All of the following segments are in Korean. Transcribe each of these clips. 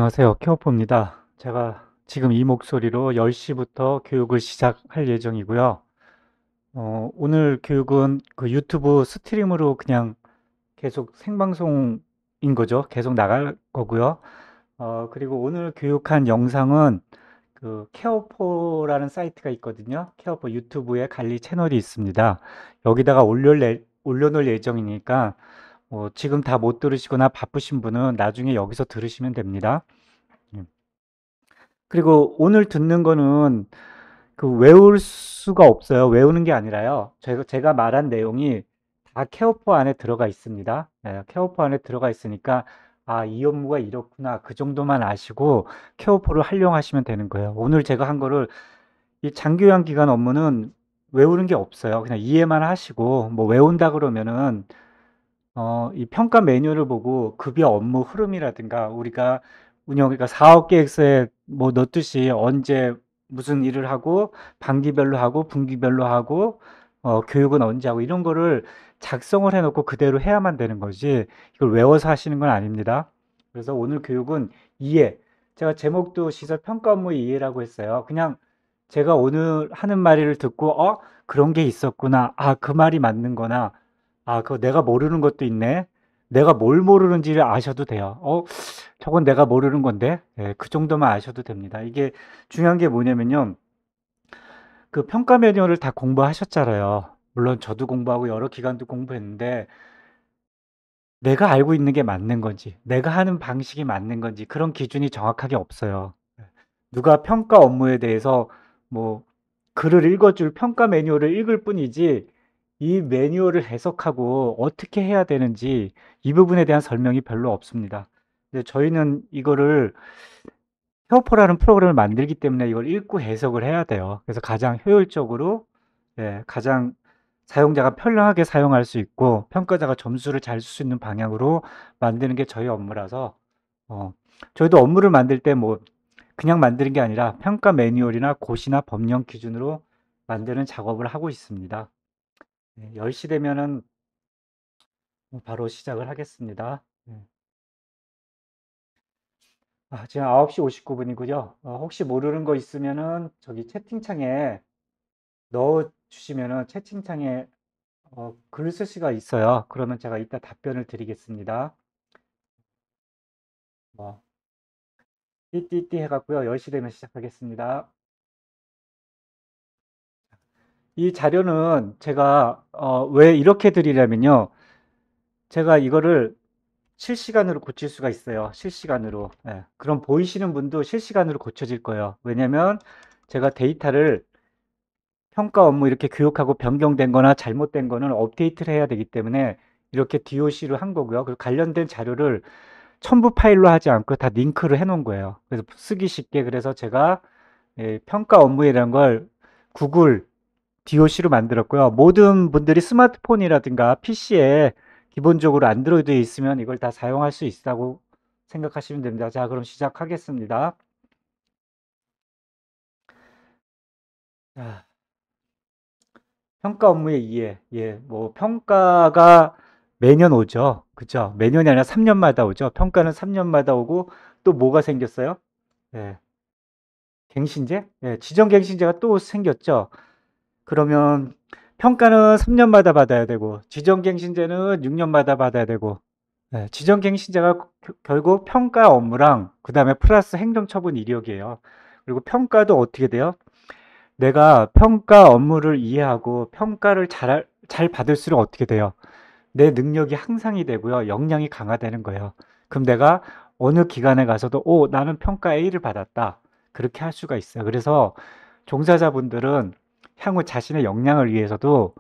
안녕하세요. 케오포입니다. 제가 지금 이 목소리로 10시부터 교육을 시작할 예정이고요. 오늘 교육은 그 유튜브 스트림으로 그냥 계속 생방송인 거죠. 계속 나갈 거고요. 그리고 오늘 교육한 영상은 그 케어포라는 사이트가 있거든요. 케어포 유튜브에 관리 채널이 있습니다. 여기다가 올려놓을 예정이니까 지금 다 못 들으시거나 바쁘신 분은 나중에 여기서 들으시면 됩니다. 그리고 오늘 듣는 거는 그 외울 수가 없어요. 외우는 게 아니라요. 제가 말한 내용이 다 케어포 안에 들어가 있습니다. 케어포 안에 들어가 있으니까 아, 이 업무가 이렇구나. 그 정도만 아시고 케어포를 활용하시면 되는 거예요. 오늘 제가 한 거를 이 장기요양 기간 업무는 외우는 게 없어요. 그냥 이해만 하시고 뭐 외운다 그러면은 이 평가 매뉴얼을 보고 급여 업무 흐름이라든가 우리가 그러니까 사업 계획서에 뭐 넣듯이 언제 무슨 일을 하고 반기별로 하고 분기별로 하고 교육은 언제 하고 이런 거를 작성을 해놓고 그대로 해야만 되는 거지 이걸 외워서 하시는 건 아닙니다. 그래서 오늘 교육은 이해. 제가 제목도 시설 평가 업무 이해라고 했어요. 그냥 제가 오늘 하는 말을 듣고 그런 게 있었구나. 아, 그 말이 맞는 거나 아, 그거 내가 모르는 것도 있네. 내가 뭘 모르는지를 아셔도 돼요. 저건 내가 모르는 건데. 예, 그 정도만 아셔도 됩니다. 이게 중요한 게 뭐냐면요. 그 평가 매뉴얼을 다 공부하셨잖아요. 물론 저도 공부하고 여러 기관도 공부했는데 내가 알고 있는 게 맞는 건지, 내가 하는 방식이 맞는 건지 그런 기준이 정확하게 없어요. 누가 평가 업무에 대해서 뭐 글을 읽어줄 평가 매뉴얼을 읽을 뿐이지 이 매뉴얼을 해석하고 어떻게 해야 되는지 이 부분에 대한 설명이 별로 없습니다. 근데 저희는 이거를 헤어포라는 프로그램을 만들기 때문에 이걸 읽고 해석을 해야 돼요. 그래서 가장 효율적으로 가장 사용자가 편리하게 사용할 수 있고 평가자가 점수를 잘 줄 수 있는 방향으로 만드는 게 저희 업무라서 어, 저희도 업무를 만들 때 뭐 그냥 만드는 게 아니라 평가 매뉴얼이나 고시나 법령 기준으로 만드는 작업을 하고 있습니다. 10시 되면은 바로 시작을 하겠습니다. 지금 9시 59분이고요. 혹시 모르는 거 있으면은 저기 채팅창에 넣어 주시면은 채팅창에 글쓰기가 있어요. 그러면 제가 이따 답변을 드리겠습니다. 뭐 띠띠띠 해갖고요. 10시 되면 시작하겠습니다. 이 자료는 제가 왜 이렇게 드리냐면요. 제가 이거를 실시간으로 고칠 수가 있어요. 실시간으로. 그럼 보이시는 분도 실시간으로 고쳐질 거예요. 왜냐면 제가 데이터를 평가 업무 이렇게 교육하고 변경된 거나 잘못된 거는 업데이트를 해야 되기 때문에 이렇게 DOC로 한 거고요. 그리고 관련된 자료를 첨부 파일로 하지 않고 다 링크를 해 놓은 거예요. 그래서 쓰기 쉽게 그래서 제가 평가 업무이라는 걸 구글 DOC로 만들었고요. 모든 분들이 스마트폰이라든가 PC에 기본적으로 안드로이드에 있으면 이걸 다 사용할 수 있다고 생각하시면 됩니다. 자, 그럼 시작하겠습니다. 자, 평가 업무의 이해. 뭐 평가가 매년 오죠. 그죠? 매년이 아니라 3년마다 오죠. 평가는 3년마다 오고 또 뭐가 생겼어요? 예, 갱신제? 지정 갱신제가 또 생겼죠. 그러면 평가는 3년마다 받아야 되고 지정갱신제는 6년마다 받아야 되고 지정갱신제가 결국 평가 업무랑 그 다음에 플러스 행정처분 이력이에요. 그리고 평가도 어떻게 돼요? 내가 평가 업무를 이해하고 평가를 잘 받을수록 어떻게 돼요? 내 능력이 향상이 되고요. 역량이 강화되는 거예요. 그럼 내가 어느 기관에 가서도 나는 평가 A를 받았다. 그렇게 할 수가 있어요. 그래서 종사자분들은 향후 자신의 역량을 위해서도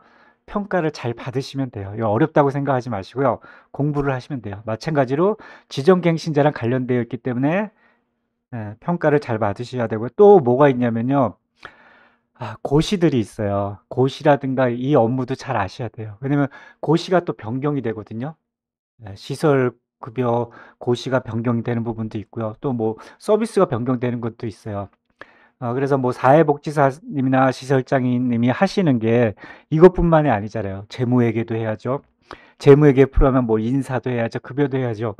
평가를 잘 받으시면 돼요. 이거 어렵다고 생각하지 마시고요. 공부를 하시면 돼요. 마찬가지로 지정갱신자랑 관련되어 있기 때문에 평가를 잘 받으셔야 되고요. 또 뭐가 있냐면요. 고시들이 있어요. 고시라든가 이 업무도 잘 아셔야 돼요. 왜냐면 고시가 또 변경이 되거든요. 시설 급여 고시가 변경이 되는 부분도 있고요. 또 뭐 서비스가 변경되는 것도 있어요. 그래서 뭐 사회복지사님이나 시설장님이 하시는 게 이것뿐만이 아니잖아요. 재무회계도 해야죠. 재무회계 풀어면 뭐 인사도 해야죠. 급여도 해야죠.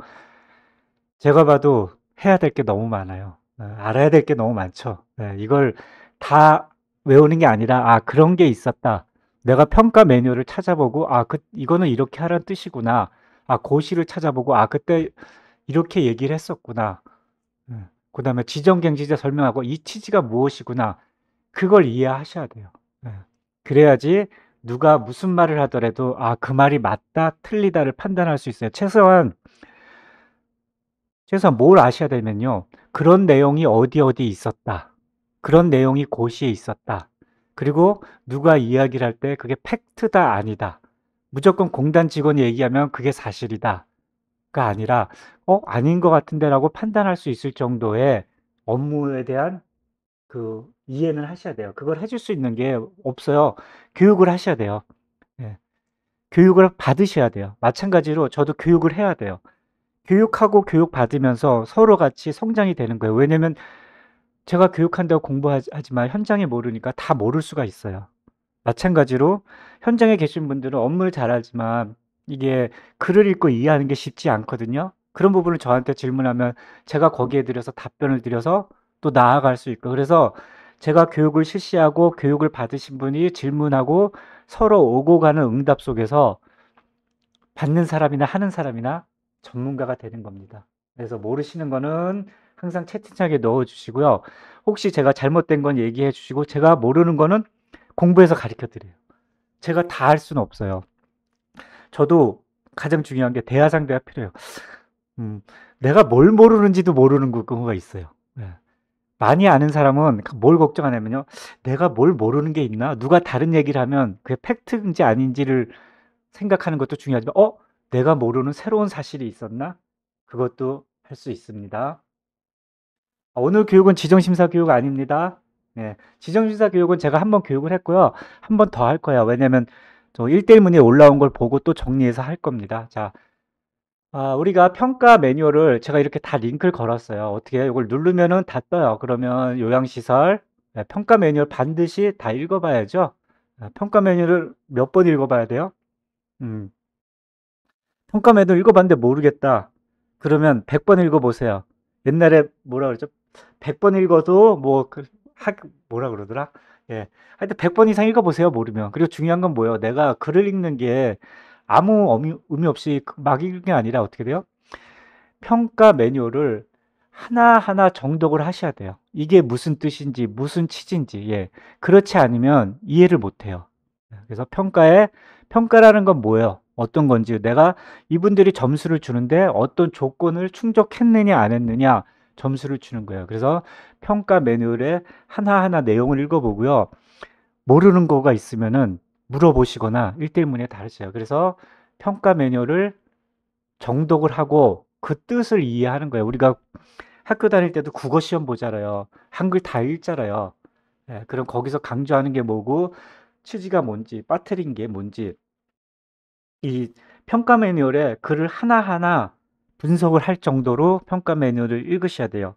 제가 봐도 해야 될 게 너무 많아요. 알아야 될 게 너무 많죠. 이걸 다 외우는 게 아니라, 아, 그런 게 있었다. 내가 평가 매뉴얼을 찾아보고, 아, 이거는 이렇게 하라는 뜻이구나. 아, 고시를 찾아보고, 아, 그때 이렇게 얘기를 했었구나. 그 다음에 지정경지제 설명하고, 이 취지가 무엇이구나. 그걸 이해하셔야 돼요. 예. 그래야지 누가 무슨 말을 하더라도, 아, 그 말이 맞다, 틀리다를 판단할 수 있어요. 최소한 뭘 아셔야 되면요. 그런 내용이 어디 어디 있었다. 그런 내용이 고시에 있었다. 그리고 누가 이야기를 할 때 그게 팩트다, 아니다. 무조건 공단 직원이 얘기하면 그게 사실이다. 가 아니라, 아닌 것 같은데라고 판단할 수 있을 정도의 업무에 대한 그 이해는 하셔야 돼요. 그걸 해줄 수 있는 게 없어요. 교육을 하셔야 돼요. 예. 교육을 받으셔야 돼요. 마찬가지로 저도 교육을 해야 돼요. 교육하고 교육받으면서 서로 같이 성장이 되는 거예요. 왜냐면 제가 교육한다고 공부하지만 현장에 모르니까 다 모를 수가 있어요. 마찬가지로 현장에 계신 분들은 업무를 잘하지만 이게 글을 읽고 이해하는 게 쉽지 않거든요. 그런 부분을 저한테 질문하면 제가 거기에 들여서 답변을 드려서 또 나아갈 수 있고, 그래서 제가 교육을 실시하고 교육을 받으신 분이 질문하고 서로 오고 가는 응답 속에서 받는 사람이나 하는 사람이나 전문가가 되는 겁니다. 그래서 모르시는 거는 항상 채팅창에 넣어 주시고요. 혹시 제가 잘못된 건 얘기해 주시고, 제가 모르는 거는 공부해서 가르쳐 드려요. 제가 다 할 수는 없어요. 저도 가장 중요한 게 대화 상대가 필요해요. 음, 내가 뭘 모르는지도 모르는 경우가 있어요. 예. 많이 아는 사람은 뭘 걱정하냐면요. 내가 뭘 모르는 게 있나? 누가 다른 얘기를 하면 그게 팩트인지 아닌지를 생각하는 것도 중요하지만, 내가 모르는 새로운 사실이 있었나? 그것도 할 수 있습니다. 오늘 교육은 지정심사 교육 아닙니다. 네, 지정심사 교육은 제가 한번 교육을 했고요. 한 번 더 할 거예요. 왜냐면 저 1대1 문제 올라온 걸 보고 또 정리해서 할 겁니다. 자, 우리가 평가 매뉴얼을 제가 이렇게 다 링크를 걸었어요. 어떻게 이걸 누르면은 다 떠요. 그러면 요양시설, 평가 매뉴얼 반드시 다 읽어봐야죠. 평가 매뉴얼을 몇 번 읽어봐야 돼요? 음, 평가 매뉴얼 읽어봤는데 모르겠다. 그러면 100번 읽어보세요. 옛날에 뭐라 그러죠? 100번 읽어도 뭐라 그러더라? 예. 하여튼 100번 이상 읽어보세요, 모르면. 그리고 중요한 건 뭐예요? 내가 글을 읽는 게 아무 의미 없이 막 읽는 게 아니라 어떻게 돼요? 평가 매뉴얼을 하나하나 정독을 하셔야 돼요. 이게 무슨 뜻인지, 무슨 취지인지. 예. 그렇지 않으면 이해를 못 해요. 그래서 평가라는 건 뭐예요? 어떤 건지, 내가 이분들이 점수를 주는데 어떤 조건을 충족했느냐 안 했느냐 점수를 주는 거예요. 그래서 평가 매뉴얼에 하나하나 내용을 읽어보고요. 모르는 거가 있으면은 물어보시거나 1대1 문에 다르세요. 그래서 평가 매뉴얼을 정독을 하고 그 뜻을 이해하는 거예요. 우리가 학교 다닐 때도 국어 시험 보잖아요. 한글 다 읽잖아요. 그럼 거기서 강조하는 게 뭐고, 취지가 뭔지, 빠뜨린 게 뭔지, 이 평가 매뉴얼에 글을 하나하나 분석을 할 정도로 평가 매뉴얼을 읽으셔야 돼요.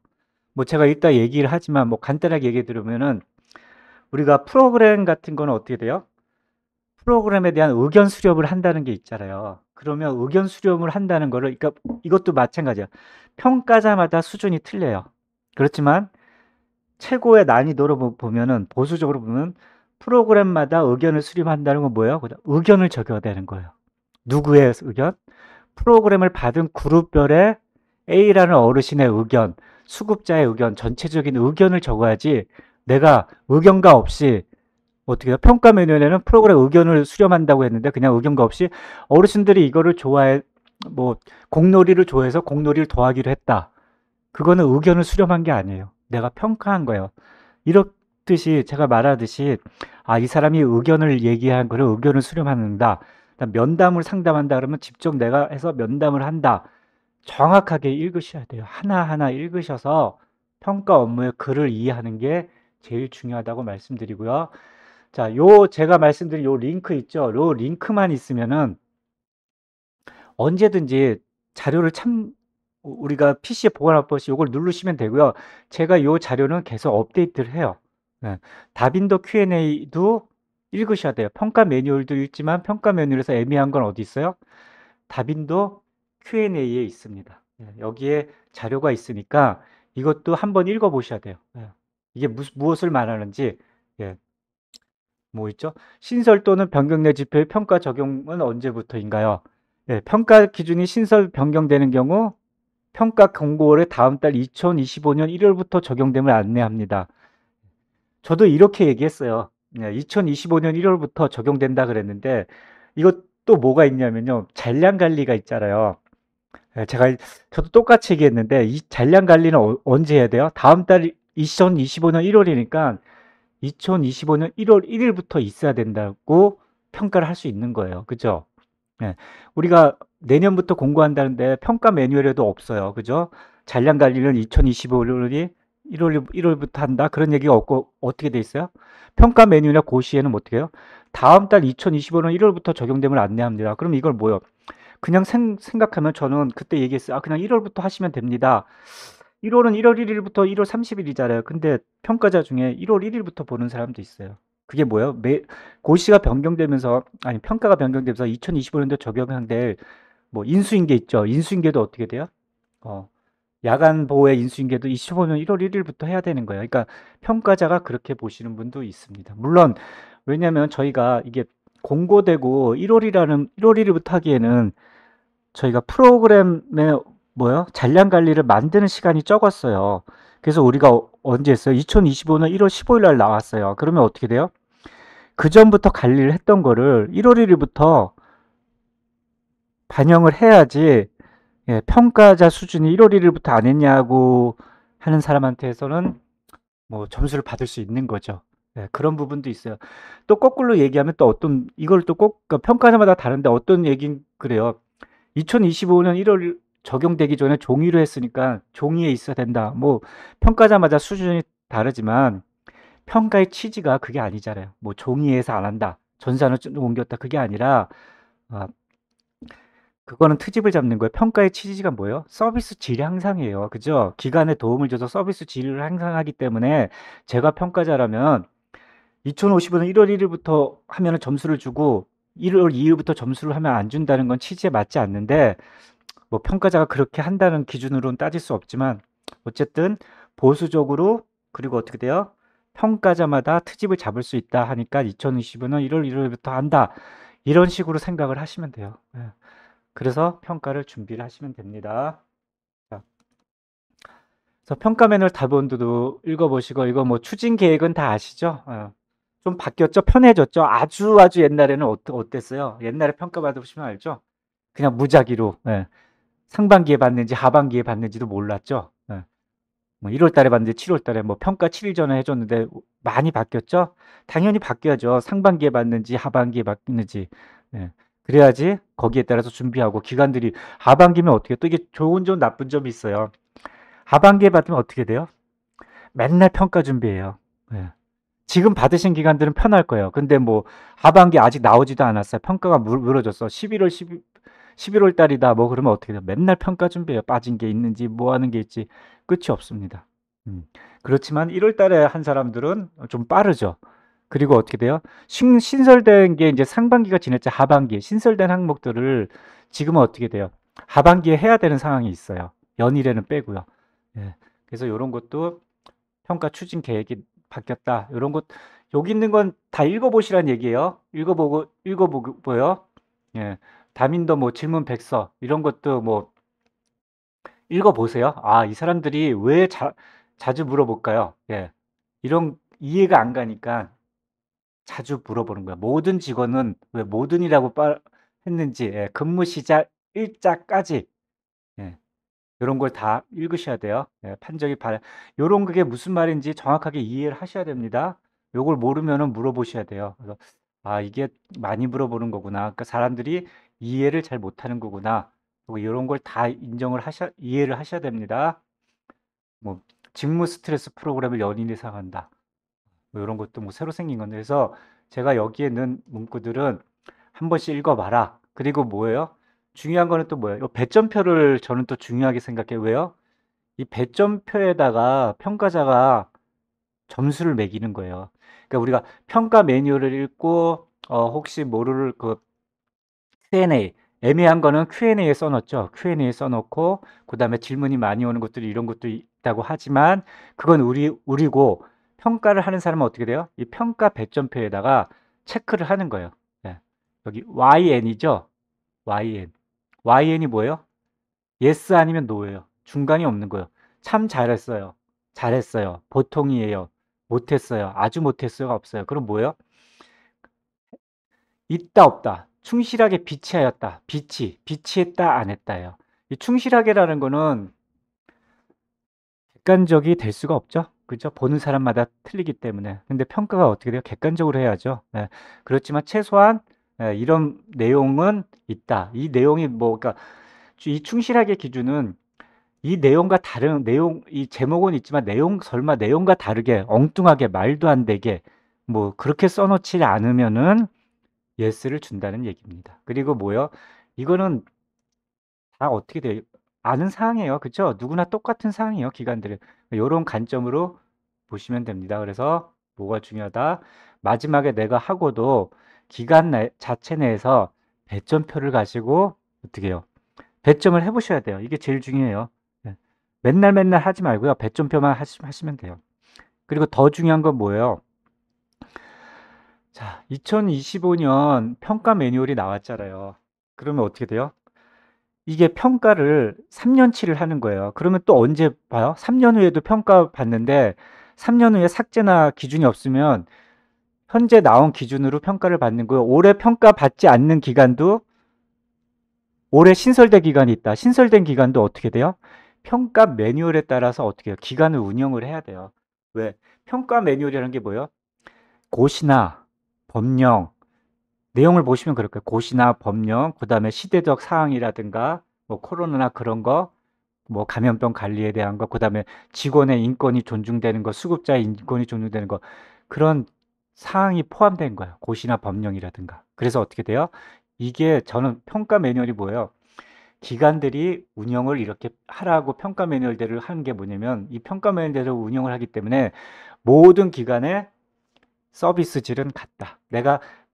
뭐 제가 이따 얘기를 하지만 뭐 간단하게 얘기 들으면은, 우리가 프로그램 같은 거는 어떻게 돼요? 프로그램에 대한 의견 수렴을 한다는 게 있잖아요. 그러면 의견 수렴을 한다는 거를, 그러니까 이것도 마찬가지야. 평가자마다 수준이 틀려요. 그렇지만 최고의 난이도로 보면은, 보수적으로 보면 프로그램마다 의견을 수렴한다는 건 뭐예요? 의견을 적어야 되는 거예요. 누구의 의견? 프로그램을 받은 그룹별의 A라는 어르신의 의견, 수급자의 의견, 전체적인 의견을 적어야지, 내가 의견가 없이 어떻게 해요? 평가 매뉴얼에는 프로그램 의견을 수렴한다고 했는데 그냥 의견가 없이 어르신들이 이거를 좋아해, 뭐 공놀이를 좋아해서 공놀이를 더하기로 했다. 그거는 의견을 수렴한 게 아니에요. 내가 평가한 거예요. 이렇듯이 제가 말하듯이, 이 사람이 의견을 얘기한 거를 의견을 수렴한다. 면담을 상담한다 그러면 직접 내가 해서 면담을 한다. 정확하게 읽으셔야 돼요. 하나하나 읽으셔서 평가 업무의 글을 이해하는 게 제일 중요하다고 말씀드리고요. 자, 제가 말씀드린 요 링크 있죠? 요 링크만 있으면은 언제든지 자료를 우리가 PC에 보관할 것이 요걸 누르시면 되고요. 제가 요 자료는 계속 업데이트를 해요. 네. 다빈도 Q&A도 읽으셔야 돼요. 평가 매뉴얼도 읽지만 평가 매뉴얼에서 애매한 건 어디 있어요? 다빈도 Q&A에 있습니다. 예, 여기에 자료가 있으니까 이것도 한번 읽어보셔야 돼요. 예. 이게 무엇을 말하는지. 예, 뭐 있죠? 신설 또는 변경 내 지표의 평가 적용은 언제부터인가요? 예, 평가 기준이 신설 변경되는 경우 평가 공고월의 다음 달 2025년 1월부터 적용됨을 안내합니다. 저도 이렇게 얘기했어요. 2025년 1월부터 적용된다 그랬는데 이것 또 뭐가 있냐면요. 잔량 관리가 있잖아요. 예, 저도 똑같이 얘기했는데 이 잔량 관리는 언제 해야 돼요? 다음 달 2025년 1월이니까 2025년 1월 1일부터 있어야 된다고 평가를 할 수 있는 거예요. 그죠? 예. 우리가 내년부터 공고한다는데 평가 매뉴얼에도 없어요. 그죠? 잔량 관리는 2025년이 1월부터 한다. 그런 얘기가 없고 어떻게 돼 있어요? 평가 매뉴얼이나 고시에는 어떻게 해요? 다음 달 2025년 1월부터 적용됨을 안내합니다. 그럼 이걸 뭐요? 그냥 생각하면 저는 그때 얘기했어요. 아, 그냥 1월부터 하시면 됩니다. 1월은 1월 1일부터 1월 30일이잖아요. 근데 평가자 중에 1월 1일부터 보는 사람도 있어요. 그게 뭐예요? 고시가 변경되면서, 아니, 평가가 변경되면서 2025년도 적용될 뭐 인수인계 있죠. 인수인계도 어떻게 돼요? 어, 야간 보호의 인수인계도 25년 1월 1일부터 해야 되는 거예요. 그러니까 평가자가 그렇게 보시는 분도 있습니다. 물론, 왜냐면 저희가 이게 공고되고 1월 1일부터 하기에는 저희가 프로그램에 뭐요? 잔량 관리를 만드는 시간이 적었어요. 그래서 우리가 언제 했어요? 2025년 1월 15일 날 나왔어요. 그러면 어떻게 돼요? 그 전부터 관리를 했던 거를 1월 1일부터 반영을 해야지. 예, 평가자 수준이 1월 1일부터 안 했냐고 하는 사람한테서는 뭐 점수를 받을 수 있는 거죠. 예, 그런 부분도 있어요. 또 거꾸로 얘기하면 또 어떤 이걸 또 꼭 평가자마다 다른데 어떤 얘긴 그래요. 2025년 1월 적용되기 전에 종이로 했으니까 종이에 있어야 된다. 뭐 평가자마다 수준이 다르지만 평가의 취지가 그게 아니잖아요. 뭐 종이에서 안 한다. 전산을 좀 옮겼다. 그게 아니라 아, 그거는 트집을 잡는 거예요. 평가의 취지가 뭐예요? 서비스 질 향상이에요. 그죠? 기관에 도움을 줘서 서비스 질을 향상하기 때문에 제가 평가자라면 2055년 1월 1일부터 하면은 점수를 주고 1월 2일부터 점수를 하면 안 준다는 건 취지에 맞지 않는데 뭐 평가자가 그렇게 한다는 기준으로는 따질 수 없지만 어쨌든 보수적으로 그리고 어떻게 돼요? 평가자마다 트집을 잡을 수 있다 하니까 2025년 1월 1일부터 한다. 이런 식으로 생각을 하시면 돼요. 예. 그래서 평가를 준비를 하시면 됩니다. 자, 그래서 평가 매뉴얼 답원도 읽어보시고 이거 뭐 추진 계획은 다 아시죠? 좀 바뀌었죠? 편해졌죠? 아주 옛날에는 어땠어요? 옛날에 평가 받으시면 알죠? 그냥 무작위로 예. 상반기에 받는지 하반기에 받는지도 몰랐죠? 예. 뭐 1월 달에 받는지 7월 달에 뭐 평가 7일 전에 해줬는데 많이 바뀌었죠? 당연히 바뀌어야죠. 상반기에 받는지 하반기에 받는지. 예. 그래야지 거기에 따라서 준비하고 기관들이 하반기면 어떻게 또 이게 좋은 점 나쁜 점이 있어요. 하반기에 받으면 어떻게 돼요? 맨날 평가 준비해요. 예. 지금 받으신 기관들은 편할 거예요. 근데 뭐 하반기 아직 나오지도 않았어요. 평가가 미뤄졌어. 11월 달이다. 뭐 그러면 어떻게 돼요? 맨날 평가 준비해요. 빠진 게 있는지 뭐 하는 게 있지. 끝이 없습니다. 음. 그렇지만 1월 달에 한 사람들은 좀 빠르죠. 그리고 어떻게 돼요? 신설된 게 이제 상반기가 지났지 하반기 신설된 항목들을 지금은 어떻게 돼요? 하반기에 해야 되는 상황이 있어요. 연일에는 빼고요. 예. 그래서 이런 것도 평가 추진 계획이 바뀌었다. 이런 것 여기 있는 건 다 읽어보시란 얘기예요. 읽어보고요. 예. 다민도 뭐 질문 백서 이런 것도 뭐 읽어보세요. 아, 이 사람들이 왜 자주 물어볼까요? 예. 이런 이해가 안 가니까 자주 물어보는 거야. 모든 직원은 왜 모든이라고 했는지, 예. 근무 시작 일자까지, 예. 요런 걸 다 읽으셔야 돼요. 예, 요런 그게 무슨 말인지 정확하게 이해를 하셔야 됩니다. 요걸 모르면은 물어보셔야 돼요. 그래서 아, 이게 많이 물어보는 거구나. 그러니까 사람들이 이해를 잘 못하는 거구나. 그리고 요런 걸 다 이해를 하셔야 됩니다. 뭐 직무 스트레스 프로그램을 연인 이상 한다. 뭐 요런 것도 뭐 새로 생긴 건데 그래서 제가 여기에 있는 문구들은 한 번씩 읽어봐라. 그리고 뭐예요? 중요한 거는 또 뭐예요? 요 배점표를 저는 또 중요하게 생각해요. 왜요? 이 배점표에다가 평가자가 점수를 매기는 거예요. 그러니까 우리가 평가 매뉴얼을 읽고 혹시 모를 그 Q&A 애매한 거는 Q&A에 써놓죠. Q&A에 써놓고 그다음에 질문이 많이 오는 것들이 이런 것도 있다고 하지만 그건 우리고 평가를 하는 사람은 어떻게 돼요? 이 평가 배점표에다가 체크를 하는 거예요. 예. 여기 YN이죠. YN. YN이 뭐예요? yes 아니면 no예요. 중간이 없는 거예요. 참 잘했어요. 잘했어요. 보통이에요. 못했어요. 아주 못했어요가 없어요. 그럼 뭐예요? 있다 없다. 충실하게 비치하였다. 비치했다 안 했다예요. 이 충실하게라는 거는 객관적이 될 수가 없죠. 그죠? 보는 사람마다 틀리기 때문에. 근데 평가가 어떻게 돼요? 객관적으로 해야죠. 예. 그렇지만 최소한 이런 내용은 있다. 이 내용이 뭐 그러니까 이 충실하게 기준은 이 내용과 다른 내용 이 제목은 있지만 설마 내용과 다르게 엉뚱하게 말도 안 되게 뭐 그렇게 써 놓지 않으면은 예스를 준다는 얘기입니다. 그리고 뭐요? 이거는 다 어떻게 돼요? 아는 사항이에요. 그쵸? 누구나 똑같은 사항이에요. 기관들은. 요런 관점으로 보시면 됩니다. 그래서 뭐가 중요하다? 마지막에 내가 하고도 기간 자체 내에서 배점표를 가지고 어떻게 해요? 배점을 해 보셔야 돼요. 이게 제일 중요해요. 네. 맨날 맨날 하지 말고요. 배점표만 하시면 돼요. 그리고 더 중요한 건 뭐예요? 자, 2025년 평가 매뉴얼이 나왔잖아요. 그러면 어떻게 돼요? 이게 평가를 3년치를 하는 거예요. 그러면 또 언제 봐요? 3년 후에도 평가 받는데 3년 후에 삭제나 기준이 없으면 현재 나온 기준으로 평가를 받는 거예요. 올해 평가 받지 않는 기간도 올해 신설된 기간이 있다. 신설된 기간도 어떻게 돼요? 평가 매뉴얼에 따라서 어떻게 해요? 기간을 운영을 해야 돼요. 왜? 평가 매뉴얼이라는 게 뭐예요? 고시나 법령, 내용을 보시면 그럴 거예요. 고시나 법령, 그 다음에 시대적 사항이라든가, 뭐 코로나나 그런 거, 뭐 감염병 관리에 대한 거, 그 다음에 직원의 인권이 존중되는 거, 수급자의 인권이 존중되는 거, 그런 사항이 포함된 거예요. 고시나 법령이라든가. 그래서 어떻게 돼요? 이게 저는 평가 매뉴얼이 뭐예요? 기관들이 운영을 이렇게 하라고 평가 매뉴얼들을 하는 게 뭐냐면 이 평가 매뉴얼대로 운영을 하기 때문에 모든 기관의 서비스 질은 같다.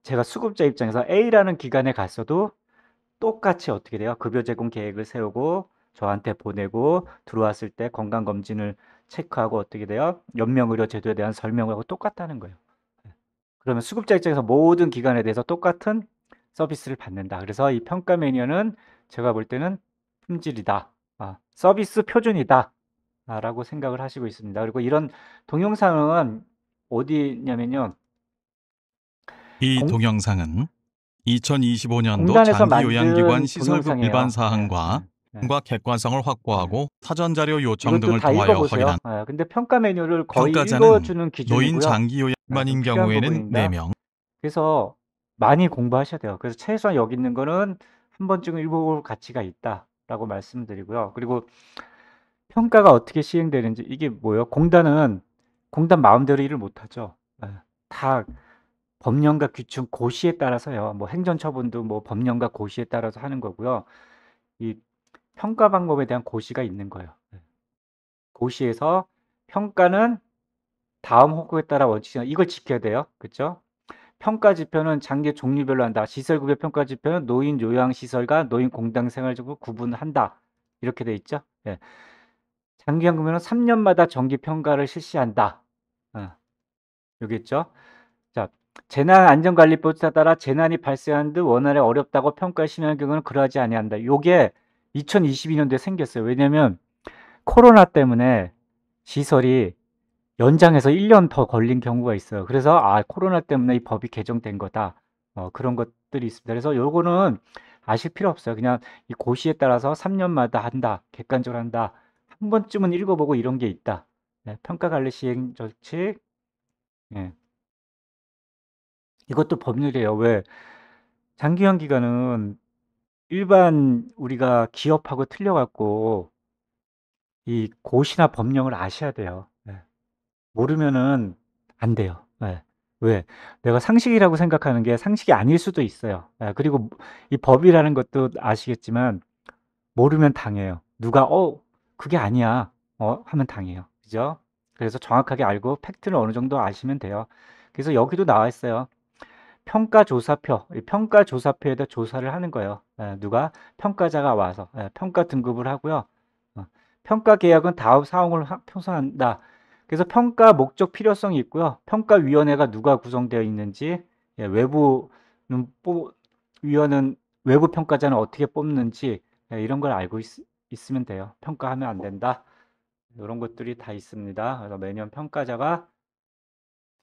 제가 수급자 입장에서 A라는 기관에 갔어도 똑같이 어떻게 돼요? 급여 제공 계획을 세우고 저한테 보내고 들어왔을 때 건강검진을 체크하고 어떻게 돼요? 연명의료 제도에 대한 설명을 하고 똑같다는 거예요. 그러면 수급자 입장에서 모든 기관에 대해서 똑같은 서비스를 받는다. 그래서 이 평가 매뉴얼은 제가 볼 때는 품질이다. 서비스 표준이다. 라고 생각을 하시고 있습니다. 그리고 이런 동영상은 어디 있냐면요. 이 동영상은 2025년도 공단에서 장기요양기관 만든 시설국 일반 동영상이에요. 사항과 예. 객관성을 확보하고 사전자료 요청 이것도 등을 다 통하여 읽어보세요. 확인한 근데 평가 매뉴얼을 거의 평가자는 읽어주는 노인 기준이고요. 좀 장기요양기관인 필요한 경우에는 부분입니다. 4명, 그래서 많이 공부하셔야 돼요. 그래서 최소한 여기 있는 거는 한 번쯤 읽어볼 가치가 있다라고 말씀드리고요. 그리고 평가가 어떻게 시행되는지 이게 뭐예요? 공단 마음대로 일을 못하죠. 다 법령과 규칙, 고시에 따라서요. 뭐 행정처분도 뭐 법령과 고시에 따라서 하는 거고요. 이 평가 방법에 대한 고시가 있는 거예요. 고시에서 평가는 다음 호구에 따라 원칙이 이걸 지켜야 돼요. 그렇죠? 평가 지표는 장기 종류별로 한다. 시설급여 평가 지표는 노인 요양시설과 노인 공당 생활적으로 구분한다. 이렇게 돼 있죠. 예. 장기연금은 3년마다 정기 평가를 실시한다. 여기 있죠. 자, 재난안전관리법에 따라 재난이 발생한 듯 원활에 어렵다고 평가를 심의한 경우는 그러하지 아니한다. 요게 2022년도에 생겼어요. 왜냐면 코로나 때문에 시설이 연장해서 1년 더 걸린 경우가 있어요. 그래서 코로나 때문에 이 법이 개정된 거다. 그런 것들이 있습니다. 그래서 요거는 아실 필요 없어요. 그냥 이 고시에 따라서 3년마다 한다. 객관적으로 한다. 한 번쯤은 읽어보고 이런 게 있다. 평가 관리 시행 절칙. 예. 이것도 법률이에요. 왜? 장기형 기간은 일반 우리가 기업하고 틀려갖고 이 고시나 법령을 아셔야 돼요. 모르면은 안 돼요. 왜? 내가 상식이라고 생각하는 게 상식이 아닐 수도 있어요. 그리고 이 법이라는 것도 아시겠지만 모르면 당해요. 누가 그게 아니야. 하면 당해요. 그죠? 그래서 정확하게 알고 팩트를 어느 정도 아시면 돼요. 그래서 여기도 나와 있어요. 평가조사표, 이 평가조사표에다 조사를 하는 거예요. 누가? 평가자가 와서 평가 등급을 하고요. 평가 계약은 다음 사항을 표시한다. 그래서 평가 목적 필요성이 있고요. 평가위원회가 누가 구성되어 있는지, 외부는 위원은 외부 평가자는 어떻게 뽑는지 이런 걸 알고 있으면 돼요. 평가하면 안 된다. 이런 것들이 다 있습니다. 그래서 매년 평가자가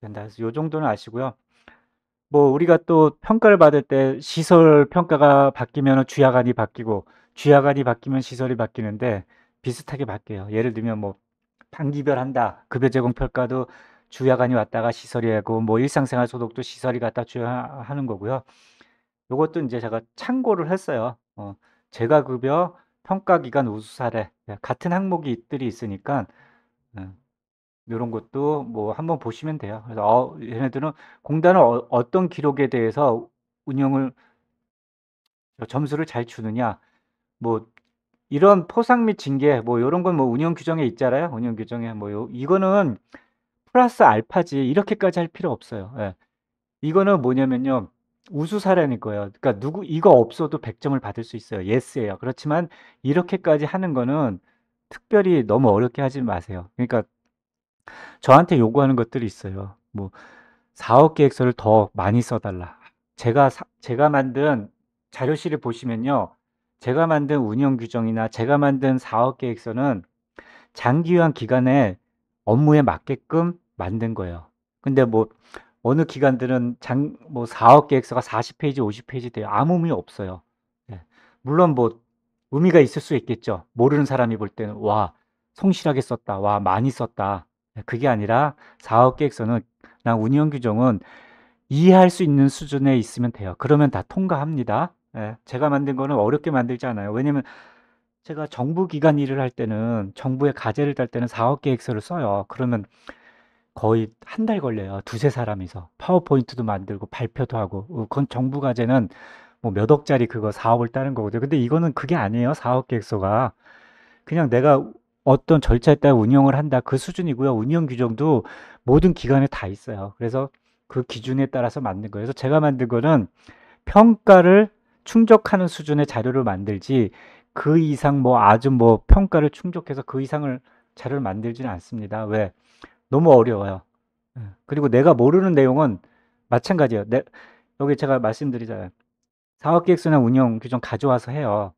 된다. 그래서 요 정도는 아시고요. 뭐 우리가 또 평가를 받을 때 시설 평가가 바뀌면 주야간이 바뀌고 주야간이 바뀌면 시설이 바뀌는데 비슷하게 바뀌어요. 예를 들면 뭐 단기별 한다. 급여 제공 평가도 주야간이 왔다가 시설이 하고 뭐 일상생활 소득도 시설이 갖다 줘야 하는 거고요. 요것도 이제 제가 참고를 했어요. 재가 급여 평가 기간 우수 사례 같은 항목이들이 있으니까 요런 것도 뭐 한번 보시면 돼요. 그래서 얘네들은 공단은 어떤 기록에 대해서 운영을 점수를 잘 주느냐 뭐 이런 포상 및 징계 뭐 요런 건 뭐 운영 규정에 있잖아요. 운영 규정에 뭐 이거는 플러스 알파지 이렇게까지 할 필요 없어요. 예. 이거는 뭐냐면요. 우수 사례일 거예요. 그러니까 이거 없어도 100점을 받을 수 있어요. 예스예요. 그렇지만 이렇게까지 하는 거는 특별히 너무 어렵게 하지 마세요. 그러니까 저한테 요구하는 것들이 있어요. 뭐 사업 계획서를 더 많이 써달라. 제가 만든 자료실을 보시면요. 제가 만든 운영 규정이나 제가 만든 사업 계획서는 장기간 기간에 업무에 맞게끔 만든 거예요. 근데 뭐 어느 기관들은 뭐 사업 계획서가 40페이지, 50페이지 돼요. 아무 의미 없어요. 예. 물론 뭐 의미가 있을 수 있겠죠. 모르는 사람이 볼 때는 와, 성실하게 썼다. 와, 많이 썼다. 그게 아니라 사업 계획서는 운영 규정은 이해할 수 있는 수준에 있으면 돼요. 그러면 다 통과합니다. 예. 제가 만든 거는 어렵게 만들지 않아요. 왜냐면 제가 정부 기관 일을 할 때는 정부의 과제를 딸 때는 사업 계획서를 써요. 그러면 거의 한 달 걸려요. 두세 사람이서. 파워포인트도 만들고 발표도 하고. 그건 정부 과제는 뭐 몇 억짜리 그거 사업을 따는 거거든요. 근데 이거는 그게 아니에요. 사업 계획서가. 그냥 내가 어떤 절차에 따라 운영을 한다. 그 수준이고요. 운영 규정도 모든 기관에 다 있어요. 그래서 그 기준에 따라서 만든 거예요. 그래서 제가 만든 거는 평가를 충족하는 수준의 자료를 만들지 그 이상 뭐 아주 뭐 평가를 충족해서 그 이상을 자료를 만들지는 않습니다. 왜? 너무 어려워요. 그리고 내가 모르는 내용은 마찬가지예요. 여기 제가 말씀드리잖아요. 사업계획서나 운영 규정 가져와서 해요.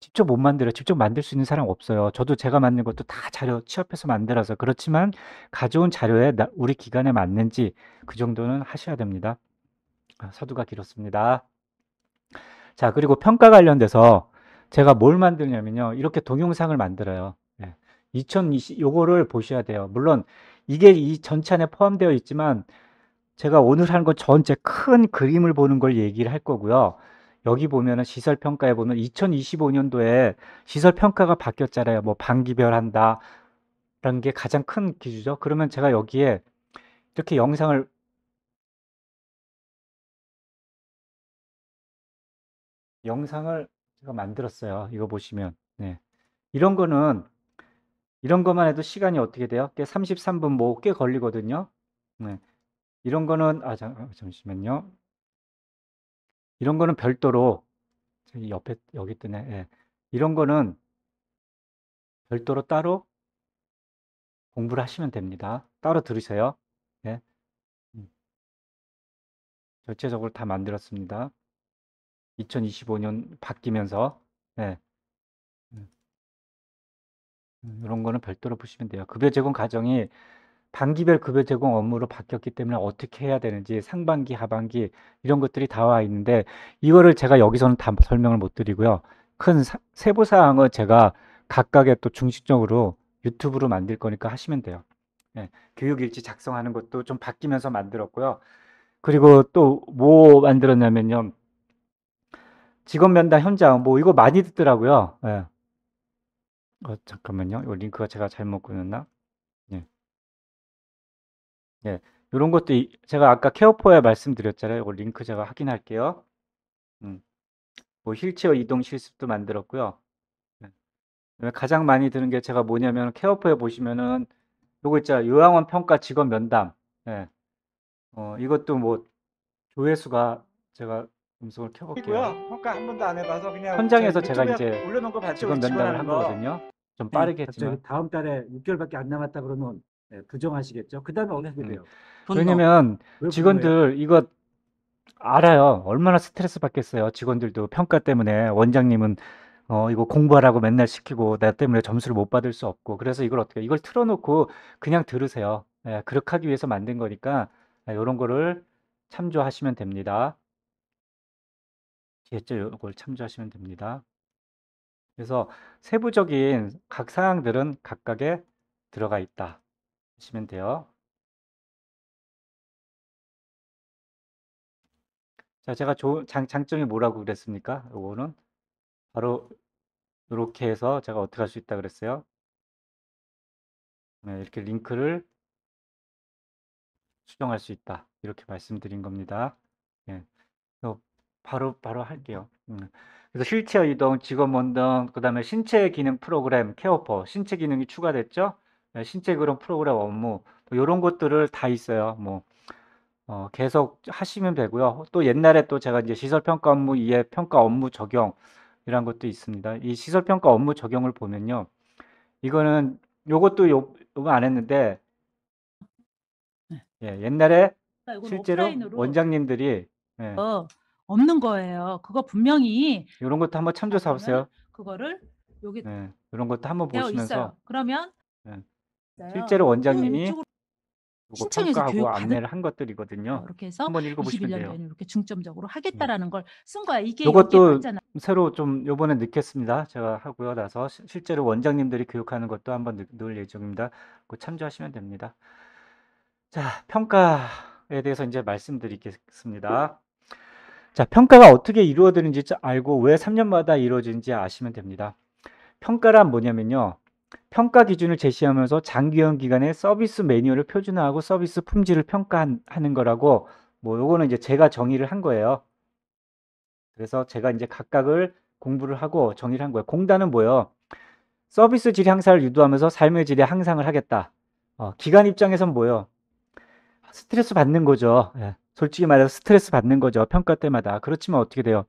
직접 못 만들어요. 직접 만들 수 있는 사람 없어요. 저도 제가 만든 것도 다 자료 취합해서 만들어서 그렇지만 가져온 자료에 우리 기간에 맞는지 그 정도는 하셔야 됩니다. 서두가 길었습니다. 자, 그리고 평가 관련돼서 제가 뭘 만드냐면요. 이렇게 동영상을 만들어요. 2020, 요거를 보셔야 돼요. 물론 이게 이 전체 안에 포함되어 있지만 제가 오늘 하는 건 전체 큰 그림을 보는 걸 얘기를 할 거고요. 여기 보면은 시설 평가에 보면 2025년도에 시설 평가가 바뀌었잖아요. 뭐 반기별 한다. 라는 게 가장 큰 기준이죠. 그러면 제가 여기에 이렇게 영상을 제가 만들었어요. 이거 보시면. 네. 이런 거는 이런 것만 해도 시간이 어떻게 돼요? 꽤 33분 뭐 꽤 걸리거든요. 네. 이런 거는 잠시만요. 이런 거는 별도로 저기 옆에 여기 뜨네. 예. 이런 거는 별도로 따로 공부를 하시면 됩니다. 따로 들으세요. 예. 음, 전체적으로 다 만들었습니다. 2025년 바뀌면서 예. 음, 이런 거는 별도로 보시면 돼요. 급여 제공 과정이 단기별 급여 제공 업무로 바뀌었기 때문에 어떻게 해야 되는지 상반기, 하반기 이런 것들이 다 와 있는데 이거를 제가 여기서는 다 설명을 못 드리고요. 큰 세부 사항은 제가 각각의 또 중심적으로 유튜브로 만들 거니까 하시면 돼요. 예, 교육일지 작성하는 것도 좀 바뀌면서 만들었고요. 그리고 또 뭐 만들었냐면요. 직업 면담 현장 뭐 이거 많이 듣더라고요. 예. 잠깐만요. 이 링크가 제가 잘못 끊었나? 예. 예. 요런 것도 제가 아까 케어포에 말씀드렸잖아요. 요 링크 제가 확인할게요. 음. 뭐 휠체어 이동 실습도 만들었고요. 예. 가장 많이 드는 게 제가 뭐냐면 케어포에 보시면은 요거 있잖아요. 요양원 평가 직업 면담. 예. 이것도 뭐 조회수가 제가 음성을 켜볼게요. 이고요. 평가 한 번도 안 해봐서 그냥 현장에서 저 제가 유튜브에 이제 올려놓은 거 봤죠? 직원 우리 면담을 직원하는 한 거. 거거든요. 좀 네, 빠르게 갑자기 했지만. 다음 달에 6개월밖에 안 남았다 그러면 부정하시겠죠? 그 다음에 어떻게 돼요? 왜냐면 왜 분노해요? 직원들 이거 알아요. 얼마나 스트레스 받겠어요. 직원들도 평가 때문에 원장님은 이거 공부하라고 맨날 시키고 나 때문에 점수를 못 받을 수 없고 그래서 이걸 어떻게 이걸 틀어놓고 그냥 들으세요. 예, 그렇게 하기 위해서 만든 거니까 이런 거를 참조하시면 됩니다. 됐죠? 이걸 참조하시면 됩니다. 그래서 세부적인 각 사항들은 각각에 들어가 있다 하시면 돼요. 자, 제가 장점이 뭐라고 그랬습니까? 요거는 바로 이렇게 해서 제가 어떻게 할 수 있다 그랬어요? 네, 이렇게 링크를 수정할 수 있다. 이렇게 말씀드린 겁니다. 예, 바로 할게요. 그래서 휠체어 이동, 직원 원동, 그 다음에 신체 기능 프로그램, 케어퍼, 신체 기능이 추가됐죠? 네, 신체 그런 프로그램 업무, 이런 것들을 다 있어요. 뭐, 계속 하시면 되고요. 또 옛날에 또 제가 이제 시설평가 업무 이해 평가 업무 적용, 이런 것도 있습니다. 이 시설평가 업무 적용을 보면요. 이거는 요것도 요거 안 했는데, 예, 옛날에 이건 실제로 오프라인으로 원장님들이 예, 없는 거예요. 그거 분명히 이런 것도 한번 참조 사보세요. 그거를 여기 네, 이런 것도 한번 되어 보시면서 있어요. 그러면 예, 있어요. 실제로 원장님이 이쪽으로 요거 신청해서 평가하고 교육 받은 안내를 한 것들이거든요. 이렇게 해서 한번 읽어보시면 21년 돼요. 도에는 이렇게 중점적으로 하겠다라는 걸 쓴 거야. 이게 여기에 요것도 맞잖아. 새로 좀 요번에 넣겠습니다. 제가 하고요 나서 실제로 원장님들이 교육하는 것도 한번 넣을 예정입니다. 그거 참조하시면 됩니다. 자, 평가에 대해서 이제 말씀드리겠습니다. 자, 평가가 어떻게 이루어지는지 알고 왜 3년마다 이루어지는지 아시면 됩니다. 평가란 뭐냐면요. 평가 기준을 제시하면서 장기형 기간에 서비스 매뉴얼을 표준화하고 서비스 품질을 평가하는 거라고 뭐 요거는 이제 제가 정의를 한 거예요. 그래서 제가 이제 각각을 공부를 하고 정의를 한 거예요. 공단은 뭐예요? 서비스 질 향상을 유도하면서 삶의 질의 향상을 하겠다. 기관 입장에선 뭐예요? 스트레스 받는 거죠. 예. 솔직히 말해서 스트레스 받는 거죠. 평가 때마다. 그렇지만 어떻게 돼요?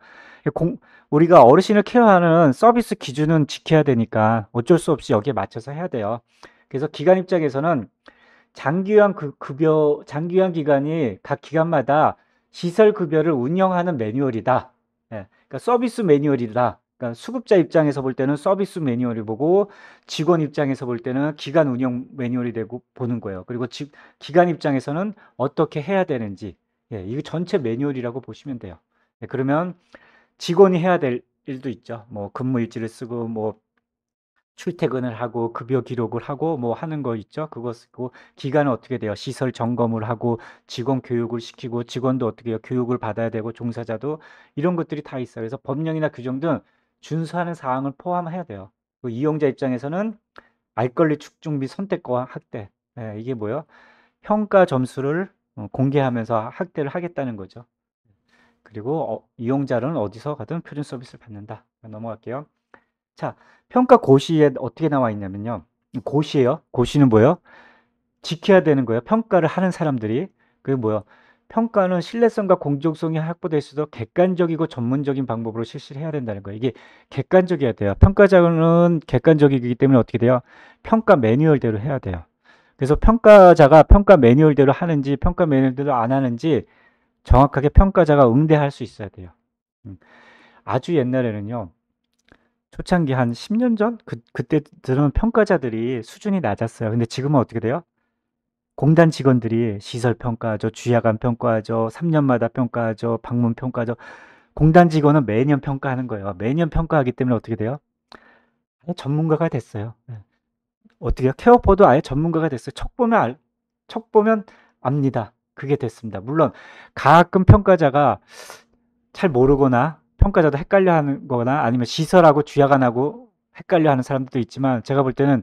우리가 어르신을 케어하는 서비스 기준은 지켜야 되니까 어쩔 수 없이 여기에 맞춰서 해야 돼요. 그래서 기관 입장에서는 장기간 기간이 각 기관마다 시설 급여를 운영하는 매뉴얼이다. 예. 그러니까 서비스 매뉴얼이다. 그러니까 수급자 입장에서 볼 때는 서비스 매뉴얼이 보고 직원 입장에서 볼 때는 기간 운영 매뉴얼이 되고 보는 거예요. 그리고 기관 입장에서는 어떻게 해야 되는지 이거 전체 매뉴얼이라고 보시면 돼요. 그러면 직원이 해야 될 일도 있죠. 뭐 근무 일지를 쓰고 뭐 출퇴근을 하고 급여 기록을 하고 뭐 하는 거 있죠. 그거 쓰고 기간은 어떻게 돼요? 시설 점검을 하고 직원 교육을 시키고 직원도 어떻게 해요? 교육을 받아야 되고 종사자도 이런 것들이 다 있어요. 그래서 법령이나 규정 등 준수하는 사항을 포함해야 돼요. 이용자 입장에서는 알 권리 측정 및 선택과 확대. 이게 뭐예요? 평가 점수를 공개하면서 확대를 하겠다는 거죠. 그리고 이용자는 어디서 가든 표준 서비스를 받는다. 넘어갈게요. 자, 평가 고시에 어떻게 나와 있냐면요. 고시예요. 고시는 뭐예요? 지켜야 되는 거예요. 평가를 하는 사람들이. 그게 뭐예요? 평가는 신뢰성과 공정성이 확보될 수 있도록 객관적이고 전문적인 방법으로 실시를 해야 된다는 거예요. 이게 객관적이어야 돼요. 평가자는 객관적이기 때문에 어떻게 돼요? 평가 매뉴얼대로 해야 돼요. 그래서 평가자가 평가 매뉴얼대로 하는지 평가 매뉴얼대로 안 하는지 정확하게 평가자가 응대할 수 있어야 돼요. 아주 옛날에는요. 초창기 한 10년 전? 그때 들은 평가자들이 수준이 낮았어요. 근데 지금은 어떻게 돼요? 공단 직원들이 시설 평가하죠. 주야간 평가하죠. 3년마다 평가하죠. 방문 평가하죠. 공단 직원은 매년 평가하는 거예요. 매년 평가하기 때문에 어떻게 돼요? 아예 전문가가 됐어요. 네. 어떻게 해요? 케어포도 아예 전문가가 됐어요. 척 보면 압니다. 그게 됐습니다. 물론 가끔 평가자가 잘 모르거나 평가자도 헷갈려 하는 거나 아니면 시설하고 주야간하고 헷갈려 하는 사람들도 있지만 제가 볼 때는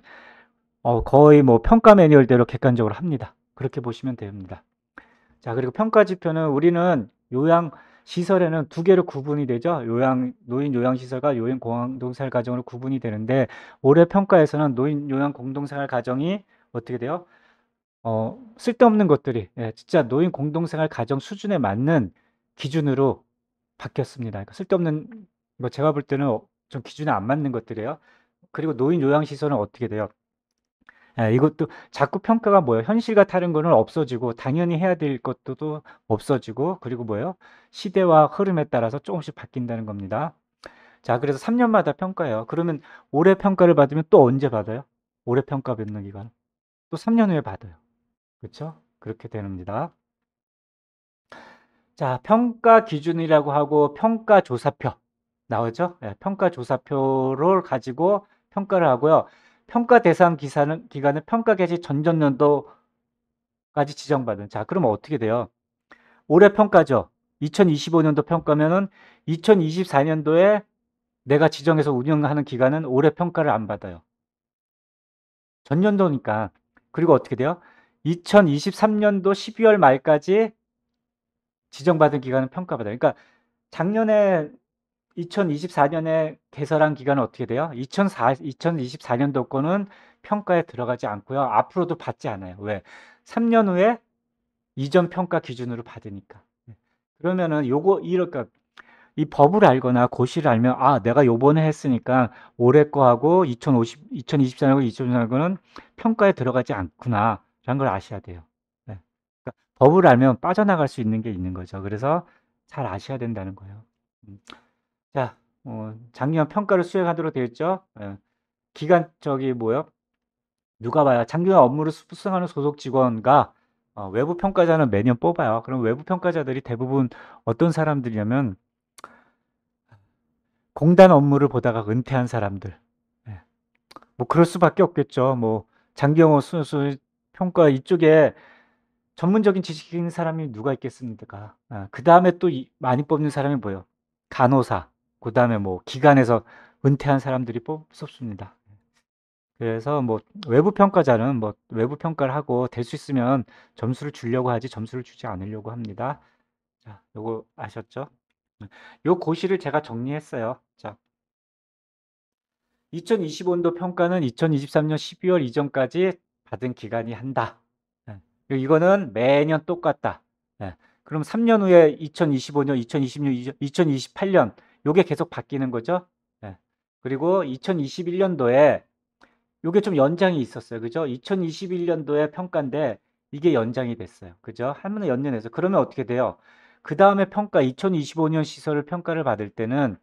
거의 뭐 평가 매뉴얼대로 객관적으로 합니다. 그렇게 보시면 됩니다. 자, 그리고 평가 지표는 우리는 시설에는 두 개로 구분이 되죠. 노인 요양시설과 요양 공동생활 가정으로 구분이 되는데 올해 평가에서는 노인 요양 공동생활 가정이 어떻게 돼요? 쓸데없는 것들이 진짜 노인 공동생활 가정 수준에 맞는 기준으로 바뀌었습니다. 그러니까 쓸데없는 뭐 제가 볼 때는 좀 기준에 안 맞는 것들이에요. 그리고 노인 요양시설은 어떻게 돼요? 이것도 자꾸 평가가 뭐예요? 현실과 다른 거는 없어지고 당연히 해야 될 것도 없어지고 그리고 뭐예요? 시대와 흐름에 따라서 조금씩 바뀐다는 겁니다. 자, 그래서 3년마다 평가해요. 그러면 올해 평가를 받으면 또 언제 받아요? 올해 평가 받는 기간 또 3년 후에 받아요. 그렇죠? 그렇게 됩니다. 자, 평가 기준이라고 하고 평가조사표 나오죠? 평가조사표를 가지고 평가를 하고요. 평가 대상 기간은 평가 개시 전전년도까지 지정받은. 자, 그러면 어떻게 돼요? 올해 평가죠. 2025년도 평가면은 2024년도에 내가 지정해서 운영하는 기간은 올해 평가를 안 받아요. 전년도니까. 그리고 어떻게 돼요? 2023년도 12월 말까지 지정받은 기간은 평가받아요. 그러니까 작년에 2024년에 개설한 기간은 어떻게 돼요? 2024년도 거는 평가에 들어가지 않고요. 앞으로도 받지 않아요. 왜? 3년 후에 이전 평가 기준으로 받으니까. 그러면은 이럴까 이 법을 알거나 고시를 알면 아, 내가 요번에 했으니까 올해 거하고 2024년하고 2024년은 평가에 들어가지 않구나 라는 걸 아셔야 돼요. 네. 그러니까 법을 알면 빠져나갈 수 있는 게 있는 거죠. 그래서 잘 아셔야 된다는 거예요. 자, 작년 평가를 수행하도록 되어 있죠. 기간 뭐요? 누가 봐요? 장기간 업무를 수행하는 소속 직원과 외부 평가자는 매년 뽑아요. 그럼 외부 평가자들이 대부분 어떤 사람들이냐면 공단 업무를 보다가 은퇴한 사람들. 예. 뭐 그럴 수밖에 없겠죠. 뭐 장기영어 수술 평가 이쪽에 전문적인 지식이 있는 사람이 누가 있겠습니까? 그 다음에 또 많이 뽑는 사람이 뭐예요? 간호사. 그 다음에 뭐 기관에서 은퇴한 사람들이 뽑습니다. 그래서 뭐 외부 평가자는 뭐 외부 평가를 하고 될 수 있으면 점수를 주려고 하지 점수를 주지 않으려고 합니다. 자, 요거 아셨죠? 요 고시를 제가 정리했어요. 자, 2025년도 평가는 2023년 12월 이전까지 받은 기간이 한다. 이거는 매년 똑같다. 그럼 3년 후에 2025년, 2026, 2028년 요게 계속 바뀌는 거죠. 그리고 2021년도에 요게 좀 연장이 있었어요. 그죠? 2021년도에 평가인데 이게 연장이 됐어요. 그죠? 한 번에 연년해서 그러면 어떻게 돼요? 그 다음에 평가 2025년 시설을 평가를 받을 때는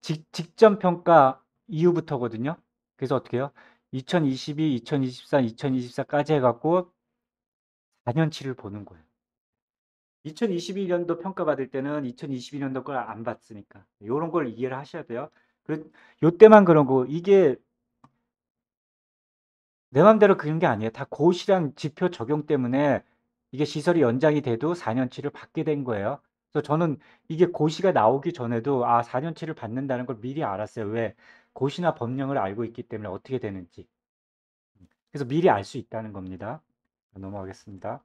직전 평가 이후부터거든요. 그래서 어떻게 해요? 2022, 2023, 2024까지 해갖고 4년치를 보는 거예요. 2021년도 평가받을 때는 2022년도 걸 안 받으니까 이런 걸 이해를 하셔야 돼요. 요때만 그런 거 이게 내 맘대로 그런 게 아니에요. 다 고시랑 지표 적용 때문에 이게 시설이 연장이 돼도 4년치를 받게 된 거예요. 그래서 저는 이게 고시가 나오기 전에도 4년치를 받는다는 걸 미리 알았어요. 왜? 고시나 법령을 알고 있기 때문에 어떻게 되는지. 그래서 미리 알 수 있다는 겁니다. 넘어가겠습니다.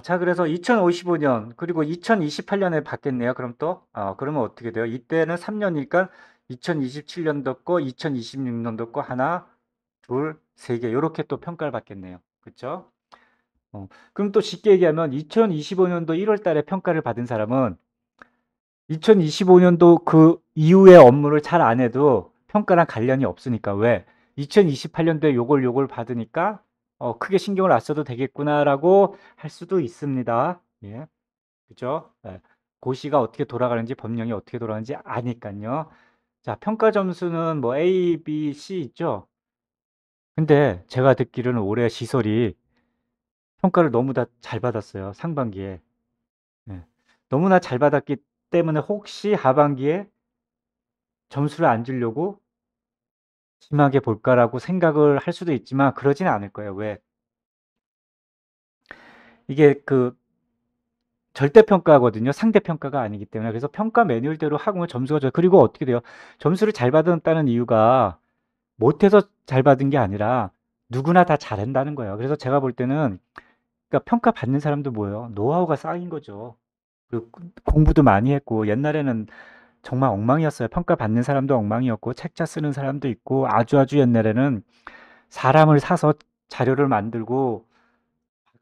자, 그래서 2055년, 그리고 2028년에 받겠네요. 그럼 또, 그러면 어떻게 돼요? 이때는 3년이니까 2027년도 거, 2026년도 거 하나, 둘, 세 개. 요렇게 또 평가를 받겠네요. 그쵸? 그럼 또 쉽게 얘기하면 2025년도 1월 달에 평가를 받은 사람은 2025년도 그 이후의 업무를 잘 안 해도 평가랑 관련이 없으니까 왜? 2028년도에 요걸 받으니까 크게 신경을 안 써도 되겠구나라고 할 수도 있습니다. 예. 그죠? 예. 고시가 어떻게 돌아가는지 법령이 어떻게 돌아가는지 아니까요. 자, 평가 점수는 뭐 A, B, C 있죠? 근데 제가 듣기로는 올해 시설이 평가를 너무 다 잘 받았어요. 상반기에. 예. 너무나 잘 받았기 때문에 혹시 하반기에 점수를 안 주려고 심하게 볼까라고 생각을 할 수도 있지만 그러지는 않을 거예요. 왜? 이게 그 절대평가거든요. 상대평가가 아니기 때문에. 그래서 평가 매뉴얼대로 하면 점수가 좋아요. 그리고 어떻게 돼요? 점수를 잘 받았다는 이유가 못해서 잘 받은 게 아니라 누구나 다 잘한다는 거예요. 그래서 제가 볼 때는 그러니까 평가 받는 사람도 뭐예요? 노하우가 쌓인 거죠. 그리고 공부도 많이 했고 옛날에는 정말 엉망이었어요. 평가 받는 사람도 엉망이었고 책자 쓰는 사람도 있고 아주 옛날에는 사람을 사서 자료를 만들고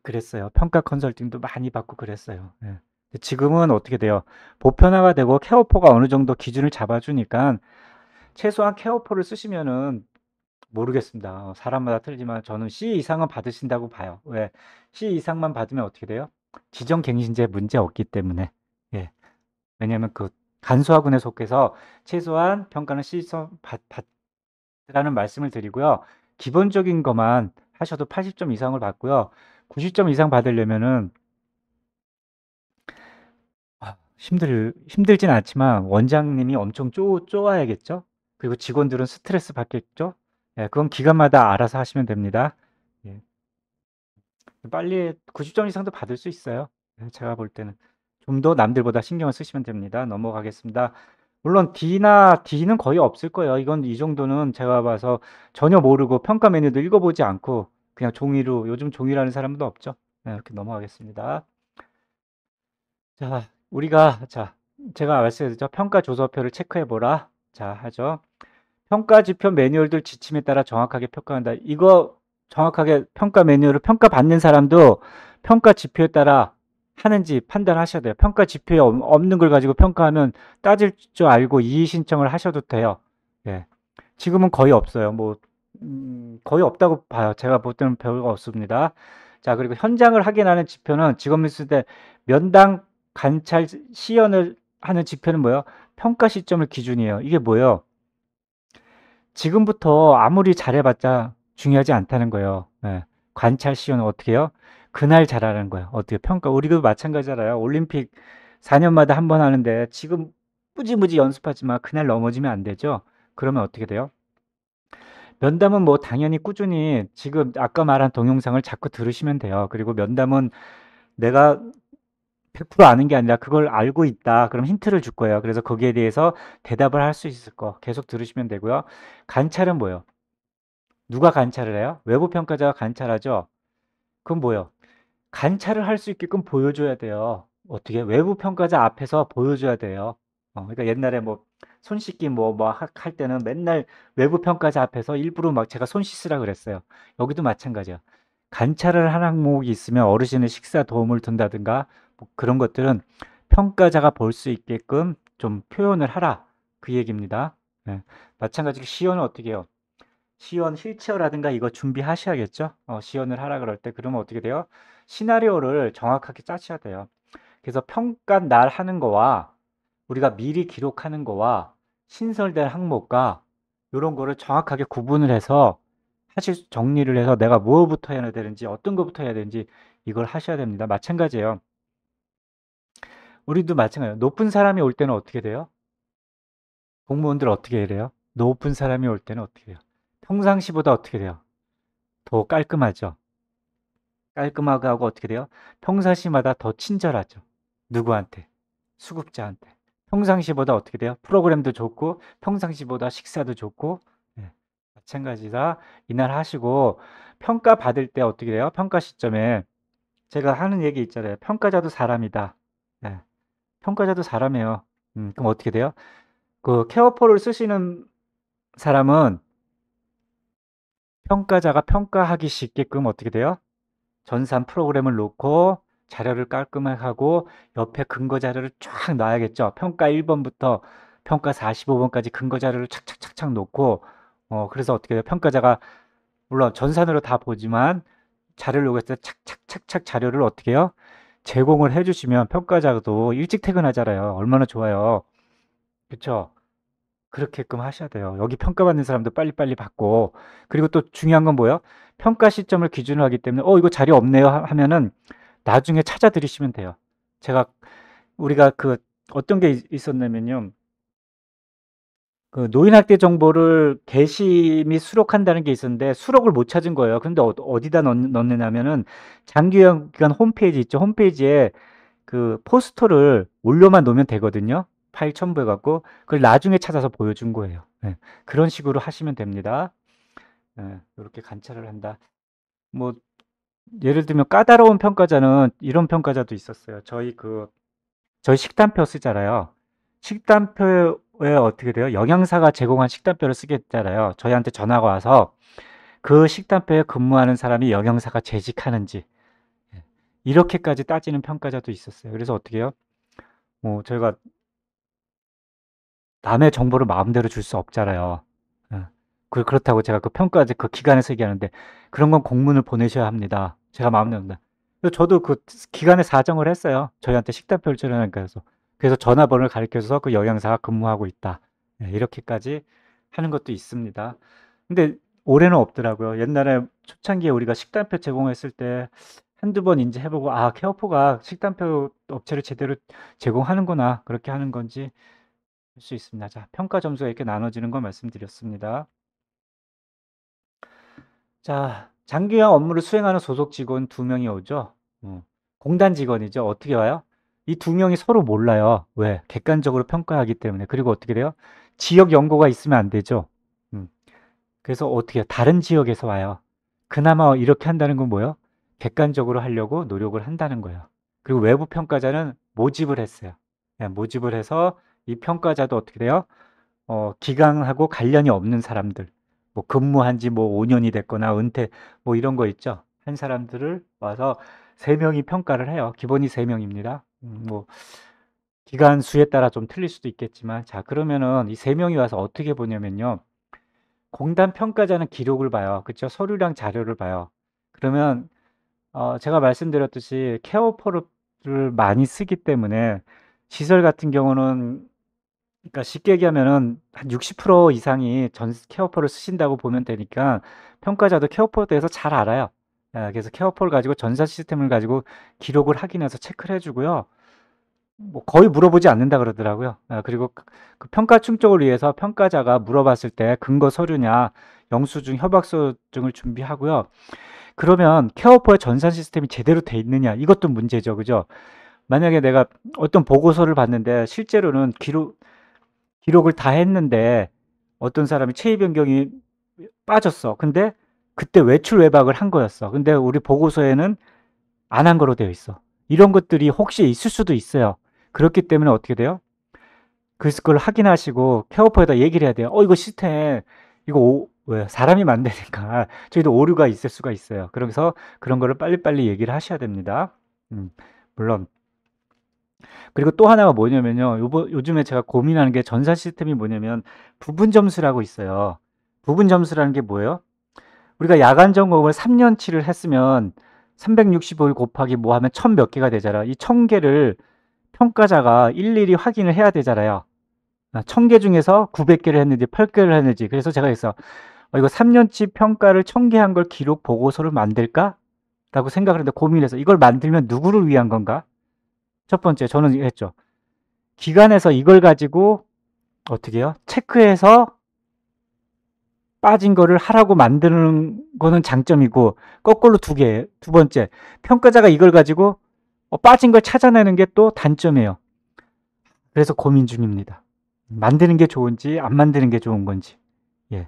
그랬어요. 평가 컨설팅도 많이 받고 그랬어요. 예. 근데 지금은 어떻게 돼요? 보편화가 되고 케어포가 어느 정도 기준을 잡아주니까 최소한 케어포를 쓰시면은 모르겠습니다. 사람마다 틀리지만 저는 C 이상은 받으신다고 봐요. 왜? C 이상만 받으면 어떻게 돼요? 지정갱신제 문제 없기 때문에. 예. 왜냐면 그 간소화군에 속해서 최소한 평가는 C 이상 받으라는 말씀을 드리고요. 기본적인 것만 하셔도 80점 이상을 받고요. 90점 이상 받으려면은 힘들진 않지만 원장님이 엄청 쪼아야겠죠? 그리고 직원들은 스트레스 받겠죠? 예, 그건 기관마다 알아서 하시면 됩니다. 예. 빨리 90점 이상도 받을 수 있어요. 예, 제가 볼 때는. 좀 더 남들보다 신경을 쓰시면 됩니다. 넘어가겠습니다. 물론 D는 거의 없을 거예요. 이건 이 정도는 제가 봐서 전혀 모르고 평가 메뉴도 읽어보지 않고 그냥 종이로, 요즘 종이라는 사람도 없죠. 예, 이렇게 넘어가겠습니다. 자, 제가 말씀드렸죠. 평가 조서표를 체크해보라. 자, 하죠. 평가 지표 매뉴얼들 지침에 따라 정확하게 평가한다. 이거 정확하게 평가 매뉴얼을 평가받는 사람도 평가 지표에 따라 하는지 판단하셔야 돼요. 평가 지표에 없는 걸 가지고 평가하면 따질 줄 알고 이의 신청을 하셔도 돼요. 예. 지금은 거의 없어요. 거의 없다고 봐요. 제가 볼 때는 별거 없습니다. 자, 그리고 현장을 확인하는 지표는 직업 밀수 때 면당 관찰 시연을 하는 지표는 뭐예요? 평가 시점을 기준이에요. 이게 뭐예요? 지금부터 아무리 잘해봤자 중요하지 않다는 거예요. 예. 관찰 시연은 어떻게 해요? 그날 잘하는 거예요. 어떻게 평가? 우리도 마찬가지잖아요. 올림픽 4년마다 한 번 하는데 지금 무지무지 연습하지만 그날 넘어지면 안 되죠. 그러면 어떻게 돼요? 면담은 뭐 당연히 꾸준히 지금 아까 말한 동영상을 자꾸 들으시면 돼요. 그리고 면담은 내가 100% 아는 게 아니라 그걸 알고 있다. 그럼 힌트를 줄 거예요. 그래서 거기에 대해서 대답을 할 수 있을 거 계속 들으시면 되고요. 관찰은 뭐예요? 누가 관찰을 해요? 외부 평가자가 관찰하죠. 그럼 뭐예요? 관찰을 할 수 있게끔 보여줘야 돼요. 어떻게? 외부 평가자 앞에서 보여줘야 돼요. 그러니까 옛날에 뭐 손 씻기 할 때는 맨날 외부 평가자 앞에서 일부러 막 제가 손 씻으라 그랬어요. 여기도 마찬가지야. 관찰을 한 항목이 있으면 어르신의 식사 도움을 둔다든가 뭐 그런 것들은 평가자가 볼 수 있게끔 좀 표현을 하라. 그 얘기입니다. 예. 마찬가지로 시연은 어떻게 해요? 시연 휠체어라든가 이거 준비하셔야겠죠? 시연을 하라 그럴 때 그러면 어떻게 돼요? 시나리오를 정확하게 짜셔야 돼요. 그래서 평가 날 하는 거와 우리가 미리 기록하는 거와 신설된 항목과 이런 거를 정확하게 구분을 해서 정리를 해서 내가 뭐부터 해야 되는지 어떤 것부터 해야 되는지 이걸 하셔야 됩니다. 마찬가지예요. 우리도 마찬가지예요. 높은 사람이 올 때는 어떻게 돼요? 공무원들 어떻게 해요? 높은 사람이 올 때는 어떻게 돼요? 평상시보다 어떻게 돼요? 더 깔끔하죠. 깔끔하게 하고 어떻게 돼요? 평상시마다 더 친절하죠. 누구한테? 수급자한테. 평상시보다 어떻게 돼요? 프로그램도 좋고 평상시보다 식사도 좋고 마찬가지다. 이날 하시고 평가 받을 때 어떻게 돼요? 평가 시점에 제가 하는 얘기 있잖아요. 평가자도 사람이다. 네. 평가자도 사람이에요. 그럼 어떻게 돼요? 그 케어포를 쓰시는 사람은 평가자가 평가하기 쉽게끔 어떻게 돼요? 전산 프로그램을 놓고 자료를 깔끔하게 하고 옆에 근거 자료를 쫙 놔야겠죠. 평가 1번부터 평가 45번까지 근거 자료를 착착착착 놓고 그래서 어떻게 돼요? 평가자가 물론 전산으로 다 보지만 자료를 요구했을 때 착착착착 자료를 어떻게 해요? 제공을 해주시면 평가자도 일찍 퇴근하잖아요. 얼마나 좋아요. 그렇죠? 그렇게끔 하셔야 돼요. 여기 평가받는 사람도 빨리빨리 받고 그리고 또 중요한 건 뭐예요? 평가 시점을 기준으로 하기 때문에 이거 자료 없네요 하면은 나중에 찾아 들이시면 돼요. 우리가 그 어떤 게 있었냐면요. 그 노인학대 정보를 게시 및 수록한다는 게 있었는데 수록을 못 찾은 거예요. 근데 어디다 넣느냐면은 장기관 홈페이지 있죠. 홈페이지에 그 포스터를 올려만 놓으면 되거든요. 파일 첨부해 갖고 그걸 나중에 찾아서 보여준 거예요. 그런 식으로 하시면 됩니다. 이렇게 관찰을 한다. 뭐 예를 들면 까다로운 평가자는 이런 평가자도 있었어요. 저희 식단표 쓰잖아요. 식단표에 어떻게 돼요? 영양사가 제공한 식단표를 쓰겠잖아요. 저희한테 전화가 와서 그 식단표에 근무하는 사람이 영양사가 재직하는지 이렇게까지 따지는 평가자도 있었어요. 그래서 어떻게 해요? 뭐 저희가 남의 정보를 마음대로 줄 수 없잖아요. 예. 그렇다고 제가 그 평가제 그 기관에서 얘기하는데 그런 건 공문을 보내셔야 합니다. 제가 마음대로 합니다. 그래서 저도 그 기관에 사정을 했어요. 저희한테 식단표를 쩌려니까 해서. 그래서 전화번호를 가르쳐줘서 그 영양사가 근무하고 있다. 예, 이렇게까지 하는 것도 있습니다. 근데 올해는 없더라고요. 옛날에 초창기에 우리가 식단표 제공했을 때 한두 번 인지해보고 아 케어포가 식단표 업체를 제대로 제공하는구나 그렇게 하는 건지 할 수 있습니다. 자, 평가 점수가 이렇게 나눠지는 걸 말씀드렸습니다. 자, 장기화 업무를 수행하는 소속 직원 2명이 오죠. 공단 직원이죠. 어떻게 와요? 이 2명이 서로 몰라요. 왜? 객관적으로 평가하기 때문에. 그리고 어떻게 돼요? 지역 연고가 있으면 안 되죠. 그래서 어떻게 해요? 다른 지역에서 와요. 그나마 이렇게 한다는 건 뭐예요? 객관적으로 하려고 노력을 한다는 거예요. 그리고 외부 평가자는 모집을 했어요. 네, 모집을 해서 이 평가자도 어떻게 돼요? 기강하고 관련이 없는 사람들, 뭐 근무한 지 뭐 5년이 됐거나 은퇴 뭐 이런 거 있죠. 한 사람들을 와서 3명이 평가를 해요. 기본이 3명입니다. 뭐 기간 수에 따라 좀 틀릴 수도 있겠지만 자, 그러면은 이 3명이 와서 어떻게 보냐면요. 공단 평가자는 기록을 봐요. 그쵸? 서류랑 자료를 봐요. 그러면 제가 말씀드렸듯이 케어포를 많이 쓰기 때문에 시설 같은 경우는 그러니까 쉽게 얘기하면은 한 60% 이상이 전 케어포를 쓰신다고 보면 되니까 평가자도 케어포에 대해서 잘 알아요. 예, 그래서 케어포를 가지고 전산 시스템을 가지고 기록을 확인해서 체크를 해주고요. 뭐 거의 물어보지 않는다 그러더라고요. 그리고 그 평가 충족을 위해서 평가자가 물어봤을 때 근거 서류냐, 영수증, 협약서증을 준비하고요. 그러면 케어포의 전산 시스템이 제대로 돼 있느냐, 이것도 문제죠. 그죠? 만약에 내가 어떤 보고서를 봤는데 실제로는 기록을 다 했는데 어떤 사람이 체위 변경이 빠졌어. 근데 그때 외출 외박을 한 거였어. 근데 우리 보고서에는 안 한 거로 되어 있어. 이런 것들이 혹시 있을 수도 있어요. 그렇기 때문에 어떻게 돼요? 그걸 확인하시고 케어포에다 얘기를 해야 돼요. 이거 시스템 이거 왜 사람이 만드니까 저희도 오류가 있을 수가 있어요. 그래서 그런 거를 빨리빨리 얘기를 하셔야 됩니다. 물론 그리고 또 하나가 뭐냐면요. 요즘에 제가 고민하는 게 전산 시스템이 뭐냐면 부분 점수라고 있어요. 부분 점수라는 게 뭐예요? 우리가 야간 점검을 3년치를 했으면 365일 곱하기 뭐 하면 1000 몇 개가 되잖아. 이 1000개를 평가자가 일일이 확인을 해야 되잖아요. 1000개 중에서 900개를 했는지 8개를 했는지. 그래서 제가 그래서 이거 3년치 평가를 1000개 한 걸 기록 보고서를 만들까? 라고 생각을 했는데 고민해서 이걸 만들면 누구를 위한 건가? 첫 번째 저는 했죠. 기관에서 이걸 가지고 어떻게 해요? 체크해서 빠진 거를 하라고 만드는 거는 장점이고 거꾸로 두 번째 평가자가 이걸 가지고 빠진 걸 찾아내는 게 또 단점이에요. 그래서 고민 중입니다. 만드는 게 좋은지 안 만드는 게 좋은 건지. 예.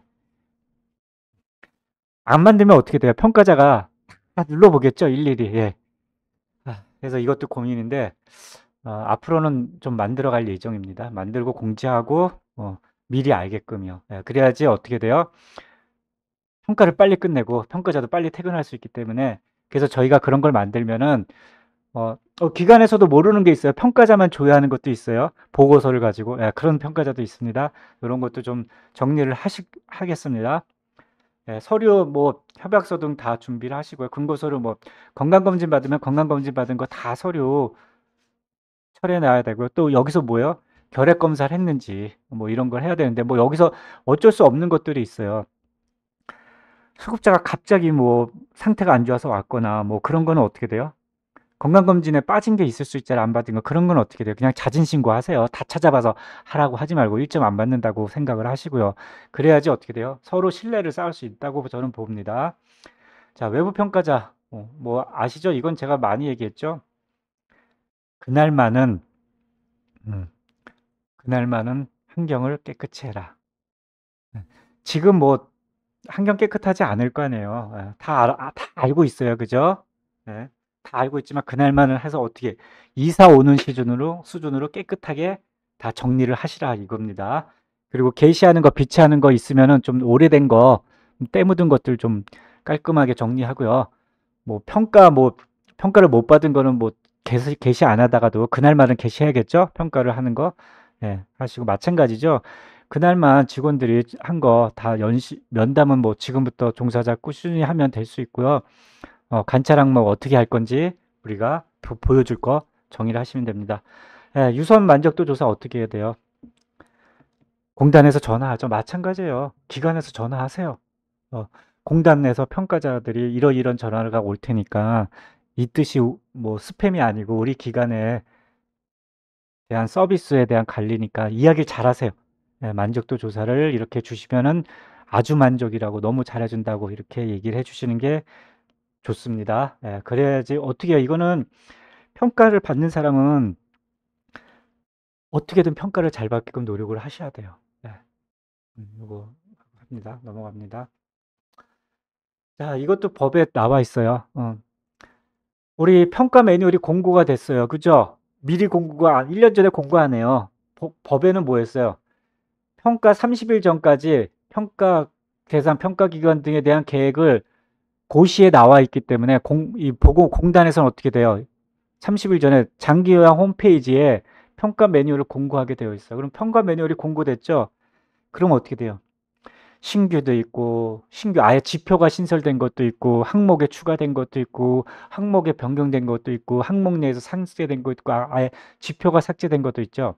안 만들면 어떻게 돼요? 평가자가 다 눌러보겠죠, 일일이. 예. 그래서 이것도 고민인데 앞으로는 좀 만들어 갈 예정입니다. 만들고 공지하고 미리 알게끔요. 예, 그래야지 어떻게 돼요? 평가를 빨리 끝내고 평가자도 빨리 퇴근할 수 있기 때문에 그래서 저희가 그런 걸 만들면은 기관에서도 모르는 게 있어요. 평가자만 조회하는 것도 있어요. 보고서를 가지고 그런 평가자도 있습니다. 이런 것도 좀 정리를 하겠습니다. 서류 뭐 협약서 등 다 준비를 하시고요. 근거서류 뭐 건강검진 받으면 건강검진 받은 거 다 서류 철회 놔야 되고요. 또 여기서 뭐예요? 결핵 검사를 했는지 뭐 이런 걸 해야 되는데 뭐 여기서 어쩔 수 없는 것들이 있어요. 수급자가 갑자기 뭐 상태가 안 좋아서 왔거나 뭐 그런 거는 어떻게 돼요? 건강검진에 빠진 게 있을 수 있잖아요. 안 받은 거. 그런 건 어떻게 돼요? 그냥 자진신고 하세요. 다 찾아봐서 하라고 하지 말고 1점 안 받는다고 생각을 하시고요. 그래야지 어떻게 돼요? 서로 신뢰를 쌓을 수 있다고 저는 봅니다. 자, 외부 평가자. 뭐 아시죠? 이건 제가 많이 얘기했죠. 그날만은 환경을 깨끗이 해라. 지금 뭐 환경 깨끗하지 않을 거 아니에요. 다 알고 있어요. 그죠? 네. 다 알고 있지만 그날만은 해서 어떻게 이사 오는 수준으로 깨끗하게 다 정리를 하시라 이겁니다. 그리고 게시하는 거, 비치하는 거 있으면은 좀 오래된 거, 때 묻은 것들 좀 깔끔하게 정리하고요. 뭐 평가를 못 받은 거는 뭐 게시 안 하다가도 그날만은 게시해야겠죠? 평가를 하는 거. 예, 하시고 마찬가지죠. 그날만 직원들이 한 거 다 면담은 뭐 지금부터 종사자 꾸준히 하면 될 수 있고요. 관찰 항목 어떻게 할 건지 우리가 보여줄 거 정의를 하시면 됩니다. 예, 유선 만족도 조사 어떻게 해야 돼요? 공단에서 전화하죠. 마찬가지예요. 기관에서 전화하세요. 공단에서 평가자들이 이런 전화가 올 테니까 이 뜻이 뭐 스팸이 아니고 우리 기관에 대한 서비스에 대한 관리니까 이야기를 잘하세요. 예, 만족도 조사를 이렇게 주시면은 아주 만족이라고 너무 잘해준다고 이렇게 얘기를 해주시는 게 좋습니다. 예, 그래야지 어떻게 해요? 이거는 평가를 받는 사람은 어떻게든 평가를 잘 받게끔 노력을 하셔야 돼요. 예, 이거 합니다. 넘어갑니다. 자, 이것도 법에 나와 있어요. 우리 평가 매뉴얼이 공고가 됐어요. 그죠? 미리 공고가 1년 전에 공고하네요. 법에는 뭐였어요? 평가 30일 전까지 평가 대상 평가기관 등에 대한 계획을 고시에 나와 있기 때문에 이 보건공단에서는 어떻게 돼요? 30일 전에 장기요양 홈페이지에 평가 매뉴얼을 공고하게 되어 있어요. 그럼 평가 매뉴얼이 공고됐죠? 그럼 어떻게 돼요? 신규도 있고 아예 지표가 신설된 것도 있고 항목에 추가된 것도 있고 항목에 변경된 것도 있고 항목 내에서 삭제된 것도 있고 아예 지표가 삭제된 것도 있죠.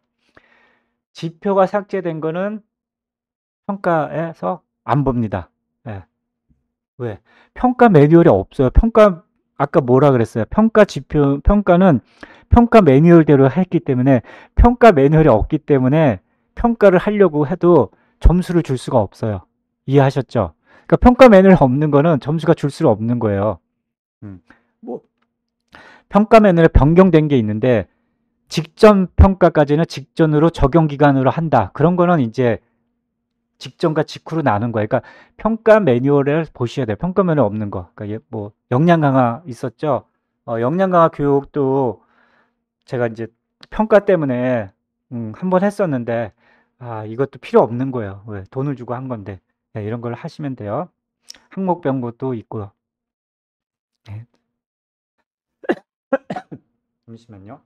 지표가 삭제된 거는 평가에서 안 봅니다. 예. 왜? 평가 매뉴얼이 없어요. 아까 뭐라 그랬어요? 평가는 평가 매뉴얼대로 했기 때문에 평가 매뉴얼이 없기 때문에 평가를 하려고 해도 점수를 줄 수가 없어요. 이해하셨죠? 그러니까 평가 매뉴얼 없는 거는 점수가 줄 수가 없는 거예요. 뭐 평가 매뉴얼에 변경된 게 있는데 직전 평가까지는 직전으로 적용 기간으로 한다. 그런 거는 이제 직전과 직후로 나눈 거예요. 그러니까 평가 매뉴얼을 보셔야 돼요. 평가 매뉴얼 없는 거. 그러니까 뭐 역량 강화 있었죠. 역량 강화 교육도 제가 이제 평가 때문에 한번 했었는데 이것도 필요 없는 거예요. 왜? 돈을 주고 한 건데. 네, 이런 걸 하시면 돼요. 항목별것도 있고요. 네. 잠시만요.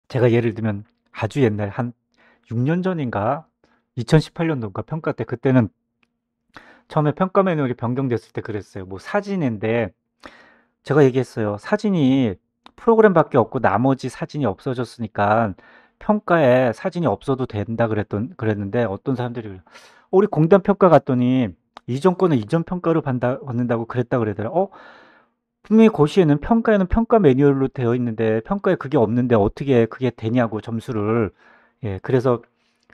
제가 예를 들면 아주 옛날 한 6년 전인가 2018년도인가 평가 때 그때는 처음에 평가 매뉴얼이 변경됐을 때 그랬어요. 뭐 사진인데 제가 얘기했어요. 사진이 프로그램밖에 없고 나머지 사진이 없어졌으니까 평가에 사진이 없어도 된다 그랬는데 어떤 사람들이 우리 공단 평가 갔더니 이전 거는 이전 평가로 받는다고 그랬다 그러더라고요. 분명히 고시에는 평가에는 평가 매뉴얼로 되어 있는데 평가에 그게 없는데 어떻게 그게 되냐고 점수를. 예, 그래서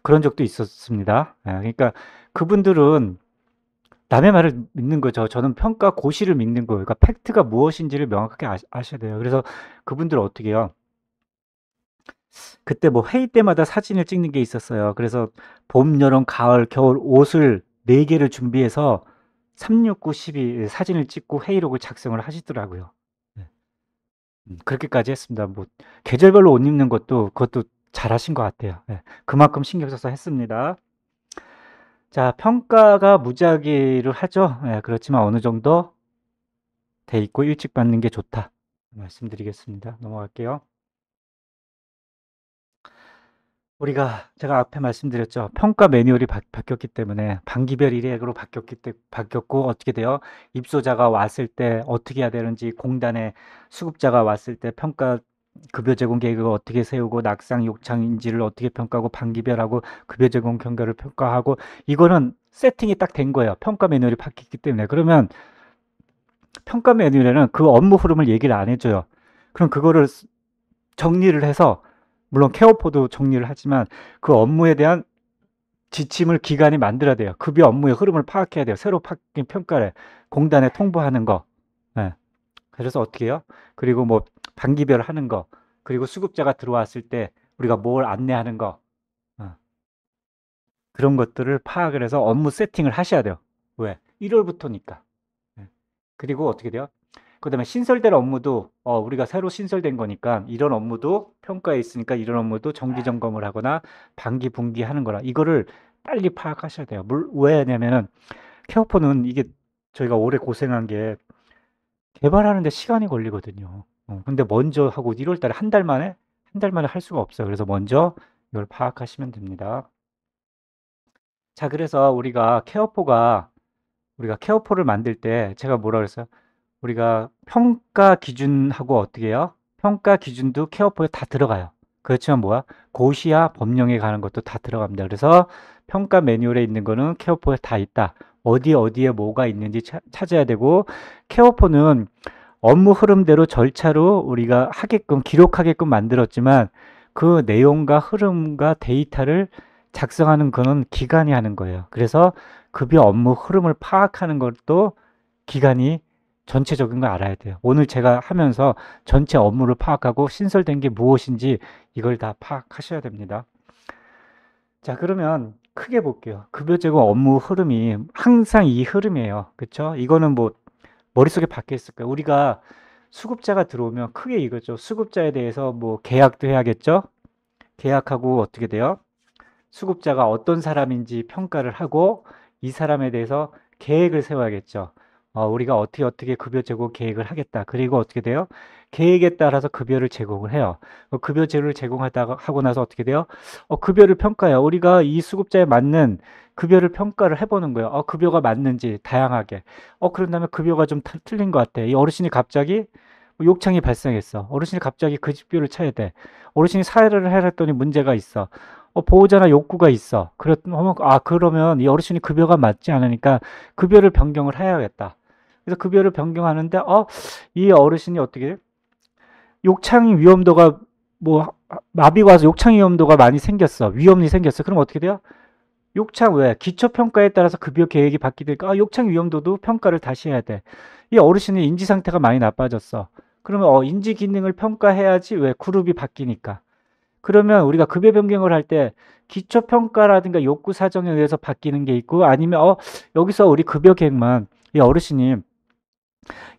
그런 적도 있었습니다. 예, 그러니까 그분들은 남의 말을 믿는 거죠. 저는 평가 고시를 믿는 거예요. 그러니까 팩트가 무엇인지를 명확하게 아셔야 돼요. 그래서 그분들은 어떻게 해요? 그때 뭐 회의 때마다 사진을 찍는 게 있었어요. 그래서 봄, 여름, 가을, 겨울 옷을 4개를 준비해서 369, 12 사진을 찍고 회의록을 작성을 하시더라고요. 네. 그렇게까지 했습니다. 뭐 계절별로 옷 입는 그것도 잘하신 것 같아요. 네. 그만큼 신경 써서 했습니다. 자, 평가가 무작위를 하죠. 예, 그렇지만 어느 정도 돼 있고 일찍 받는 게 좋다. 말씀드리겠습니다. 넘어갈게요. 제가 앞에 말씀드렸죠. 평가 매뉴얼이 바뀌었기 때문에 반기별 일획으로 바뀌었고 어떻게 돼요? 입소자가 왔을 때 어떻게 해야 되는지 공단에 수급자가 왔을 때 평가 급여 제공 계획을 어떻게 세우고 낙상 욕창 인지를 어떻게 평가하고 반기별하고 급여 제공 경과를 평가하고 이거는 세팅이 딱 된 거예요. 평가 매뉴얼이 바뀌었기 때문에. 그러면 평가 매뉴얼에는 그 업무 흐름을 얘기를 안 해줘요. 그럼 그거를 정리를 해서 물론 케어포도 정리를 하지만 그 업무에 대한 지침을 기관이 만들어야 돼요. 급여 업무의 흐름을 파악해야 돼요. 새로 바뀐 평가를 공단에 통보하는 거. 네. 그래서 어떻게 해요? 그리고 뭐 반기별 하는 거. 그리고 수급자가 들어왔을 때 우리가 뭘 안내하는 거. 그런 것들을 파악을 해서 업무 세팅을 하셔야 돼요. 왜? 1월부터니까. 그리고 어떻게 돼요? 그다음에 신설될 업무도 우리가 새로 신설된 거니까 이런 업무도 평가에 있으니까 이런 업무도 정기 점검을 하거나 반기 분기 하는 거라 이거를 빨리 파악하셔야 돼요. 왜냐면은 케어포는 이게 저희가 오래 고생한 게 개발하는데 시간이 걸리거든요. 근데 먼저 하고 1월 달에 한 달 만에 할 수가 없어요. 그래서 먼저 이걸 파악하시면 됩니다. 자, 그래서 우리가 케어포를 만들 때 제가 뭐라 그랬어요? 우리가 평가 기준하고 어떻게 해요? 평가 기준도 케어포에 다 들어가요. 그렇지만 뭐야? 고시와 법령에 가는 것도 다 들어갑니다. 그래서 평가 매뉴얼에 있는 거는 케어포에 다 있다. 어디에 뭐가 있는지 찾아야 되고, 케어포는 업무 흐름대로 절차로 우리가 기록하게끔 만들었지만 그 내용과 흐름과 데이터를 작성하는 거는 기관이 하는 거예요. 그래서 급여 업무 흐름을 파악하는 것도 기관이 전체적인 걸 알아야 돼요. 오늘 제가 하면서 전체 업무를 파악하고 신설된 게 무엇인지 이걸 다 파악하셔야 됩니다. 자, 그러면 크게 볼게요. 급여 제공 업무 흐름이 항상 이 흐름이에요. 그렇죠? 이거는 뭐 머릿속에 박혀 있을 거예요. 우리가 수급자가 들어오면 크게 이거죠. 수급자에 대해서 뭐 계약도 해야겠죠? 계약하고 어떻게 돼요? 수급자가 어떤 사람인지 평가를 하고 이 사람에 대해서 계획을 세워야겠죠. 우리가 어떻게 급여 제공 계획을 하겠다. 그리고 어떻게 돼요? 계획에 따라서 급여를 제공을 해요. 급여제를 하고 나서 어떻게 돼요? 급여를 평가해요. 우리가 이 수급자에 맞는 급여를 평가를 해보는 거예요. 급여가 맞는지 다양하게. 그런 다음에 급여가 좀 틀린 것 같아. 이 어르신이 갑자기 욕창이 발생했어. 어르신이 갑자기 그 집비를 쳐야 돼. 어르신이 사회를 해랬더니 문제가 있어. 보호자나 욕구가 있어. 그러면 이 어르신이 급여가 맞지 않으니까 급여를 변경을 해야겠다. 그래서 급여를 변경하는데, 이 어르신이 어떻게, 욕창 위험도가, 마비가 와서 욕창 위험도가 많이 생겼어. 위험이 생겼어. 그럼 어떻게 돼요? 욕창 왜? 기초평가에 따라서 급여 계획이 바뀌니까, 욕창 위험도도 평가를 다시 해야 돼. 이 어르신의 인지 상태가 많이 나빠졌어. 그러면, 인지 기능을 평가해야지. 왜? 그룹이 바뀌니까. 그러면 우리가 급여 변경을 할 때 기초평가라든가 욕구 사정에 의해서 바뀌는 게 있고, 아니면 여기서 우리 급여 계획만 이 어르신이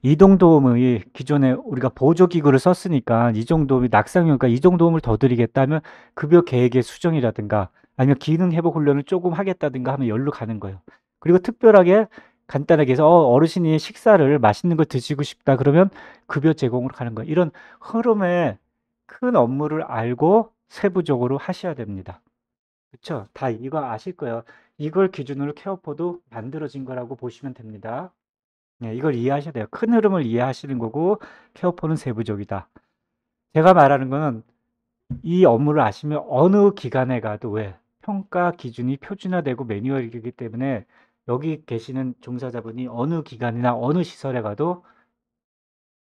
이동도움의 기존에 우리가 보조기구를 썼으니까 이동도움이 낙상이니까 이동도움을 더 드리겠다면 급여 계획의 수정이라든가 아니면 기능회복 훈련을 조금 하겠다든가 하면 열로 가는 거예요. 그리고 특별하게 간단하게 해서 어르신이 식사를 맛있는 걸 드시고 싶다 그러면 급여 제공으로 가는 거예요. 이런 흐름의 큰 업무를 알고 세부적으로 하셔야 됩니다. 그렇죠? 다 이거 아실 거예요. 이걸 기준으로 케어포도 만들어진 거라고 보시면 됩니다. 네, 이걸 이해하셔야 돼요. 큰 흐름을 이해하시는 거고 케어포는 세부적이다. 제가 말하는 거는 이 업무를 아시면 어느 기관에 가도 왜 평가 기준이 표준화되고 매뉴얼이기 때문에 여기 계시는 종사자분이 어느 기관이나 어느 시설에 가도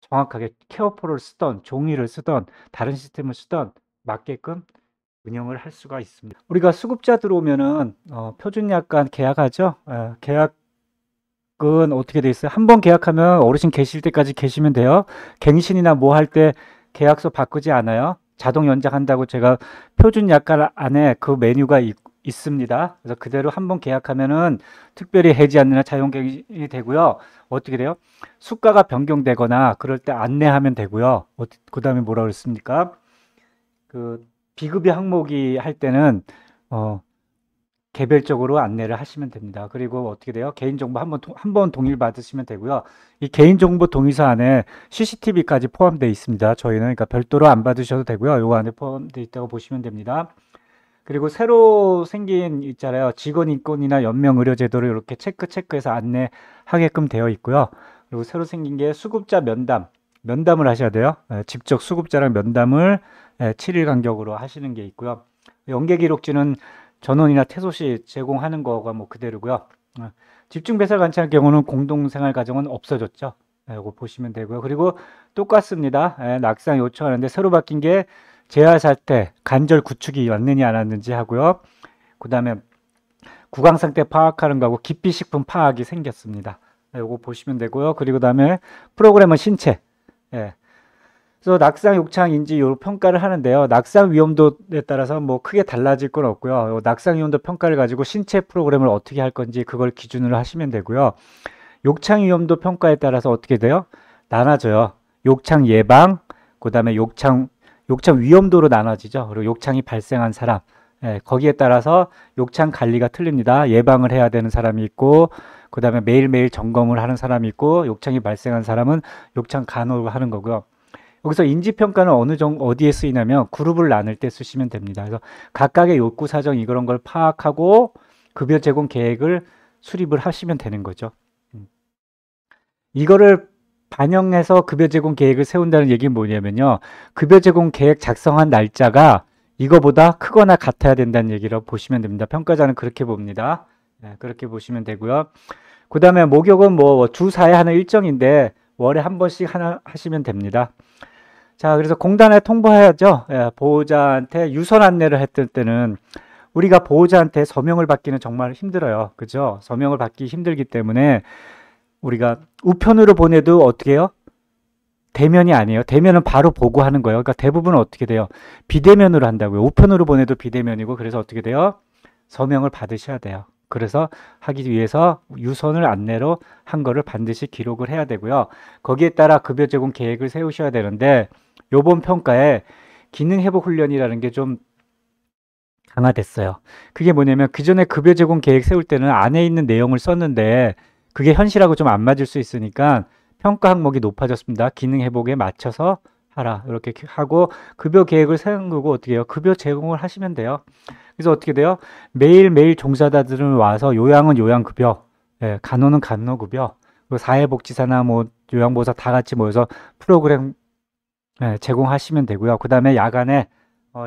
정확하게 케어포를 쓰던 종이를 쓰던 다른 시스템을 쓰던 맞게끔 운영을 할 수가 있습니다. 우리가 수급자 들어오면은 표준약관 계약하죠. 계약은 어떻게 돼 있어요? 한번 계약하면 어르신 계실 때까지 계시면 돼요. 갱신이나 뭐 할 때 계약서 바꾸지 않아요. 자동 연장한다고 제가 표준약관 안에 그 메뉴가 있습니다. 그래서 그대로 한번 계약하면은 특별히 해지 않느냐 자동갱신이 되고요. 어떻게 돼요? 수가가 변경되거나 그럴 때 안내하면 되고요. 그 다음에 뭐라 그랬습니까? 그 비급여 항목이 할 때는 개별적으로 안내를 하시면 됩니다. 그리고 어떻게 돼요? 개인정보 한번 동의를 받으시면 되고요. 이 개인정보 동의서 안에 CCTV까지 포함되어 있습니다. 저희는 그러니까 별도로 안 받으셔도 되고요. 요 안에 포함되어 있다고 보시면 됩니다. 그리고 새로 생긴 있잖아요. 직원인권이나 연명의료제도를 이렇게 체크해서 안내하게끔 되어 있고요. 그리고 새로 생긴 게 수급자 면담을 하셔야 돼요. 직접 수급자랑 면담을 7일 간격으로 하시는 게 있고요. 연계기록지는 전원이나 퇴소시 제공하는 거가 뭐 그대로고요. 집중배설 관찰 경우는 공동생활가정은 없어졌죠. 이거 보시면 되고요. 그리고 똑같습니다. 낙상 요청하는데 새로 바뀐 게 재활사태, 관절 구축이 왔느냐 안 왔는지 하고요. 그 다음에 구강상태 파악하는 거하고 기피식품 파악이 생겼습니다. 이거 보시면 되고요. 그리고 다음에 프로그램은 신체. 그래서 낙상, 욕창, 인지 요 평가를 하는데요. 낙상 위험도에 따라서 뭐 크게 달라질 건 없고요. 낙상 위험도 평가를 가지고 신체 프로그램을 어떻게 할 건지 그걸 기준으로 하시면 되고요. 욕창 위험도 평가에 따라서 어떻게 돼요? 나눠져요. 욕창 예방, 그 다음에 욕창 위험도로 나눠지죠. 그리고 욕창이 발생한 사람, 거기에 따라서 욕창 관리가 틀립니다. 예방을 해야 되는 사람이 있고, 그 다음에 매일매일 점검을 하는 사람이 있고, 욕창이 발생한 사람은 욕창 간호를 하는 거고요. 여기서 인지평가는 어디에 쓰이냐면 그룹을 나눌 때 쓰시면 됩니다. 그래서 각각의 욕구 사정 이런 걸 파악하고 급여 제공 계획을 수립을 하시면 되는 거죠. 이거를 반영해서 급여 제공 계획을 세운다는 얘기는 뭐냐면요. 급여 제공 계획 작성한 날짜가 이거보다 크거나 같아야 된다는 얘기로 보시면 됩니다. 평가자는 그렇게 봅니다. 네, 그렇게 보시면 되고요. 그 다음에 목욕은 뭐 주 4회 하는 일정인데 월에 한 번씩 하나 하시면 됩니다. 자, 그래서 공단에 통보해야죠. 예, 보호자한테 유선 안내를 했을 때는 우리가 보호자한테 서명을 받기는 정말 힘들어요. 그죠? 서명을 받기 힘들기 때문에 우리가 우편으로 보내도 어떻게 해요? 대면이 아니에요. 대면은 바로 보고 하는 거예요. 그러니까 대부분은 어떻게 돼요? 비대면으로 한다고요. 우편으로 보내도 비대면이고 그래서 어떻게 돼요? 서명을 받으셔야 돼요. 그래서 하기 위해서 유선을 안내로 한 거를 반드시 기록을 해야 되고요. 거기에 따라 급여 제공 계획을 세우셔야 되는데 요번 평가에 기능 회복 훈련이라는 게 좀 강화됐어요. 그게 뭐냐면 그전에 급여 제공 계획 세울 때는 안에 있는 내용을 썼는데 그게 현실하고 좀 안 맞을 수 있으니까 평가 항목이 높아졌습니다. 기능 회복에 맞춰서 하라. 이렇게 하고 급여 계획을 세운 거고 어떻게 해요? 급여 제공을 하시면 돼요. 그래서 어떻게 돼요? 매일매일 종사자들은 와서 요양은 요양급여, 예, 간호는 간호급여, 그리고 사회복지사나 뭐 요양보호사 다 같이 모여서 프로그램 예, 제공하시면 되고요. 그 다음에 야간에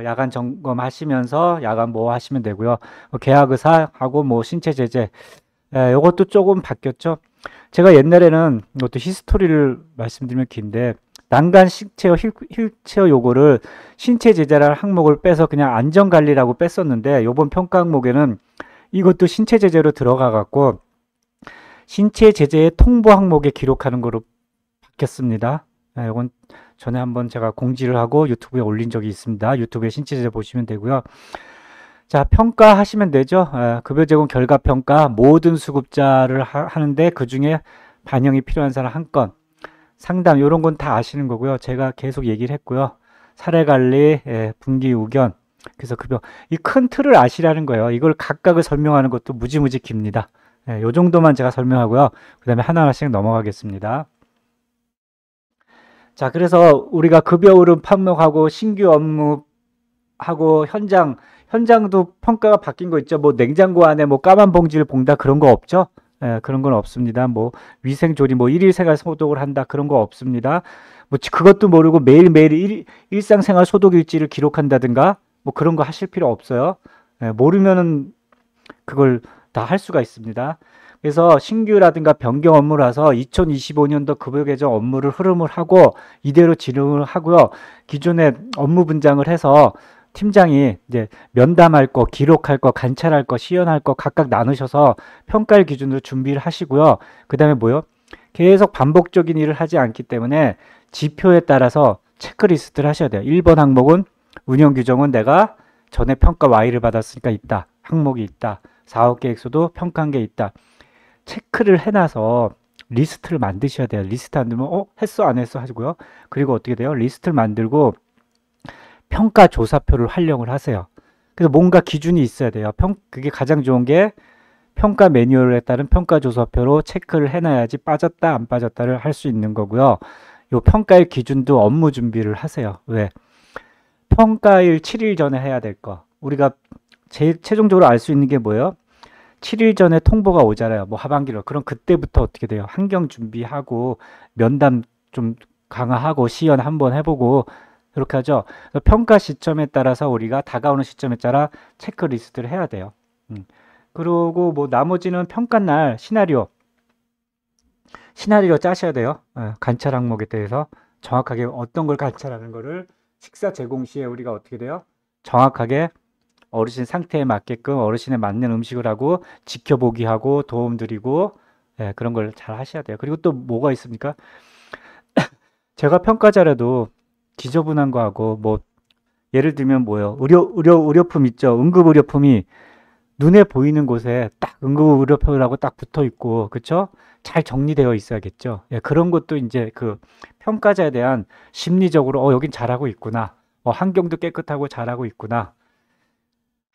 야간 점검하시면서 야간 뭐 하시면 되고요. 계약의사하고 뭐 신체 제재, 예, 이것도 조금 바뀌었죠. 제가 옛날에는 이것도 히스토리를 말씀드리면 긴데 난간 신체어 휠체어 요거를 신체 제재라는 항목을 빼서 그냥 안전관리라고 뺐었는데 요번 평가 항목에는 이것도 신체 제재로 들어가 갖고 신체 제재의 통보 항목에 기록하는 거로 바뀌었습니다. 네, 이건 전에 한번 제가 공지를 하고 유튜브에 올린 적이 있습니다. 유튜브에 신체 제재 보시면 되고요. 자, 평가하시면 되죠. 급여 제공 결과 평가 모든 수급자를 하는데 그 중에 반영이 필요한 사람 한 건, 상담 이런 건 다 아시는 거고요. 제가 계속 얘기를 했고요. 사례 관리, 분기 의견, 그래서 급여 이 큰 틀을 아시라는 거예요. 이걸 각각을 설명하는 것도 무지무지 깁니다. 요 정도만 제가 설명하고요. 그 다음에 하나하나씩 넘어가겠습니다. 자, 그래서 우리가 급여 흐름 판목하고 신규 업무하고 현장도 평가가 바뀐 거 있죠. 뭐 냉장고 안에 뭐 까만 봉지를 봉다 그런 거 없죠. 예, 그런 건 없습니다. 뭐 위생조리 뭐 일일 생활 소독을 한다 그런 거 없습니다. 뭐 그것도 모르고 매일매일 일상생활 소독 일지를 기록한다든가 뭐 그런 거 하실 필요 없어요. 예, 모르면은 그걸 다 할 수가 있습니다. 그래서 신규라든가 변경 업무라서 2025년도 급여 개정 업무를 흐름을 하고 이대로 진행을 하고요. 기존에 업무 분장을 해서 팀장이 이제 면담할 거, 기록할 거, 관찰할 거, 시연할 거 각각 나누셔서 평가를 기준으로 준비를 하시고요. 그 다음에 뭐요? 계속 반복적인 일을 하지 않기 때문에 지표에 따라서 체크리스트를 하셔야 돼요. 1번 항목은 운영 규정은 내가 전에 평가 Y를 받았으니까 있다. 항목이 있다. 사업 계획서도 평가한 게 있다. 체크를 해놔서 리스트를 만드셔야 돼요. 리스트 안 들면 했어 안 했어 하시고요. 그리고 어떻게 돼요? 리스트를 만들고 평가 조사표를 활용을 하세요. 그래서 뭔가 기준이 있어야 돼요. 그게 가장 좋은 게 평가 매뉴얼에 따른 평가 조사표로 체크를 해놔야지 빠졌다 안 빠졌다를 할 수 있는 거고요. 요 평가일 기준도 업무 준비를 하세요. 왜? 평가일 7일 전에 해야 될 거. 우리가 최종적으로 알 수 있는 게 뭐예요? 7일 전에 통보가 오잖아요. 뭐 하반기로. 그럼 그때부터 어떻게 돼요? 환경 준비하고 면담 좀 강화하고 시연 한번 해보고 그렇게 하죠. 평가 시점에 따라서 우리가 다가오는 시점에 따라 체크리스트를 해야 돼요. 그리고 뭐 나머지는 평가 날 시나리오 짜셔야 돼요. 관찰 항목에 대해서 정확하게 어떤 걸 관찰하는 거를 식사 제공 시에 우리가 어떻게 돼요? 정확하게 어르신 상태에 맞게끔 어르신에 맞는 음식을 하고 지켜보기 하고 도움 드리고 그런 걸 잘 하셔야 돼요. 그리고 또 뭐가 있습니까? 제가 평가자라도 지저분한 거 하고 뭐 예를 들면 뭐요? 의료품 있죠. 응급의료품이 눈에 보이는 곳에 딱 응급의료표라고 딱 붙어 있고 그쵸? 잘 정리되어 있어야겠죠. 예, 그런 것도 이제 그 평가자에 대한 심리적으로 여긴 잘하고 있구나. 환경도 깨끗하고 잘하고 있구나.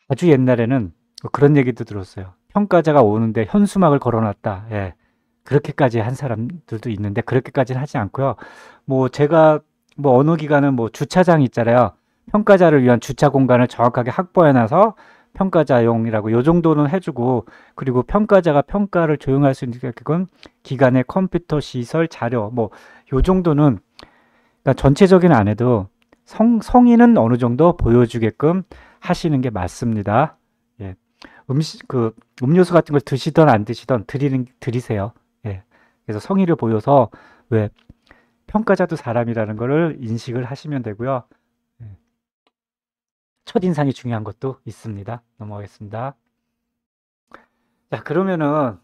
아주 옛날에는 그런 얘기도 들었어요. 평가자가 오는데 현수막을 걸어놨다. 예. 그렇게까지 한 사람들도 있는데 그렇게까지는 하지 않고요. 뭐 제가 뭐 어느 기관은 뭐 주차장 있잖아요. 평가자를 위한 주차 공간을 정확하게 확보해놔서 평가자용이라고 요 정도는 해주고, 그리고 평가자가 평가를 조용할 수 있게끔 기관의 컴퓨터 시설 자료 뭐 요 정도는, 그러니까 전체적인 안 해도 성의는 어느 정도 보여주게끔 하시는 게 맞습니다. 예. 음료수 같은 걸 드시던 안 드시던 드리세요. 예. 그래서 성의를 보여서, 왜 평가자도 사람이라는 거를 인식을 하시면 되고요. 예. 첫인상이 중요한 것도 있습니다. 넘어가겠습니다. 자, 그러면은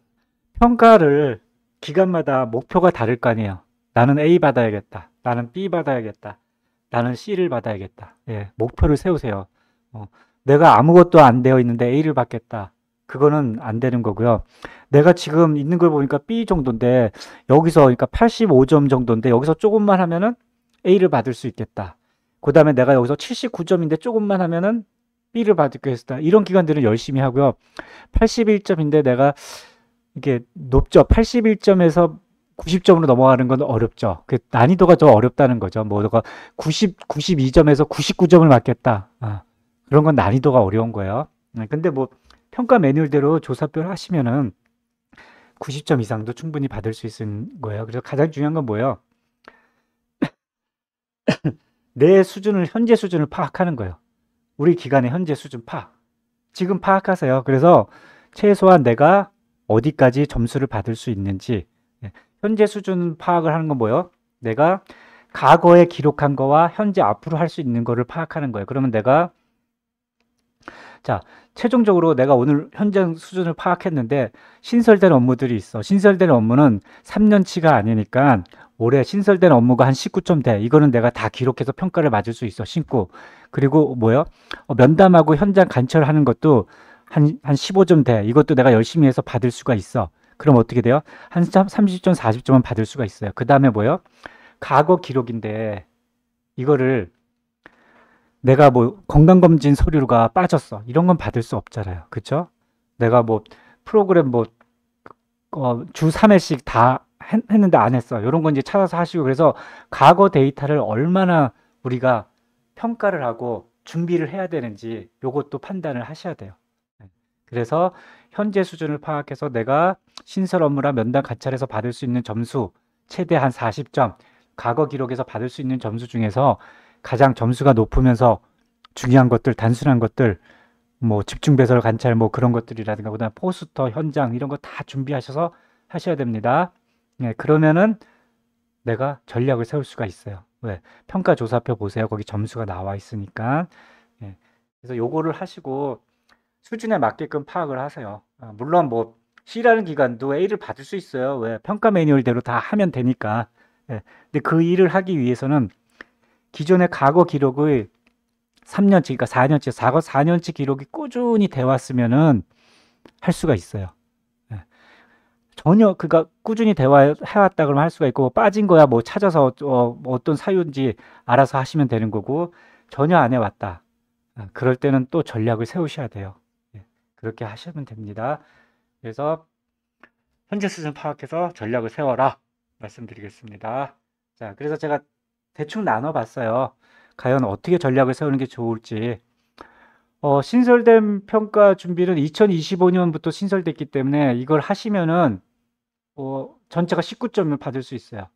평가를 기관마다 목표가 다를 거 아니에요. 나는 A 받아야겠다. 나는 B 받아야겠다. 나는 C를 받아야겠다. 예, 목표를 세우세요. 내가 아무것도 안 되어 있는데 A를 받겠다. 그거는 안 되는 거고요. 내가 지금 있는 걸 보니까 B 정도인데, 여기서 그러니까 85점 정도인데 여기서 조금만 하면은 A를 받을 수 있겠다. 그 다음에 내가 여기서 79점인데 조금만 하면은 B를 받을 수 있겠다. 이런 기관들은 열심히 하고요. 81점인데 내가 이게 높죠. 81점에서 90점으로 넘어가는 건 어렵죠. 그 난이도가 더 어렵다는 거죠. 뭐 너가 92점에서 99점을 맞겠다. 그런 건 난이도가 어려운 거예요. 근데 뭐 평가 매뉴얼대로 조사표를 하시면은 90점 이상도 충분히 받을 수 있는 거예요. 그래서 가장 중요한 건 뭐예요? 내 수준을, 현재 수준을 파악하는 거예요. 우리 기관의 현재 수준 파악. 지금 파악하세요. 그래서 최소한 내가 어디까지 점수를 받을 수 있는지, 현재 수준 파악을 하는 건 뭐예요? 내가 과거에 기록한 거와 현재 앞으로 할 수 있는 거를 파악하는 거예요. 그러면 내가, 자, 최종적으로 내가 오늘 현장 수준을 파악했는데 신설된 업무들이 있어. 신설된 업무는 3년치가 아니니까 올해 신설된 업무가 한 19점 돼. 이거는 내가 다 기록해서 평가를 맞을 수 있어. 신고. 그리고 뭐요? 면담하고 현장 관철하는 것도 한 15점 돼. 이것도 내가 열심히 해서 받을 수가 있어. 그럼 어떻게 돼요? 한 30점, 40점은 받을 수가 있어요. 그 다음에 뭐요? 과거 기록인데 이거를 내가 뭐 건강검진 서류가 빠졌어. 이런 건 받을 수 없잖아요. 그쵸? 내가 뭐 프로그램 뭐 주 3회씩 다 했는데 안 했어. 이런 건 이제 찾아서 하시고, 그래서 과거 데이터를 얼마나 우리가 평가를 하고 준비를 해야 되는지 요것도 판단을 하셔야 돼요. 그래서 현재 수준을 파악해서 내가 신설 업무랑 면담 관찰에서 받을 수 있는 점수 최대 한 40점, 과거 기록에서 받을 수 있는 점수 중에서 가장 점수가 높으면서 중요한 것들, 단순한 것들, 뭐 집중 배설 관찰 뭐 그런 것들이라든가, 그다음 포스터, 현장 이런 거 다 준비하셔서 하셔야 됩니다. 네, 그러면은 내가 전략을 세울 수가 있어요. 왜? 평가 조사표 보세요. 거기 점수가 나와 있으니까. 네, 그래서 요거를 하시고 수준에 맞게끔 파악을 하세요. 물론 뭐 C라는 기관도 A를 받을 수 있어요. 왜? 평가 매뉴얼대로 다 하면 되니까. 예. 근데 그 일을 하기 위해서는 기존의 과거 기록의 3년치, 그러니까 4년치, 4년치 기록이 꾸준히 돼 왔으면은 할 수가 있어요. 예. 전혀, 그니까 꾸준히 해왔다 그러면 할 수가 있고, 빠진 거야 뭐 찾아서 뭐 어떤 사유인지 알아서 하시면 되는 거고, 전혀 안 해왔다. 그럴 때는 또 전략을 세우셔야 돼요. 예. 그렇게 하시면 됩니다. 그래서 현재 수준 파악해서 전략을 세워라 말씀드리겠습니다. 자, 그래서 제가 대충 나눠봤어요. 과연 어떻게 전략을 세우는 게 좋을지. 신설된 평가 준비는 2025년부터 신설됐기 때문에 이걸 하시면은 전체가 19점을 받을 수 있어요.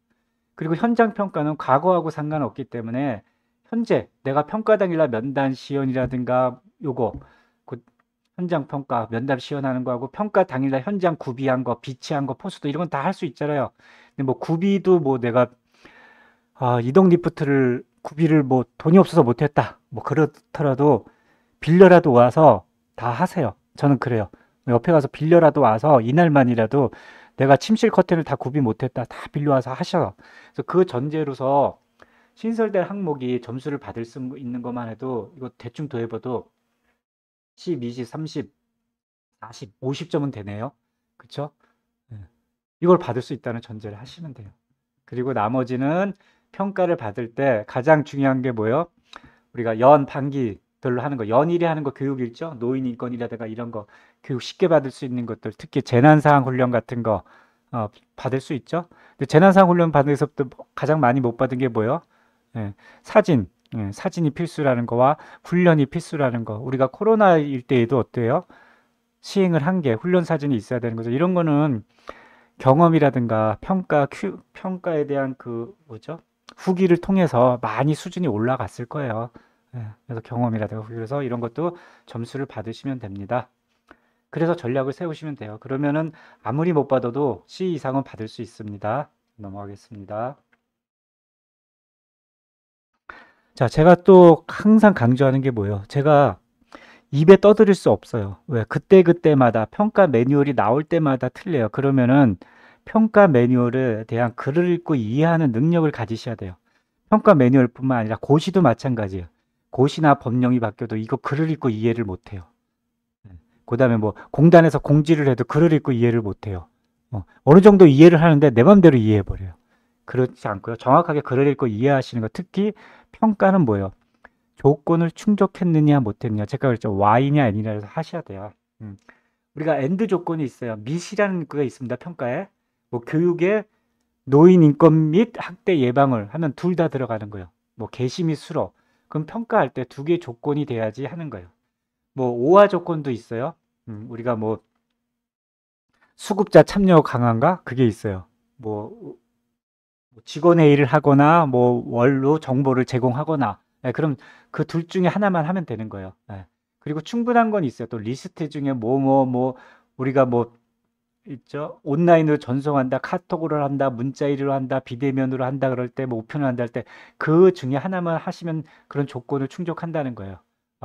그리고 현장 평가는 과거하고 상관없기 때문에 현재 내가 평가 당일날 면담 시연이라든가 요거 현장 평가 면담 시연하는 거하고 평가 당일날 현장 구비한 거, 비치한 거, 포스터 이런 건 다 할 수 있잖아요. 근데 뭐 구비도 뭐 내가 이동 리프트를 구비를 뭐 돈이 없어서 못했다. 뭐 그렇더라도 빌려라도 와서 다 하세요. 저는 그래요. 옆에 가서 빌려라도 와서 이날만이라도 내가 침실 커튼을 다 구비 못했다. 다 빌려와서 하셔. 그래서 그 전제로서 신설된 항목이 점수를 받을 수 있는 것만 해도 이거 대충 더해봐도 10, 20, 30, 40, 50점은 되네요. 그쵸? 이걸 받을 수 있다는 전제를 하시면 돼요. 그리고 나머지는 평가를 받을 때 가장 중요한 게 뭐예요? 우리가 연, 반기 별로 하는 거, 연일에 하는 거 교육 일정, 노인 인권이라든가 이런 거 교육 쉽게 받을 수 있는 것들, 특히 재난상황 훈련 같은 거 받을 수 있죠. 근데 재난상황 훈련 받는 데서부터 가장 많이 못 받은 게 뭐예요? 예, 사진, 사진이 필수라는 거와 훈련이 필수라는 거. 우리가 코로나일 때에도 어때요? 시행을 한 게 훈련 사진이 있어야 되는 거죠. 이런 거는 경험이라든가 평가에 대한 그 뭐죠? 후기를 통해서 많이 수준이 올라갔을 거예요. 그래서 경험이라든가 그래서 이런 것도 점수를 받으시면 됩니다. 그래서 전략을 세우시면 돼요. 그러면은 아무리 못 받아도 C 이상은 받을 수 있습니다. 넘어가겠습니다. 자, 제가 또 항상 강조하는 게 뭐예요? 제가 입에 떠들일 수 없어요. 왜? 그때마다 평가 매뉴얼이 나올 때마다 틀려요. 그러면은 평가 매뉴얼에 대한 글을 읽고 이해하는 능력을 가지셔야 돼요. 평가 매뉴얼뿐만 아니라 고시도 마찬가지예요. 고시나 법령이 바뀌어도 이거 글을 읽고 이해를 못해요. 그 다음에 뭐 공단에서 공지를 해도 글을 읽고 이해를 못해요. 어느 정도 이해를 하는데 내 맘대로 이해해버려요. 그렇지 않고요. 정확하게 글을 읽고 이해하시는 거. 특히 평가는 뭐예요? 조건을 충족했느냐 못했느냐. 제가 그랬죠. Y냐 N이냐 해서 하셔야 돼요. 우리가 AND 조건이 있어요. MIT이라는 거가 있습니다. 평가에. 뭐 교육에 노인 인권 및 학대 예방을 하면 둘 다 들어가는 거예요. 뭐 개시 및 수로. 그럼 평가할 때 두 개의 조건이 돼야지 하는 거예요. 뭐 오화 조건도 있어요. 우리가 뭐 수급자 참여 강화인가? 그게 있어요. 뭐 직원회의를 하거나 뭐 원로 정보를 제공하거나 그럼 그 둘 중에 하나만 하면 되는 거예요. 그리고 충분한 건 있어요. 또 리스트 중에 우리가 뭐 있죠. 온라인으로 전송한다, 카톡으로 한다, 문자일로 한다, 비대면으로 한다 그럴 때, 뭐 우편을 한다 할 때 그 중에 하나만 하시면 그런 조건을 충족한다는 거예요.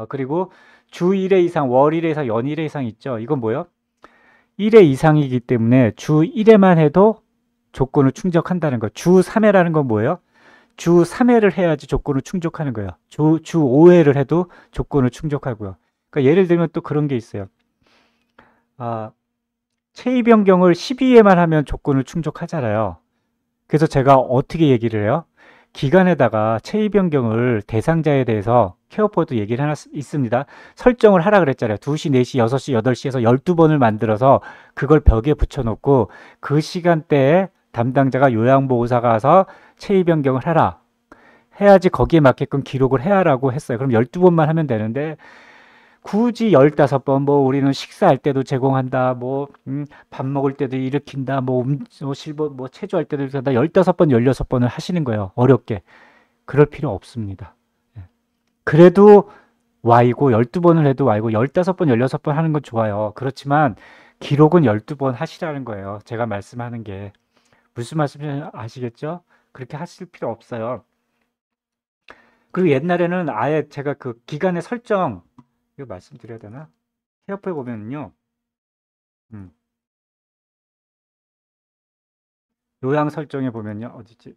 그리고 주 1회 이상, 월 1회 이상, 연 1회 이상 있죠. 이건 뭐예요? 1회 이상이기 때문에 주 1회만 해도 조건을 충족한다는 거예요. 주 3회라는 건 뭐예요? 주 3회를 해야지 조건을 충족하는 거예요. 주 5회를 해도 조건을 충족하고요. 그러니까 예를 들면 또 그런 게 있어요. 체위 변경을 12회만 하면 조건을 충족하잖아요. 그래서 제가 어떻게 얘기를 해요? 기간에다가 체위 변경을 대상자에 대해서 케어포드 얘기를 하나 있습니다. 설정을 하라 그랬잖아요. 2시, 4시, 6시, 8시에서 12번을 만들어서 그걸 벽에 붙여놓고 그 시간대에 담당자가 요양보호사가 와서 체위 변경을 하라. 해야지 거기에 맞게끔 기록을 해야라고 했어요. 그럼 12번만 하면 되는데 굳이 15번 뭐 우리는 식사할 때도 제공한다. 밥 먹을 때도 일으킨다. 체조할 때도 일으킨다. 15번, 16번을 하시는 거예요. 어렵게. 그럴 필요 없습니다. 그래도 Y고 12번을 해도 Y고 15번, 16번 하는 건 좋아요. 그렇지만 기록은 12번 하시라는 거예요. 제가 말씀하는 게. 무슨 말씀인지 아시겠죠? 그렇게 하실 필요 없어요. 그리고 옛날에는 아예 제가 그 기간의 설정 이거 말씀드려야 되나? 케어포에 보면요. 요양 설정에 보면요. 어디지?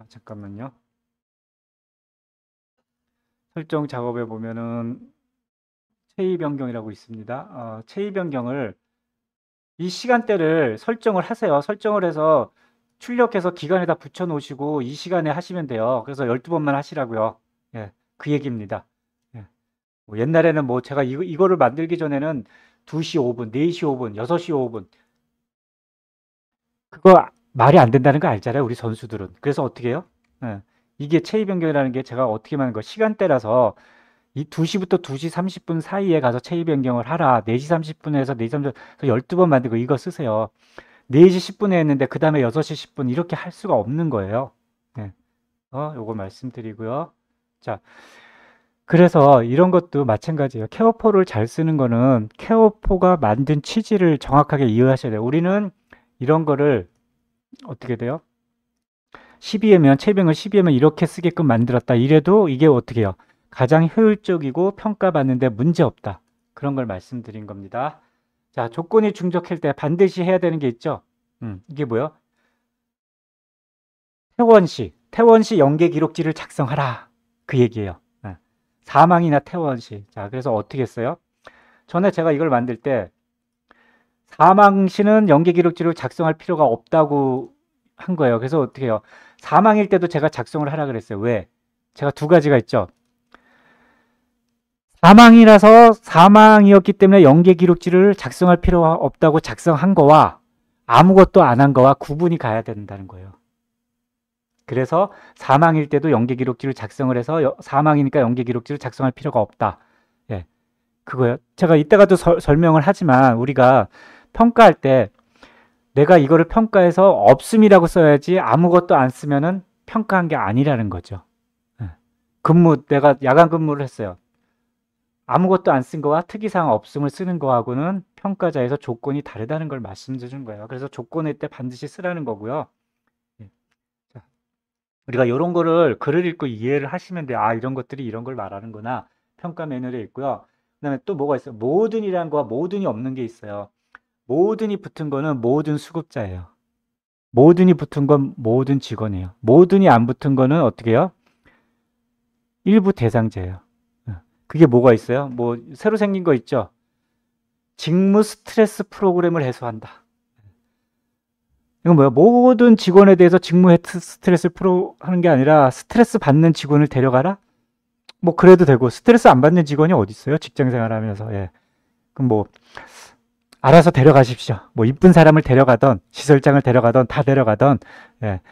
잠깐만요. 설정 작업에 보면은 체위 변경이라고 있습니다. 체위 변경을 이 시간대를 설정을 하세요. 설정을 해서 출력해서 기간에다 붙여 놓으시고 이 시간에 하시면 돼요. 그래서 12번만 하시라고요. 그 얘기입니다. 옛날에는 뭐 제가 이거를 만들기 전에는 2시 5분, 4시 5분, 6시 5분 그거 말이 안 된다는 거 알잖아요. 우리 선수들은. 그래서 어떻게 해요? 이게 체위 변경이라는 게 제가 어떻게 하는 거 시간대라서 이 2시부터 2시 30분 사이에 가서 체위 변경을 하라. 4시 30분에서 4시 30분 12번 만들고 이거 쓰세요. 4시 10분에 했는데 그 다음에 6시 10분 이렇게 할 수가 없는 거예요. 요거 말씀드리고요. 자, 그래서 이런 것도 마찬가지예요. 케어포를 잘 쓰는 거는 케어포가 만든 취지를 정확하게 이해하셔야 돼요. 우리는 이런 거를 어떻게 돼요? 12회면 체병을 12회면 이렇게 쓰게끔 만들었다. 이래도 이게 어떻게 해요? 가장 효율적이고 평가받는데 문제없다. 그런 걸 말씀드린 겁니다. 자, 조건이 충족할 때 반드시 해야 되는 게 있죠. 이게 뭐예요? 퇴원 시 연계 기록지를 작성하라. 그 얘기예요. 사망이나 퇴원 시. 자, 그래서 어떻게 했어요? 전에 제가 이걸 만들 때 사망 시는 연계 기록지를 작성할 필요가 없다고 한 거예요. 그래서 어떻게 해요? 사망일 때도 제가 작성을 하라 그랬어요. 왜? 제가 두 가지가 있죠. 사망이라서 사망이었기 때문에 연계 기록지를 작성할 필요가 없다고 작성한 거와 아무것도 안 한 거와 구분이 가야 된다는 거예요. 그래서 사망일 때도 연계 기록지를 작성을 해서 사망이니까 연계 기록지를 작성할 필요가 없다. 예, 그거요. 제가 이따가도 설명을 하지만 우리가 평가할 때 내가 이거를 평가해서 없음이라고 써야지 아무것도 안 쓰면은 평가한 게 아니라는 거죠. 예. 내가 야간 근무를 했어요. 아무것도 안 쓴 거와 특이사항 없음을 쓰는 거하고는 평가자에서 조건이 다르다는 걸 말씀드리는 거예요. 그래서 조건일 때 반드시 쓰라는 거고요. 예. 자, 우리가 이런 거를 글을 읽고 이해를 하시면 돼요. 아, 이런 것들이 이런 걸 말하는구나. 평가 매뉴얼에 있고요. 그 다음에 또 뭐가 있어요? 모든이라는 거와 모든이 없는 게 있어요. 모든이 붙은 거는 모든 수급자예요. 모든이 붙은 건 모든 직원이에요. 모든이 안 붙은 거는 어떻게 해요? 일부 대상자예요. 그게 뭐가 있어요? 뭐 새로 생긴 거 있죠? 직무 스트레스 프로그램을 해소한다. 이건 뭐야? 모든 직원에 대해서 직무 스트레스를 하는 게 아니라 스트레스 받는 직원을 데려가라? 뭐 그래도 되고 스트레스 안 받는 직원이 어디 있어요? 직장 생활하면서. 예. 그럼 뭐 알아서 데려가십시오. 뭐 이쁜 사람을 데려가던 시설장을 데려가던 다 데려가던 예.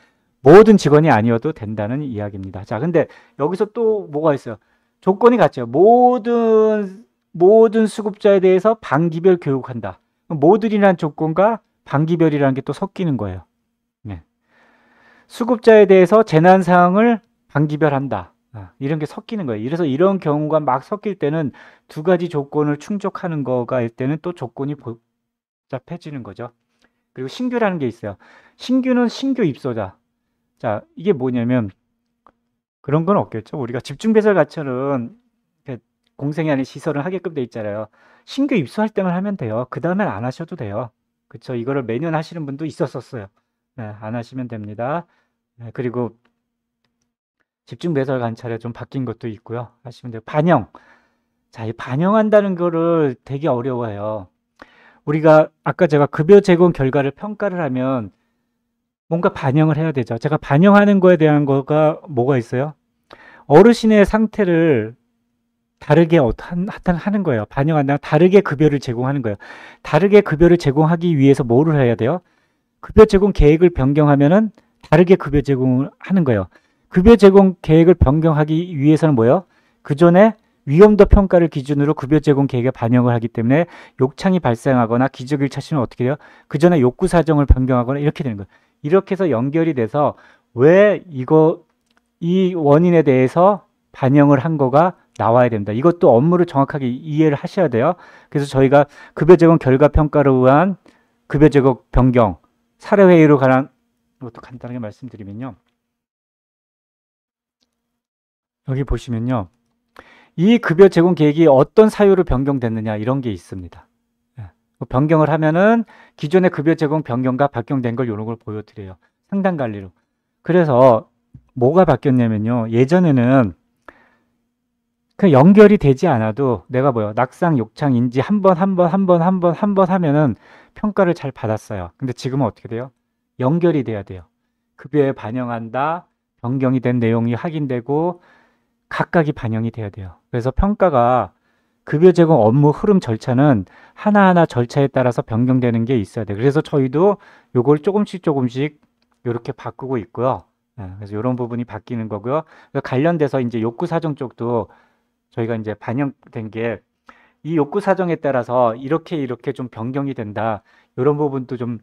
모든 직원이 아니어도 된다는 이야기입니다. 자, 근데 여기서 또 뭐가 있어요? 조건이 같죠. 모든 수급자에 대해서 반기별 교육한다. 모든이라는 조건과 반기별이라는 게 또 섞이는 거예요. 네. 수급자에 대해서 재난 사항을 반기별한다. 이런 게 섞이는 거예요. 그래서 이런 경우가 막 섞일 때는 두 가지 조건을 충족하는 거가 일 때는 또 조건이 복잡해지는 거죠. 그리고 신규라는 게 있어요. 신규는 신규 입소자. 자, 이게 뭐냐면 그런 건 없겠죠. 우리가 집중배설 가처는 공생이 아닌 시설을 하게끔 돼 있잖아요. 신규 입소할 때만 하면 돼요. 그 다음엔 안 하셔도 돼요. 그쵸? 이거를 매년 하시는 분도 있었었어요. 네, 안 하시면 됩니다. 네, 그리고 집중배설 관찰에 좀 바뀐 것도 있고요. 하시면 돼요. 반영. 자, 이 반영한다는 거를 되게 어려워해요. 우리가 아까 제가 급여 제공 결과를 평가를 하면 뭔가 반영을 해야 되죠. 제가 반영하는 거에 대한 거가 뭐가 있어요? 어르신의 상태를 다르게 하는 거예요. 반영한다면 다르게 급여를 제공하는 거예요. 다르게 급여를 제공하기 위해서 뭐를 해야 돼요? 급여 제공 계획을 변경하면은 다르게 급여 제공을 하는 거예요. 급여 제공 계획을 변경하기 위해서는 뭐예요? 그 전에 위험도 평가를 기준으로 급여 제공 계획에 반영을 하기 때문에 욕창이 발생하거나 기저귀를 차시면 어떻게 돼요? 그 전에 욕구 사정을 변경하거나 이렇게 되는 거예요. 이렇게 해서 연결이 돼서 왜 이 원인에 대해서 반영을 한 거가 나와야 됩니다. 이것도 업무를 정확하게 이해를 하셔야 돼요. 그래서 저희가 급여 제공 결과 평가를 위한 급여 제공 변경, 사례회의로 관한 것도 간단하게 말씀드리면요. 여기 보시면요. 이 급여 제공 계획이 어떤 사유로 변경됐느냐 이런 게 있습니다. 변경을 하면은 기존의 급여 제공 변경과 변경된 걸 이런 걸 보여드려요. 상담 관리로. 그래서 뭐가 바뀌었냐면요. 예전에는 그 연결이 되지 않아도 내가 낙상, 욕창, 인지 한 번 하면은 평가를 잘 받았어요. 근데 지금은 어떻게 돼요? 연결이 돼야 돼요. 급여에 반영한다, 변경이 된 내용이 확인되고 각각이 반영이 돼야 돼요. 그래서 평가가 급여 제공 업무 흐름 절차는 하나하나 절차에 따라서 변경되는 게 있어야 돼요. 그래서 저희도 요걸 조금씩 이렇게 바꾸고 있고요. 그래서 이런 부분이 바뀌는 거고요. 관련돼서 이제 욕구 사정 쪽도 저희가 이제 반영된 게 이 욕구 사정에 따라서 이렇게 좀 변경이 된다. 이런 부분도 좀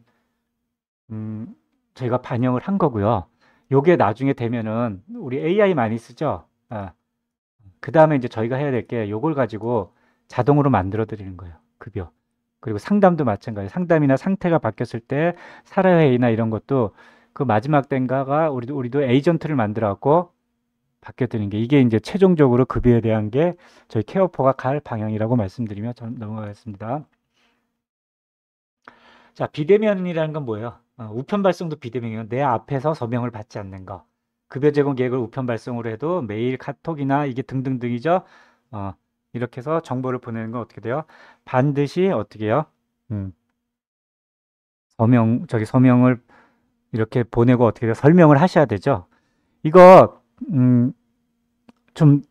저희가 반영을 한 거고요. 요게 나중에 되면은 우리 AI 많이 쓰죠. 그 다음에 이제 저희가 해야 될 게 요걸 가지고 자동으로 만들어 드리는 거예요. 급여. 그리고 상담도 마찬가지예요. 상담이나 상태가 바뀌었을 때 사례회의나 이런 것도 그 마지막 땐가가 우리도 에이전트를 만들어 갖고 바뀌어드는 게 이게 이제 최종적으로 급여에 대한 게 저희 케어포가 갈 방향이라고 말씀드리며 넘어가겠습니다. 자, 비대면이라는 건 뭐예요? 우편 발송도 비대면이에요. 내 앞에서 서명을 받지 않는 거. 급여 제공 계획을 우편 발송으로 해도 메일, 카톡이나 이게 등등등이죠. 이렇게 해서 정보를 보내는 건 어떻게 돼요? 반드시 어떻게 해요? 서명을 이렇게 보내고 어떻게 돼요? 설명을 하셔야 되죠. 이거 좀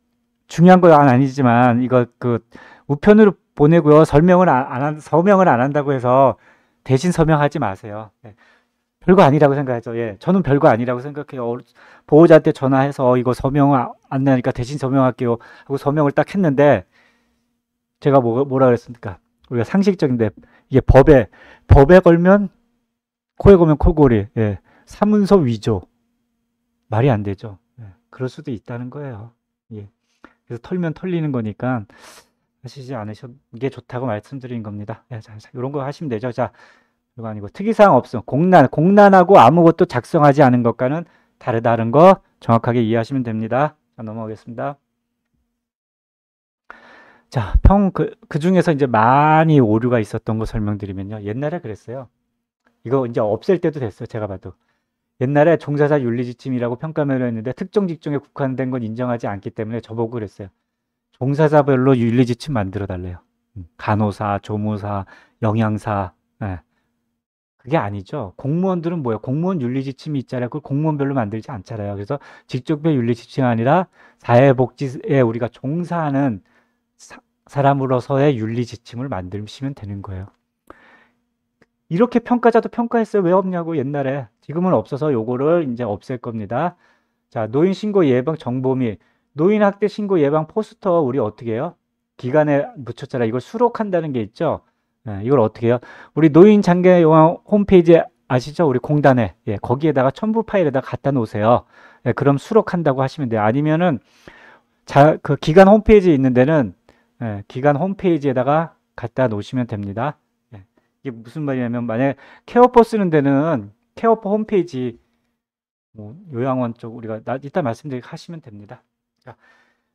중요한 건 아니지만 이거 그 우편으로 보내고요. 서명을 안 한다고 해서 대신 서명하지 마세요. 예. 별거 아니라고 생각하죠. 예. 저는 별거 아니라고 생각해요. 보호자한테 전화해서 이거 안 나니까 대신 서명할게요 하고 서명을 딱 했는데 제가 뭐라 그랬습니까? 우리가 상식적인데 이게 법에 걸면 코에 걸면 코골이. 예. 사문서 위조. 말이 안 되죠. 예. 그럴 수도 있다는 거예요. 예. 그래서 털면 털리는 거니까 하시지 않으셔도 게 좋다고 말씀드린 겁니다. 예, 자, 이런 거 하시면 되죠. 자, 이거 아니고 특이사항 없음. 공란하고 아무것도 작성하지 않은 것과는 다르다는 거 정확하게 이해하시면 됩니다. 자, 넘어가겠습니다. 자, 그 중에서 이제 많이 오류가 있었던 거 설명드리면요. 옛날에 그랬어요. 이거 이제 없앨 때도 됐어요. 제가 봐도. 옛날에 종사자 윤리지침이라고 평가면을 했는데 특정 직종에 국한된 건 인정하지 않기 때문에 저보고 그랬어요. 종사자별로 윤리지침 만들어 달래요. 간호사, 조무사, 영양사. 예. 그게 아니죠. 공무원들은 뭐예요? 공무원 윤리지침이 있잖아요. 그걸 공무원별로 만들지 않잖아요. 그래서 직종별 윤리지침이 아니라 사회복지에 우리가 종사하는 사람으로서의 윤리지침을 만드시면 되는 거예요. 이렇게 평가자도 평가했어요. 왜 없냐고 옛날에. 지금은 없어서 요거를 이제 없앨 겁니다. 자, 노인 신고 예방 정보 및 노인 학대 신고 예방 포스터 우리 어떻게 해요? 기간에 붙였잖아. 이걸 수록한다는 게 있죠. 예, 이걸 어떻게 해요? 우리 노인 장애 요양 홈페이지 아시죠? 우리 공단에. 예, 거기에다가 첨부 파일에다 갖다 놓으세요. 예, 그럼 수록한다고 하시면 돼요. 아니면은 그 기관 홈페이지에 있는 데는 예, 기관 홈페이지에다가 갖다 놓으시면 됩니다. 예, 이게 무슨 말이냐면 만약에 케어포 쓰는 데는 케어포 홈페이지 요양원 쪽 우리가 이따 말씀드리게 하시면 됩니다. 자,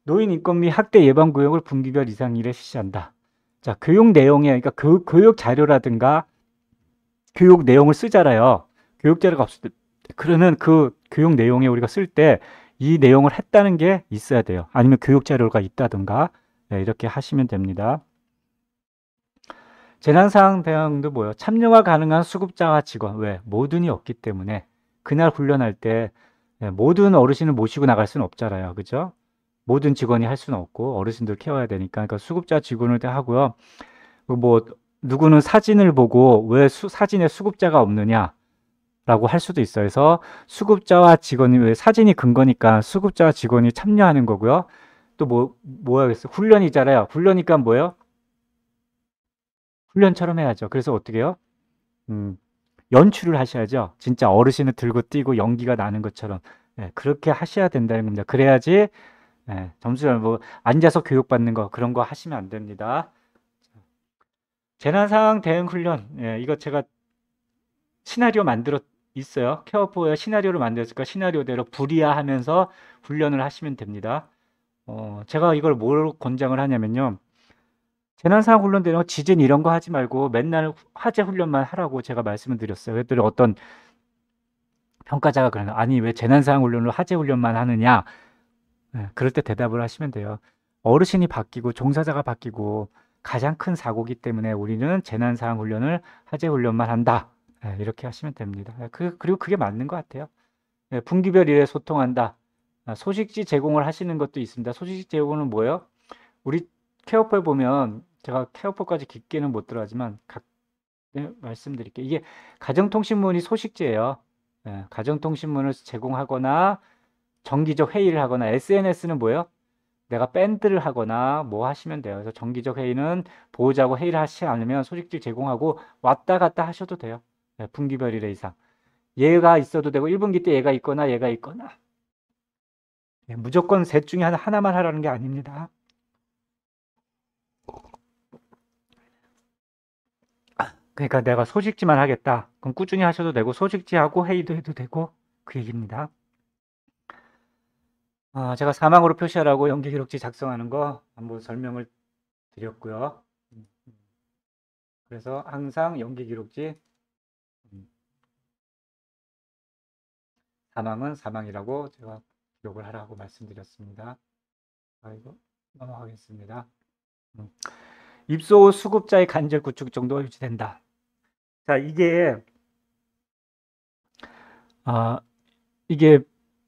노인 인권 및 학대 예방 구역을 분기별 이상일에 실시한다. 자, 교육 내용에 그러니까 교육 자료라든가 교육 내용을 쓰잖아요. 교육 자료가 없을 때 그러면 그 교육 내용에 우리가 쓸 때 이 내용을 했다는 게 있어야 돼요. 아니면 교육 자료가 있다든가 네, 이렇게 하시면 됩니다. 재난상황 대응도 뭐예요? 참여가 가능한 수급자와 직원. 왜? 모든이 없기 때문에 그날 훈련할 때 모든 어르신을 모시고 나갈 수는 없잖아요. 그죠? 모든 직원이 할 수는 없고 어르신들 케어해야 되니까 그러니까 수급자 직원을 하고요. 뭐 누구는 사진을 보고 왜 사진에 수급자가 없느냐 라고 할 수도 있어요. 그래서 수급자와 직원이 왜 사진이 근거니까 수급자와 직원이 참여하는 거고요. 또 뭐야 겠어? 훈련이잖아요. 훈련이니까 뭐예요? 훈련처럼 해야죠. 그래서 어떻게 해요? 연출을 하셔야죠. 진짜 어르신을 들고 뛰고 연기가 나는 것처럼 그렇게 하셔야 된다는 겁니다. 그래야지 점수를 뭐 앉아서 교육받는 거 그런 거 하시면 안 됩니다. 재난상황 대응 훈련 이거 제가 시나리오 만들어 있어요. 케어포에 시나리오를 만들었으니까 시나리오대로 불이야하면서 훈련을 하시면 됩니다. 제가 이걸 뭘 권장을 하냐면요. 재난상황 훈련 되는 지진 이런 거 하지 말고 맨날 화재 훈련만 하라고 제가 말씀을 드렸어요. 그랬더니 어떤 평가자가 그러나 아니 왜 재난상황 훈련을 화재 훈련만 하느냐. 그럴 때 대답을 하시면 돼요. 어르신이 바뀌고 종사자가 바뀌고 가장 큰 사고기 때문에 우리는 재난상황 훈련을 화재 훈련만 한다. 이렇게 하시면 됩니다. 그리고 그게 맞는 것 같아요. 분기별 일에 소통한다. 소식지 제공을 하시는 것도 있습니다. 소식지 제공은 뭐예요? 우리 케어포에 보면 제가 케어포까지 깊게는 못 들어가지만 말씀드릴게요. 이게 가정통신문이 소식지예요. 가정통신문을 제공하거나 정기적 회의를 하거나 SNS는 뭐예요? 내가 밴드를 하거나 뭐 하시면 돼요. 그래서 정기적 회의는 보호자하고 회의를 하시지 않으면 소식지 제공하고 왔다 갔다 하셔도 돼요. 분기별 1회 이상. 얘가 있어도 되고 1분기 때 얘가 있거나 얘가 있거나 무조건 셋 중에 하나만 하라는 게 아닙니다. 그러니까 내가 소식지만 하겠다. 그럼 꾸준히 하셔도 되고 소식지하고 회의도 해도 되고 그 얘기입니다. 제가 사망으로 표시하라고 연기기록지 작성하는 거 한번 설명을 드렸고요. 그래서 항상 연기기록지 사망은 사망이라고 제가 기록을 하라고 말씀드렸습니다. 이거 넘어가겠습니다. 입소 후 수급자의 간절 구축 정도가 유지된다. 자, 이게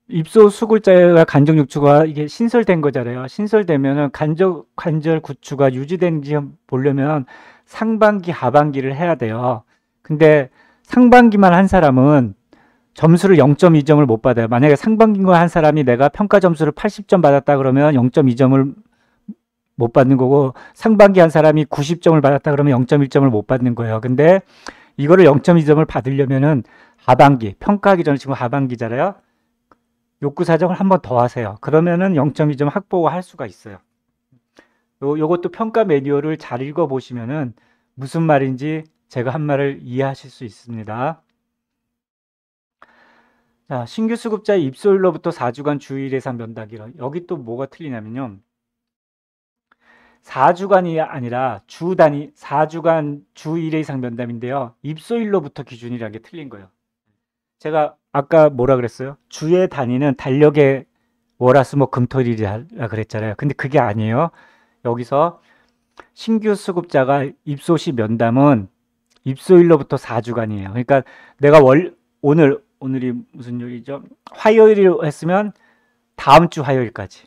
입소 수굴자가 간접 육추가 이게 신설된 거잖아요. 신설되면은 관절 구추가 유지되는지 보려면 상반기, 하반기를 해야 돼요. 근데 상반기만 한 사람은 점수를 0.2점을 못 받아요. 만약에 상반기만 한 사람이 내가 평가 점수를 80점 받았다 그러면 0.2점을 못 받는 거고, 상반기 한 사람이 90점을 받았다 그러면 0.1점을 못 받는 거예요. 근데 이거를 0.2점을 받으려면은 하반기, 평가하기 전에 지금 하반기잖아요. 욕구 사정을 한 번 더 하세요. 그러면은 0.2점 확보가 할 수가 있어요. 요것도 평가 매뉴얼을 잘 읽어보시면은 무슨 말인지 제가 한 말을 이해하실 수 있습니다. 자, 신규 수급자의 입소일로부터 4주간 주 1 예상 면담기로. 여기 또 뭐가 틀리냐면요. 4주간이 아니라 주 단위, 4주간 주 1회 이상 면담인데요. 입소일로부터 기준이라는 게 틀린 거예요. 제가 아까 뭐라 그랬어요? 주의 단위는 달력의 월화수목금토일이라 그랬잖아요. 근데 그게 아니에요. 여기서 신규 수급자가 입소 시 면담은 입소일로부터 4주간이에요. 그러니까 내가 오늘이 무슨 요일이죠? 화요일을 했으면 다음 주 화요일까지.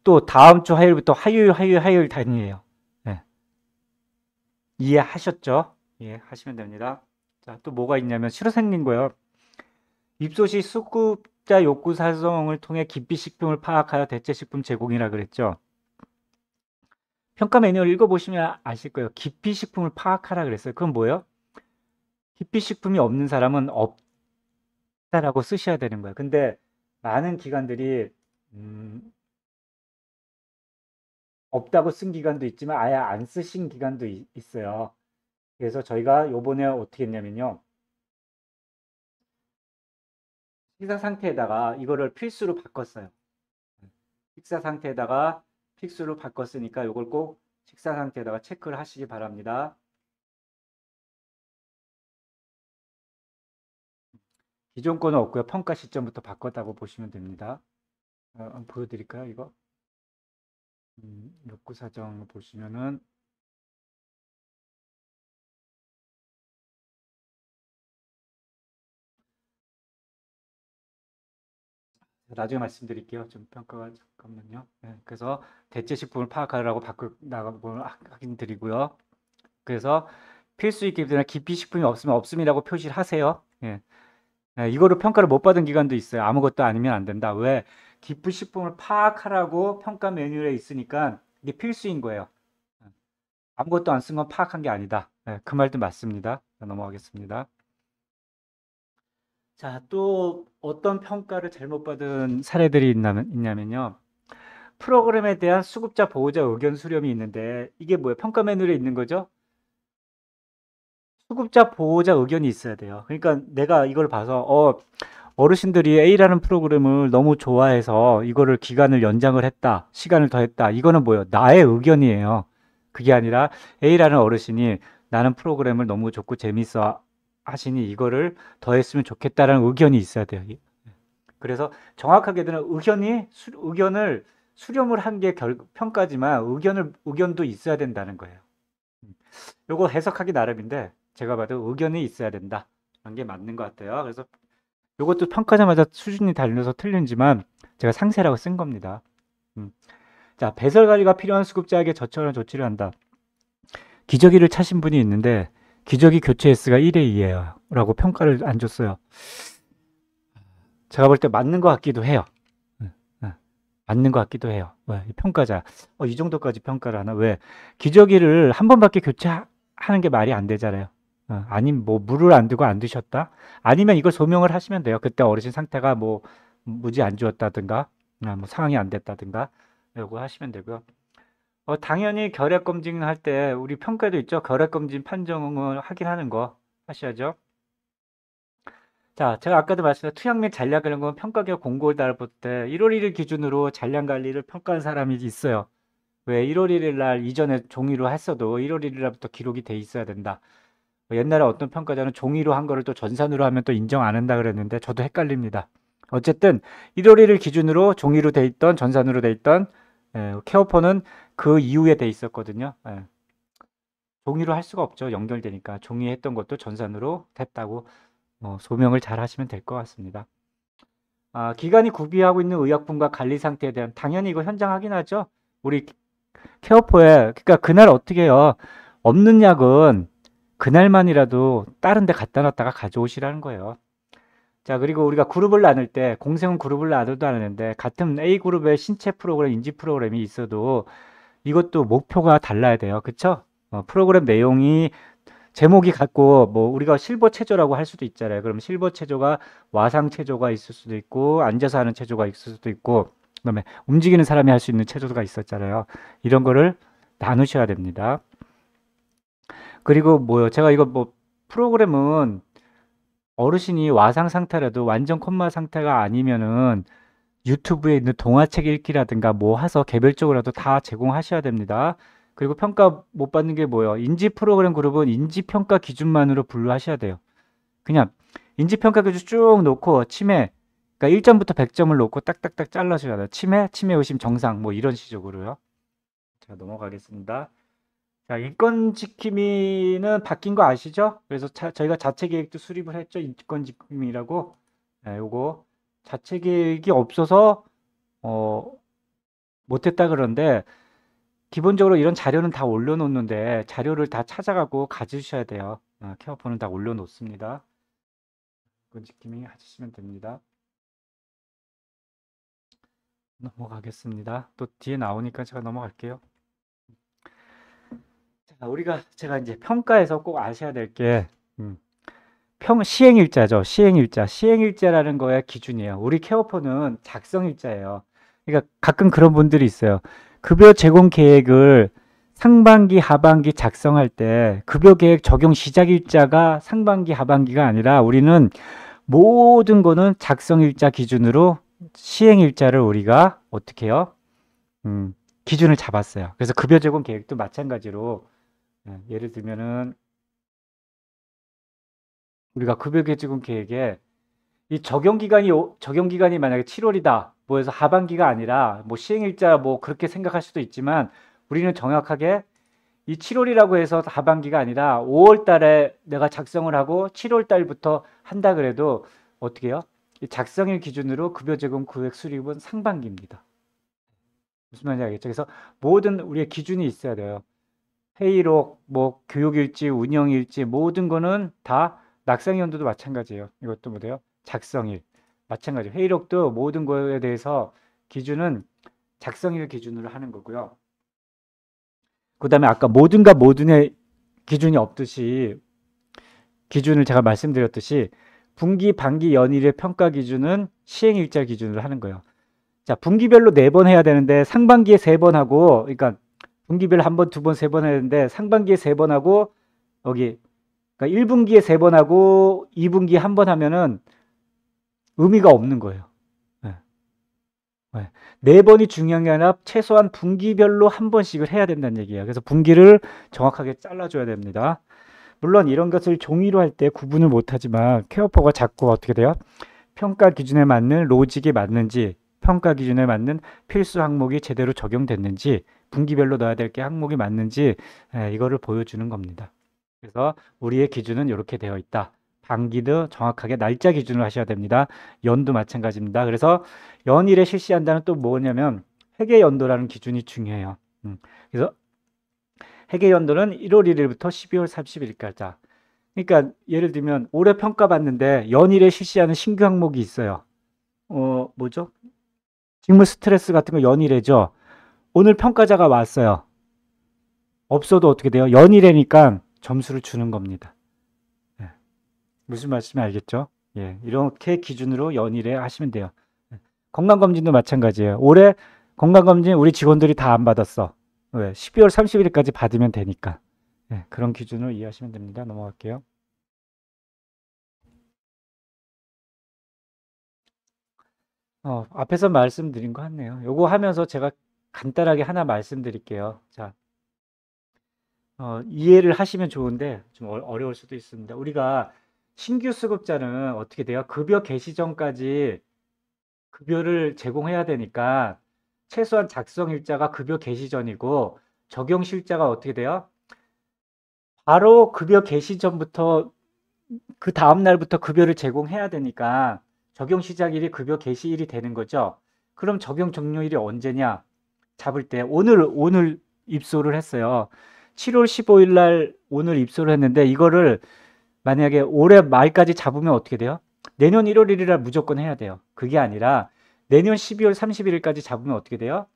또 다음 주 화요일부터 화요일 단위예요. 네. 이해하셨죠? 이해하시면 됩니다. 자, 또 뭐가 있냐면 새로 생긴 거예요. 입소 시 수급자 욕구 사정을 통해 기피식품을 파악하여 대체식품 제공이라 그랬죠. 평가 매뉴얼 읽어보시면 아실 거예요. 기피식품을 파악하라 그랬어요. 그건 뭐예요? 기피식품이 없는 사람은 없다라고 쓰셔야 되는 거예요. 근데 많은 기관들이 없다고 쓴 기관도 있지만 아예 안 쓰신 기관도 있어요. 그래서 저희가 요번에 어떻게 했냐면요. 식사 상태에다가 이거를 필수로 바꿨어요. 식사 상태에다가 필수로 바꿨으니까 이걸 꼭 식사 상태에다가 체크를 하시기 바랍니다. 기존 거는 없고요. 평가 시점부터 바꿨다고 보시면 됩니다. 한번 보여드릴까요, 이거? 욕구 사정 보시면은 나중에 말씀드릴게요. 좀 평가가 잠깐만요. 네, 그래서 대체식품을 파악하라고 바꾸다가 확인드리고요. 그래서 필수 있기보다 기피식품이 없으면 없음이라고 표시를 하세요. 예. 이거로 평가를 못 받은 기관도 있어요. 아무것도 아니면 안 된다. 왜? 기피식품을 파악하라고 평가 매뉴얼에 있으니까 이게 필수인 거예요. 아무것도 안 쓴 건 파악한 게 아니다. 그 말도 맞습니다. 넘어가겠습니다. 자, 또 어떤 평가를 잘못 받은 사례들이 있냐면요. 프로그램에 대한 수급자 보호자 의견 수렴이 있는데 이게 뭐예요? 평가 매뉴얼에 있는 거죠? 수급자 보호자 의견이 있어야 돼요. 그러니까 내가 이걸 봐서 어르신들이 A라는 프로그램을 너무 좋아해서 이거를 기간을 연장을 했다. 시간을 더 했다. 이거는 뭐예요? 나의 의견이에요. 그게 아니라 A라는 어르신이 나는 프로그램을 너무 좋고 재밌어 하시니 이거를 더 했으면 좋겠다라는 의견이 있어야 돼요. 그래서 정확하게 드는 의견을 수렴을 한 게 평가지만 의견도 있어야 된다는 거예요. 요거 해석하기 나름인데 제가 봐도 의견이 있어야 된다. 라는 게 맞는 것 같아요. 그래서 요것도 평가자마다 수준이 달려서 틀린지만 제가 상세라고 쓴 겁니다. 자, 배설 관리가 필요한 수급자에게 저처럼 조치를 한다. 기저귀를 차신 분이 있는데 기저귀 교체 S가 1에 2예요. 라고 평가를 안 줬어요. 제가 볼 때 맞는 것 같기도 해요. 맞는 것 같기도 해요. 왜? 평가자. 이 정도까지 평가를 하나? 왜? 기저귀를 한 번밖에 교체하는 게 말이 안 되잖아요. 아니면 뭐 물을 안 두고 안 드셨다? 아니면 이걸 소명을 하시면 돼요. 그때 어르신 상태가 뭐 무지 안 좋았다든가, 뭐 상황이 안 됐다든가, 요거 하시면 되고요. 당연히 결핵 검진할 때 우리 평가도 있죠. 결핵 검진 판정을 확인하는 거 하셔야죠. 자, 제가 아까도 말씀드린 투약 및 잔량 이런 건 평가 기업 공고를 달아볼 때 1월 1일 기준으로 잔량 관리를 평가한 사람이 있어요. 왜 1월 1일 날 이전에 종이로 했어도 1월 1일 날부터 기록이 돼 있어야 된다. 옛날에 어떤 평가자는 종이로 한 거를 또 전산으로 하면 또 인정 안 한다 그랬는데 저도 헷갈립니다. 어쨌든 1월 1일 기준으로 종이로 돼 있던 전산으로 돼 있던 케어폰은 그 이후에 돼 있었거든요. 종이로 할 수가 없죠. 연결되니까 종이에 했던 것도 전산으로 됐다고 소명을 잘 하시면 될 것 같습니다. 기관이 구비하고 있는 의약품과 관리 상태에 대한 당연히 이거 현장 확인하죠. 우리 케어포에 그러니까 그날 어떻게 해요? 없는 약은 그날만이라도 다른 데 갖다 놨다가 가져오시라는 거예요. 자, 그리고 우리가 그룹을 나눌 때 공생은 그룹을 나눠도 나누는데 같은 A그룹에 신체 프로그램, 인지 프로그램이 있어도 이것도 목표가 달라야 돼요. 그쵸? 프로그램 내용이 제목이 같고 뭐 우리가 실버 체조라고 할 수도 있잖아요. 그럼 실버 체조가 와상 체조가 있을 수도 있고 앉아서 하는 체조가 있을 수도 있고 그다음에 움직이는 사람이 할 수 있는 체조가 있었잖아요. 이런 거를 나누셔야 됩니다. 그리고 뭐요? 제가 이거 뭐 프로그램은 어르신이 와상 상태라도 완전 콤마 상태가 아니면은 유튜브에 있는 동화책 읽기라든가 뭐 해서 개별적으로라도 다 제공하셔야 됩니다. 그리고 평가 못 받는 게 뭐예요? 인지 프로그램 그룹은 인지 평가 기준만으로 분류하셔야 돼요. 그냥 인지 평가 기준 쭉 놓고 치매 그러니까 1점부터 100점을 놓고 딱딱딱 잘라줘야 돼요. 치매 의심 정상 뭐 이런 식으로요. 자, 넘어가겠습니다. 자, 인권 지킴이는 바뀐 거 아시죠? 그래서 저희가 자체 계획도 수립을 했죠. 인권 지킴이라고. 네, 요거 자체 계획이 없어서 못했다 그러는데 기본적으로 이런 자료는 다 올려놓는데 자료를 다 찾아가고 가지셔야 돼요. 케어폰은 다 올려놓습니다. 인권 지킴이 하시면 됩니다. 넘어가겠습니다. 또 뒤에 나오니까 제가 넘어갈게요. 자, 제가 이제 평가에서 꼭 아셔야 될 게 시행일자죠. 시행일자라는 거의 기준이에요. 우리 케어폰은 작성일자예요. 그러니까 가끔 그런 분들이 있어요. 급여 제공 계획을 상반기, 하반기 작성할 때 급여 계획 적용 시작일자가 상반기, 하반기가 아니라 우리는 모든 거는 작성일자 기준으로 시행일자를 우리가 어떻게 해요? 기준을 잡았어요. 그래서 급여 제공 계획도 마찬가지로 예를 들면은 우리가 급여 제공 계획에 이 적용 기간이 만약에 7월이다. 뭐 해서 하반기가 아니라 뭐 시행일자 뭐 그렇게 생각할 수도 있지만 우리는 정확하게 이 7월이라고 해서 하반기가 아니라 5월 달에 내가 작성을 하고 7월 달부터 한다 그래도 어떻게 해요? 이 작성일 기준으로 급여 제공 계획 수립은 상반기입니다. 무슨 말인지 알겠죠? 그래서 모든 우리의 기준이 있어야 돼요. 회의록, 뭐 교육일지, 운영일지 모든 거는 다 낙상연도도 마찬가지예요. 이것도 뭐예요? 작성일. 마찬가지. 회의록도 모든 거에 대해서 기준은 작성일 기준으로 하는 거고요. 그 다음에 아까 모든가 모든의 기준이 없듯이 기준을 제가 말씀드렸듯이 분기, 반기, 연일의 평가 기준은 시행일자 기준으로 하는 거예요. 자, 분기별로 4번 해야 되는데 상반기에 3번 하고 그러니까 분기별 1번, 2번, 3번 해야 되는데 상반기에 3번 하고 여기 그러니까 1분기에 3번 하고 2분기에 1번 하면은 의미가 없는 거예요. 네. 4번이 중요한 게 아니라 최소한 분기별로 1번씩을 해야 된다는 얘기예요. 그래서 분기를 정확하게 잘라줘야 됩니다. 물론 이런 것을 종이로 할 때 구분을 못하지만 케어퍼가 자꾸 어떻게 돼요? 평가 기준에 맞는 로직이 맞는지 평가 기준에 맞는 필수 항목이 제대로 적용됐는지 분기별로 넣어야 될 게 항목이 맞는지 이거를 보여주는 겁니다. 그래서 우리의 기준은 이렇게 되어 있다. 반기도 정확하게 날짜 기준으로 하셔야 됩니다. 연도 마찬가지입니다. 그래서 연일에 실시한다는 또 뭐냐면 회계연도라는 기준이 중요해요. 그래서 회계연도는 1월 1일부터 12월 31일까지. 그러니까 예를 들면 올해 평가받는데 연일에 실시하는 신규 항목이 있어요. 뭐죠? 직무 스트레스 같은 거 연일에죠. 오늘 평가자가 왔어요. 없어도 어떻게 돼요? 연일에니까 점수를 주는 겁니다. 무슨 말씀인지 알겠죠? 예, 이렇게 기준으로 연일에 하시면 돼요. 건강검진도 마찬가지예요. 올해 건강검진 우리 직원들이 다 안 받았어. 왜? 12월 30일까지 받으면 되니까. 예, 그런 기준으로 이해하시면 됩니다. 넘어갈게요. 앞에서 말씀드린 거 같네요. 요거 하면서 제가 간단하게 하나 말씀드릴게요. 자, 이해를 하시면 좋은데 좀 어려울 수도 있습니다. 우리가 신규 수급자는 어떻게 돼요? 급여 개시 전까지 급여를 제공해야 되니까 최소한 작성일자가 급여 개시 전이고 적용실자가 어떻게 돼요? 바로 급여 개시 전부터 그 다음 날부터 급여를 제공해야 되니까 적용 시작일이 급여 개시일이 되는 거죠. 그럼 적용 종료일이 언제냐? 잡을 때 오늘 입소를 했어요. 7월 15일 날 오늘 입소를 했는데 이거를 만약에 올해 말까지 잡으면 어떻게 돼요? 내년 1월 1일 날 무조건 해야 돼요. 그게 아니라 내년 12월 31일까지 잡으면 어떻게 돼요?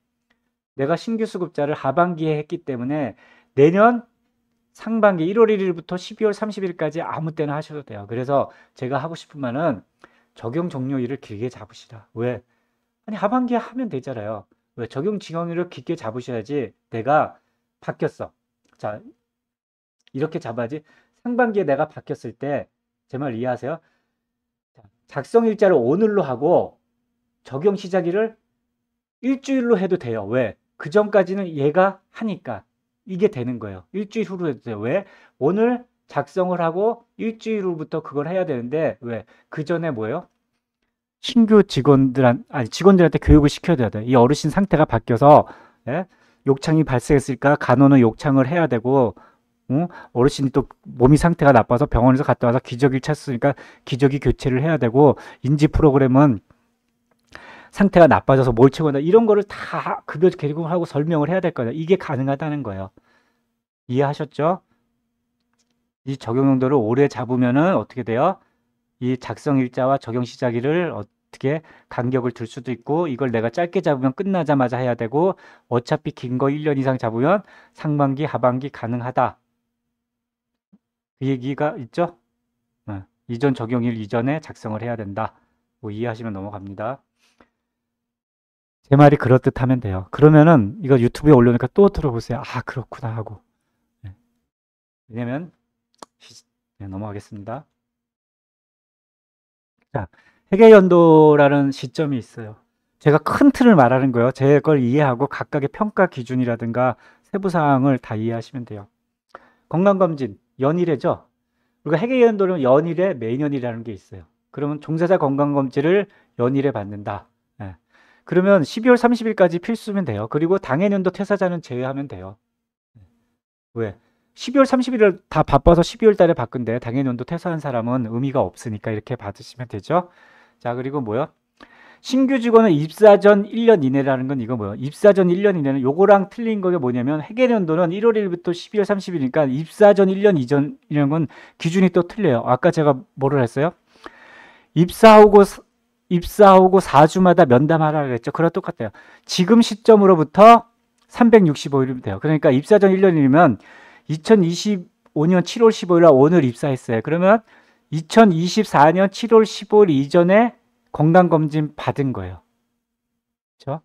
내가 신규 수급자를 하반기에 했기 때문에 내년 상반기 1월 1일부터 12월 30일까지 아무 때나 하셔도 돼요. 그래서 제가 하고 싶은 말은 적용 종료일을 길게 잡으시라. 왜? 아니 하반기에 하면 되잖아요. 왜? 적용 종료일을 깊게 잡으셔야지. 내가 바뀌었어. 자, 이렇게 잡아야지. 상반기에 내가 바뀌었을 때 제 말 이해하세요? 작성 일자를 오늘로 하고 적용 시작일을 일주일로 해도 돼요. 왜? 그 전까지는 얘가 하니까 이게 되는 거예요. 일주일 후로 해도 돼요. 왜? 오늘 작성을 하고 일주일 후부터 그걸 해야 되는데 왜? 그 전에 뭐예요? 신규 직원들한테 교육을 시켜야 돼. 이 어르신 상태가 바뀌어서 예? 욕창이 발생했으니까 간호는 욕창을 해야 되고 어르신이 또 몸이 상태가 나빠서 병원에서 갔다 와서 기저귀를 찼으니까 기저귀 교체를 해야 되고 인지 프로그램은 상태가 나빠져서 뭘 채워야 돼. 이런 거를 다 급여 계획을 하고 설명을 해야 될 거예요. 이게 가능하다는 거예요. 이해하셨죠? 이 적용 용도를 오래 잡으면은 어떻게 돼요? 이 작성 일자와 적용 시작일을 어떻게 간격을 둘 수도 있고 이걸 내가 짧게 잡으면 끝나자마자 해야 되고 어차피 긴 거 1년 이상 잡으면 상반기 하반기 가능하다. 그 얘기가 있죠? 이전 적용일 이전에 작성을 해야 된다. 뭐 이해하시면 넘어갑니다. 제 말이 그럴듯하면 돼요. 그러면은 이거 유튜브에 올려놓으니까 또 들어보세요. 아 그렇구나 하고. 네. 왜냐면 네, 넘어가겠습니다. 자, 회계연도라는 시점이 있어요. 제가 큰 틀을 말하는 거예요. 제 걸 이해하고 각각의 평가 기준이라든가 세부사항을 다 이해하시면 돼요. 건강검진 연일회죠. 우리가 회계연도는 연일회 매년이라는 게 있어요. 그러면 종사자 건강검진을 연일에 받는다. 예. 그러면 12월 30일까지 필수면 돼요. 그리고 당해년도 퇴사자는 제외하면 돼요. 왜? 12월 30일을 다 바빠서 12월 달에 바꾼데 당해년도 퇴사한 사람은 의미가 없으니까 이렇게 받으시면 되죠. 자, 그리고 뭐요? 신규 직원은 입사 전 1년 이내라는 건 이거 뭐예요? 입사 전 1년 이내는 요거랑 틀린 거가 뭐냐면 회계연도는 1월 1일부터 12월 30일이니까 입사 전 1년 이전이라는 건 기준이 또 틀려요. 아까 제가 뭐를 했어요? 입사하고 4주마다 면담하라고 했죠. 그랑 똑같아요. 지금 시점으로부터 365일이면 돼요. 그러니까 입사 전 1년이면 2025년 7월 15일 날 오늘 입사했어요. 그러면 2024년 7월 15일 이전에 건강검진 받은 거예요. 그렇죠?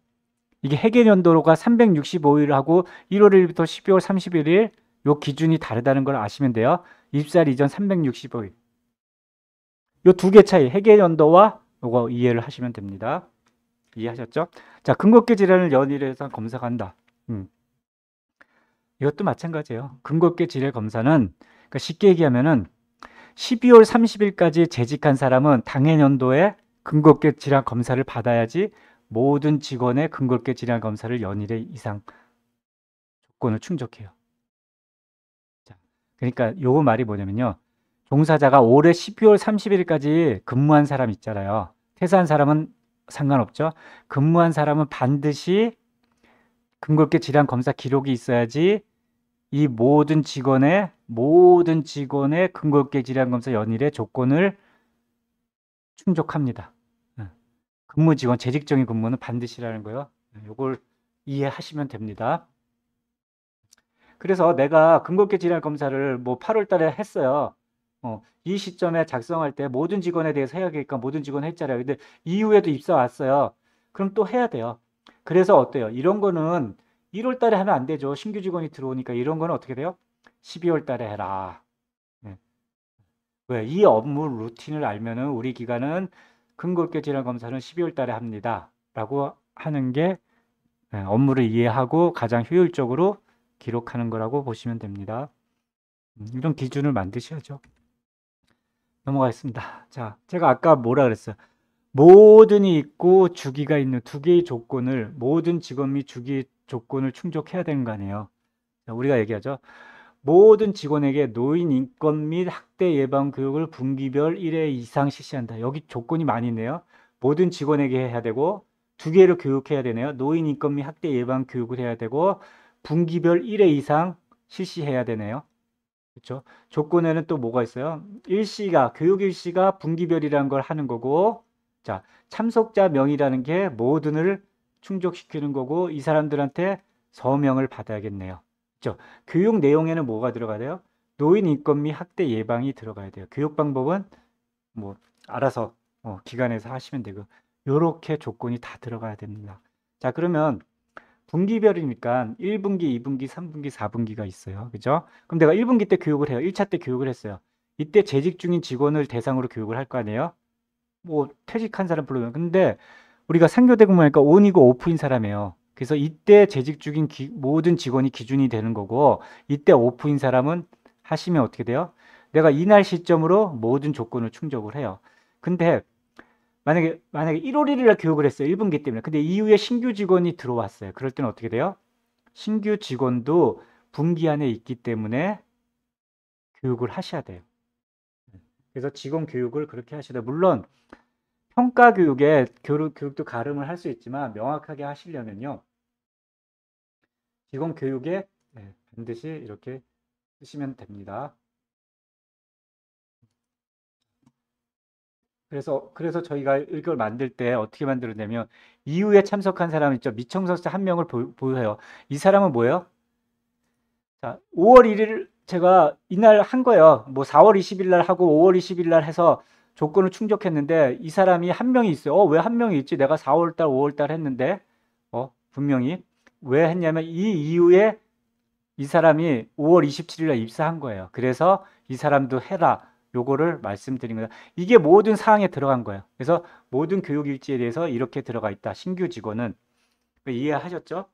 이게 회계연도가 365일하고 1월 1일부터 12월 31일 요 기준이 다르다는 걸 아시면 돼요. 입사 이전 365일. 요 두 개 차이, 회계연도와 요거 이해를 하시면 됩니다. 이해하셨죠? 자, 근골계 질환을 연일해서 검사한다. 이것도 마찬가지예요. 근골계 질환 검사는 그러니까 쉽게 얘기하면은 12월 30일까지 재직한 사람은 당해년도에 근골계 질환 검사를 받아야지 모든 직원의 근골계 질환 검사를 연일에 이상 조건을 충족해요. 자, 그러니까 요 말이 뭐냐면요. 종사자가 올해 12월 30일까지 근무한 사람 있잖아요. 퇴사한 사람은 상관없죠. 근무한 사람은 반드시 근골계 질환 검사 기록이 있어야지 이 모든 직원의 근골계 질환 검사 연일의 조건을 충족합니다. 근무 직원, 재직적인 근무는 반드시라는 거예요. 이걸 이해하시면 됩니다. 그래서 내가 근골계 질환 검사를 뭐 8월 달에 했어요. 이 시점에 작성할 때 모든 직원에 대해서 해야겠니까 모든 직원 했잖아요. 근데 이후에도 입사 왔어요. 그럼 또 해야 돼요. 그래서 어때요? 이런 거는 1월 달에 하면 안 되죠. 신규 직원이 들어오니까 이런 거는 어떻게 돼요? 12월 달에 해라. 네. 왜? 이 업무 루틴을 알면은 우리 기관은 근골계 질환 검사는 12월 달에 합니다. 라고 하는 게 업무를 이해하고 가장 효율적으로 기록하는 거라고 보시면 됩니다. 이런 기준을 만드셔야죠. 넘어가겠습니다. 자, 제가 아까 뭐라 그랬어요? 모든이 있고 주기가 있는 두 개의 조건을 모든 직원 및 주기 조건을 충족해야 되는 거 아니에요. 자, 우리가 얘기하죠. 모든 직원에게 노인 인권 및 학대 예방 교육을 분기별 1회 이상 실시한다. 여기 조건이 많이 있네요. 모든 직원에게 해야 되고 2개를 교육해야 되네요. 노인 인권 및 학대 예방 교육을 해야 되고 분기별 1회 이상 실시해야 되네요. 그렇죠? 조건에는 또 뭐가 있어요? 교육 일시가 분기별이라는 걸 하는 거고, 자, 참석자 명이라는 게 모든을 충족시키는 거고, 이 사람들한테 서명을 받아야겠네요. 그렇죠? 교육 내용에는 뭐가 들어가야 돼요? 노인 인권 및 학대 예방이 들어가야 돼요. 교육 방법은 뭐 알아서 기관에서 하시면 되고, 요렇게 조건이 다 들어가야 됩니다. 자, 그러면 분기별이니까 1분기, 2분기, 3분기, 4분기가 있어요. 그죠? 그럼 내가 1분기 때 교육을 해요. 1차 때 교육을 했어요. 이때 재직 중인 직원을 대상으로 교육을 할 거 아니에요? 뭐 퇴직한 사람 불러요. 근데 우리가 상교대 근무하니까 온이고 오프인 사람이에요. 그래서 이때 재직 중인 모든 직원이 기준이 되는 거고, 이때 오프인 사람은 하시면 어떻게 돼요? 내가 이날 시점으로 모든 조건을 충족을 해요. 근데 만약에 1월 1일 날 교육을 했어요. 1분기 때문에. 근데 이후에 신규 직원이 들어왔어요. 그럴 때는 어떻게 돼요? 신규 직원도 분기 안에 있기 때문에 교육을 하셔야 돼요. 그래서 직원 교육을 그렇게 하셔야 돼요. 물론 평가 교육에 교육도 가름을 할 수 있지만 명확하게 하시려면요. 직원 교육에 반드시 이렇게 쓰시면 됩니다. 그래서 저희가 이걸 만들 때 어떻게 만들었냐면, 이후에 참석한 사람 있죠. 미청소자 한 명을 보여요. 이 사람은 뭐예요? 자, 5월 1일 제가 이날 한 거예요. 뭐 4월 20일 날 하고 5월 20일 날 해서 조건을 충족했는데, 이 사람이 한 명이 있어요. 왜 한 명이 있지? 내가 4월 달, 5월 달 했는데, 분명히 왜 했냐면 이 이후에 이 사람이 5월 27일 날 입사한 거예요. 그래서 이 사람도 해라. 요거를 말씀드린 거다. 이게 모든 사항에 들어간 거예요. 그래서 모든 교육 일지에 대해서 이렇게 들어가 있다. 신규 직원은. 이해하셨죠?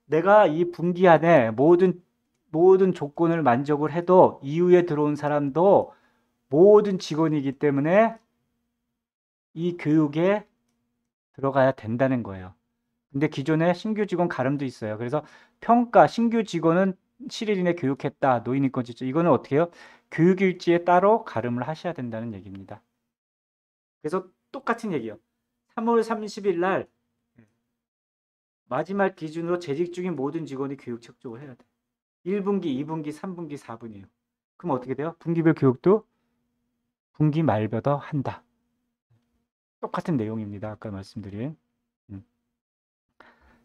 내가 이 분기 안에 모든 조건을 만족을 해도 이후에 들어온 사람도 모든 직원이기 때문에 이 교육에 들어가야 된다는 거예요. 근데 기존에 신규 직원 가름도 있어요. 그래서 평가 신규 직원은 7일 이내 교육했다. 노인인권 지적. 이거는 어떻게 해요? 교육일지에 따로 가름을 하셔야 된다는 얘기입니다. 그래서 똑같은 얘기예요. 3월 30일 날 마지막 기준으로 재직 중인 모든 직원이 교육 착족을 해야 돼. 1분기, 2분기, 3분기, 4분이에요. 그럼 어떻게 돼요? 분기별 교육도 분기 말부터 한다. 똑같은 내용입니다. 아까 말씀드린.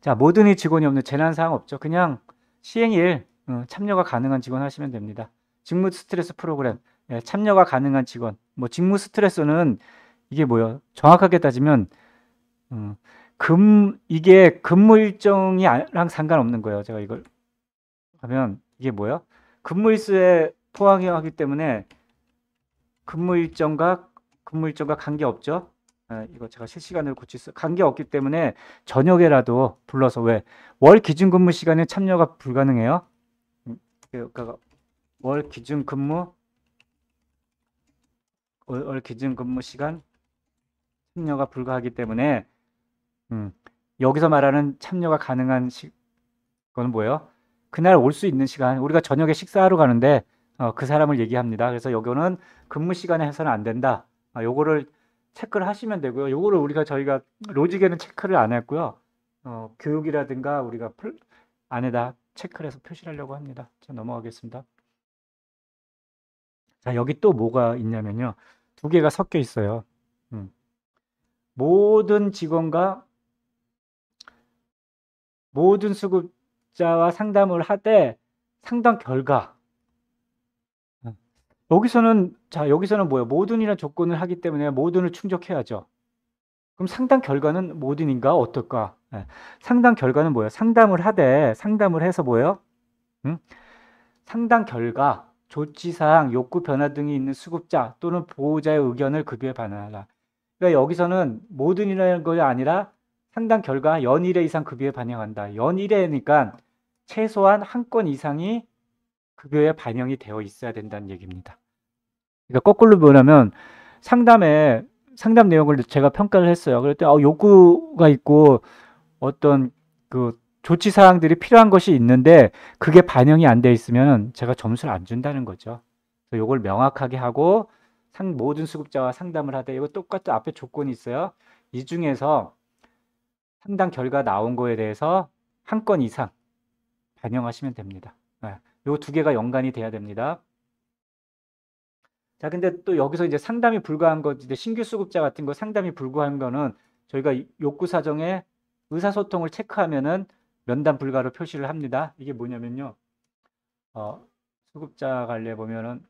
자, 모든 이 직원이 없는 재난사항 없죠. 그냥 시행일 참여가 가능한 직원 하시면 됩니다. 직무 스트레스 프로그램, 참여가 가능한 직원. 뭐 직무 스트레스는 이게 뭐예요? 정확하게 따지면 이게 근무 일정이랑 상관없는 거예요. 제가 이걸 하면 이게 뭐예요? 근무 일수에 포함하기 때문에 근무 일정과 관계 없죠. 이거 제가 실시간으로 관계 없기 때문에 저녁에라도 불러서, 왜? 월 기준 근무 시간에 참여가 불가능해요. 그러니까 월 기준 근무 시간 참여가 불가하기 때문에 여기서 말하는 참여가 가능한 그건 뭐예요? 그날 올 수 있는 시간, 우리가 저녁에 식사하러 가는데 그 사람을 얘기합니다. 그래서 요거는 근무 시간에 해서는 안 된다. 요거를 체크를 하시면 되고요. 요거를 저희가 로직에는 체크를 안 했고요. 교육이라든가 우리가 안에다 체크를 해서 표시를 하려고 합니다. 자, 넘어가겠습니다. 자, 여기 또 뭐가 있냐면요. 2개가 섞여 있어요. 모든 직원과 모든 수급자와 상담을 하되 상담 결과. 여기서는 뭐예요? 모든이라는 조건을 하기 때문에 모든을 충족해야죠. 그럼 상담 결과는 모든인가? 어떨까? 상담 결과는 뭐예요? 상담을 해서 뭐예요? 상담 결과, 조치사항, 욕구 변화 등이 있는 수급자 또는 보호자의 의견을 급여에 반영하라. 그러니까 여기서는 모든이라는 것이 아니라 상담 결과 연일회 이상 급여에 반영한다. 연일회니까 최소한 한 건 이상이 급여에 반영이 되어 있어야 된다는 얘기입니다. 그러니까 거꾸로 보면 상담 내용을 제가 평가를 했어요. 그럴 때 욕구가 있고 어떤 조치 사항들이 필요한 것이 있는데 그게 반영이 안 돼 있으면 제가 점수를 안 준다는 거죠. 그래서 이걸 명확하게 하고 모든 수급자와 상담을 하되 이거 똑같은 앞에 조건이 있어요. 이 중에서 상담 결과 나온 거에 대해서 한 건 이상 반영하시면 됩니다. 네. 요 두 개가 연관이 돼야 됩니다. 자, 근데 또 여기서 이제 상담이 불가한 거, 이제 신규 수급자 같은 거 상담이 불가한 거는 저희가 욕구 사정에 의사소통을 체크하면은 면담 불가로 표시를 합니다. 이게 뭐냐면요. 수급자 관리에 보면은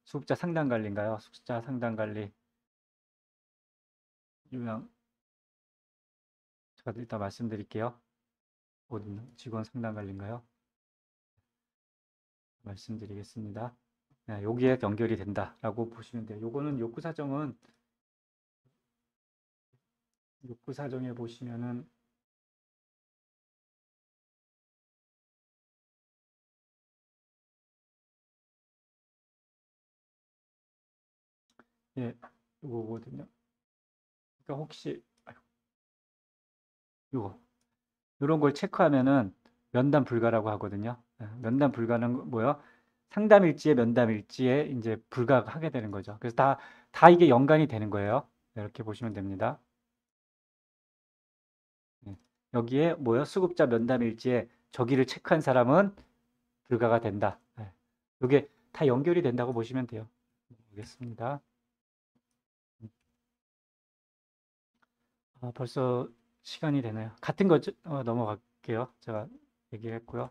수급자 상담 관리인가요? 수급자 상담 관리 유형 제가 이따 말씀드릴게요. 직원 상담 관리인가요? 말씀드리겠습니다. 네, 여기에 연결이 된다라고 보시면 돼요. 요거는 욕구 사정에 보시면은 예, 요거거든요. 그러니까 혹시 요런 걸 체크하면은 면담 불가라고 하거든요. 예, 면담 불가는 뭐요? 상담 일지에 면담 일지에 이제 불가하게 되는 거죠. 그래서 다 이게 연관이 되는 거예요. 이렇게 보시면 됩니다. 예, 여기에 뭐요? 수급자 면담 일지에 저기를 체크한 사람은 불가가 된다. 예, 이게 다 연결이 된다고 보시면 돼요. 알겠습니다. 벌써 시간이 되네요. 같은 거 넘어갈게요. 제가 얘기했고요.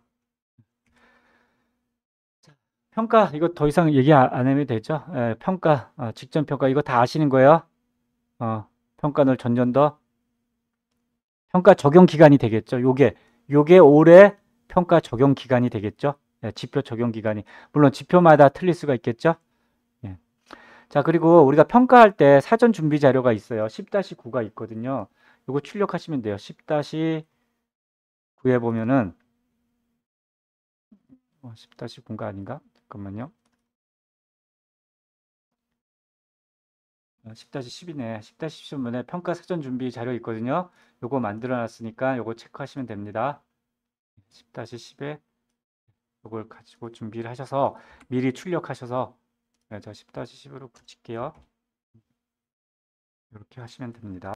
평가 이거 더 이상 얘기 안 해도 되죠? 예, 평가 직전 평가 이거 다 아시는 거예요? 평가는 전년도 평가 적용 기간이 되겠죠. 요게 올해 평가 적용 기간이 되겠죠. 예, 지표 적용 기간이 물론 지표마다 틀릴 수가 있겠죠. 예. 자, 그리고 우리가 평가할 때 사전 준비 자료가 있어요. 10-9가 있거든요. 요거 출력하시면 돼요. 10-9에 보면은 10-9가 아닌가? 잠깐만요. 10-10이네. 10-10면에 평가 사전 준비 자료 있거든요. 요거 만들어 놨으니까 요거 체크하시면 됩니다. 10-10에 요걸 가지고 준비를 하셔서 미리 출력하셔서 저 10-10으로 붙일게요. 이렇게 하시면 됩니다.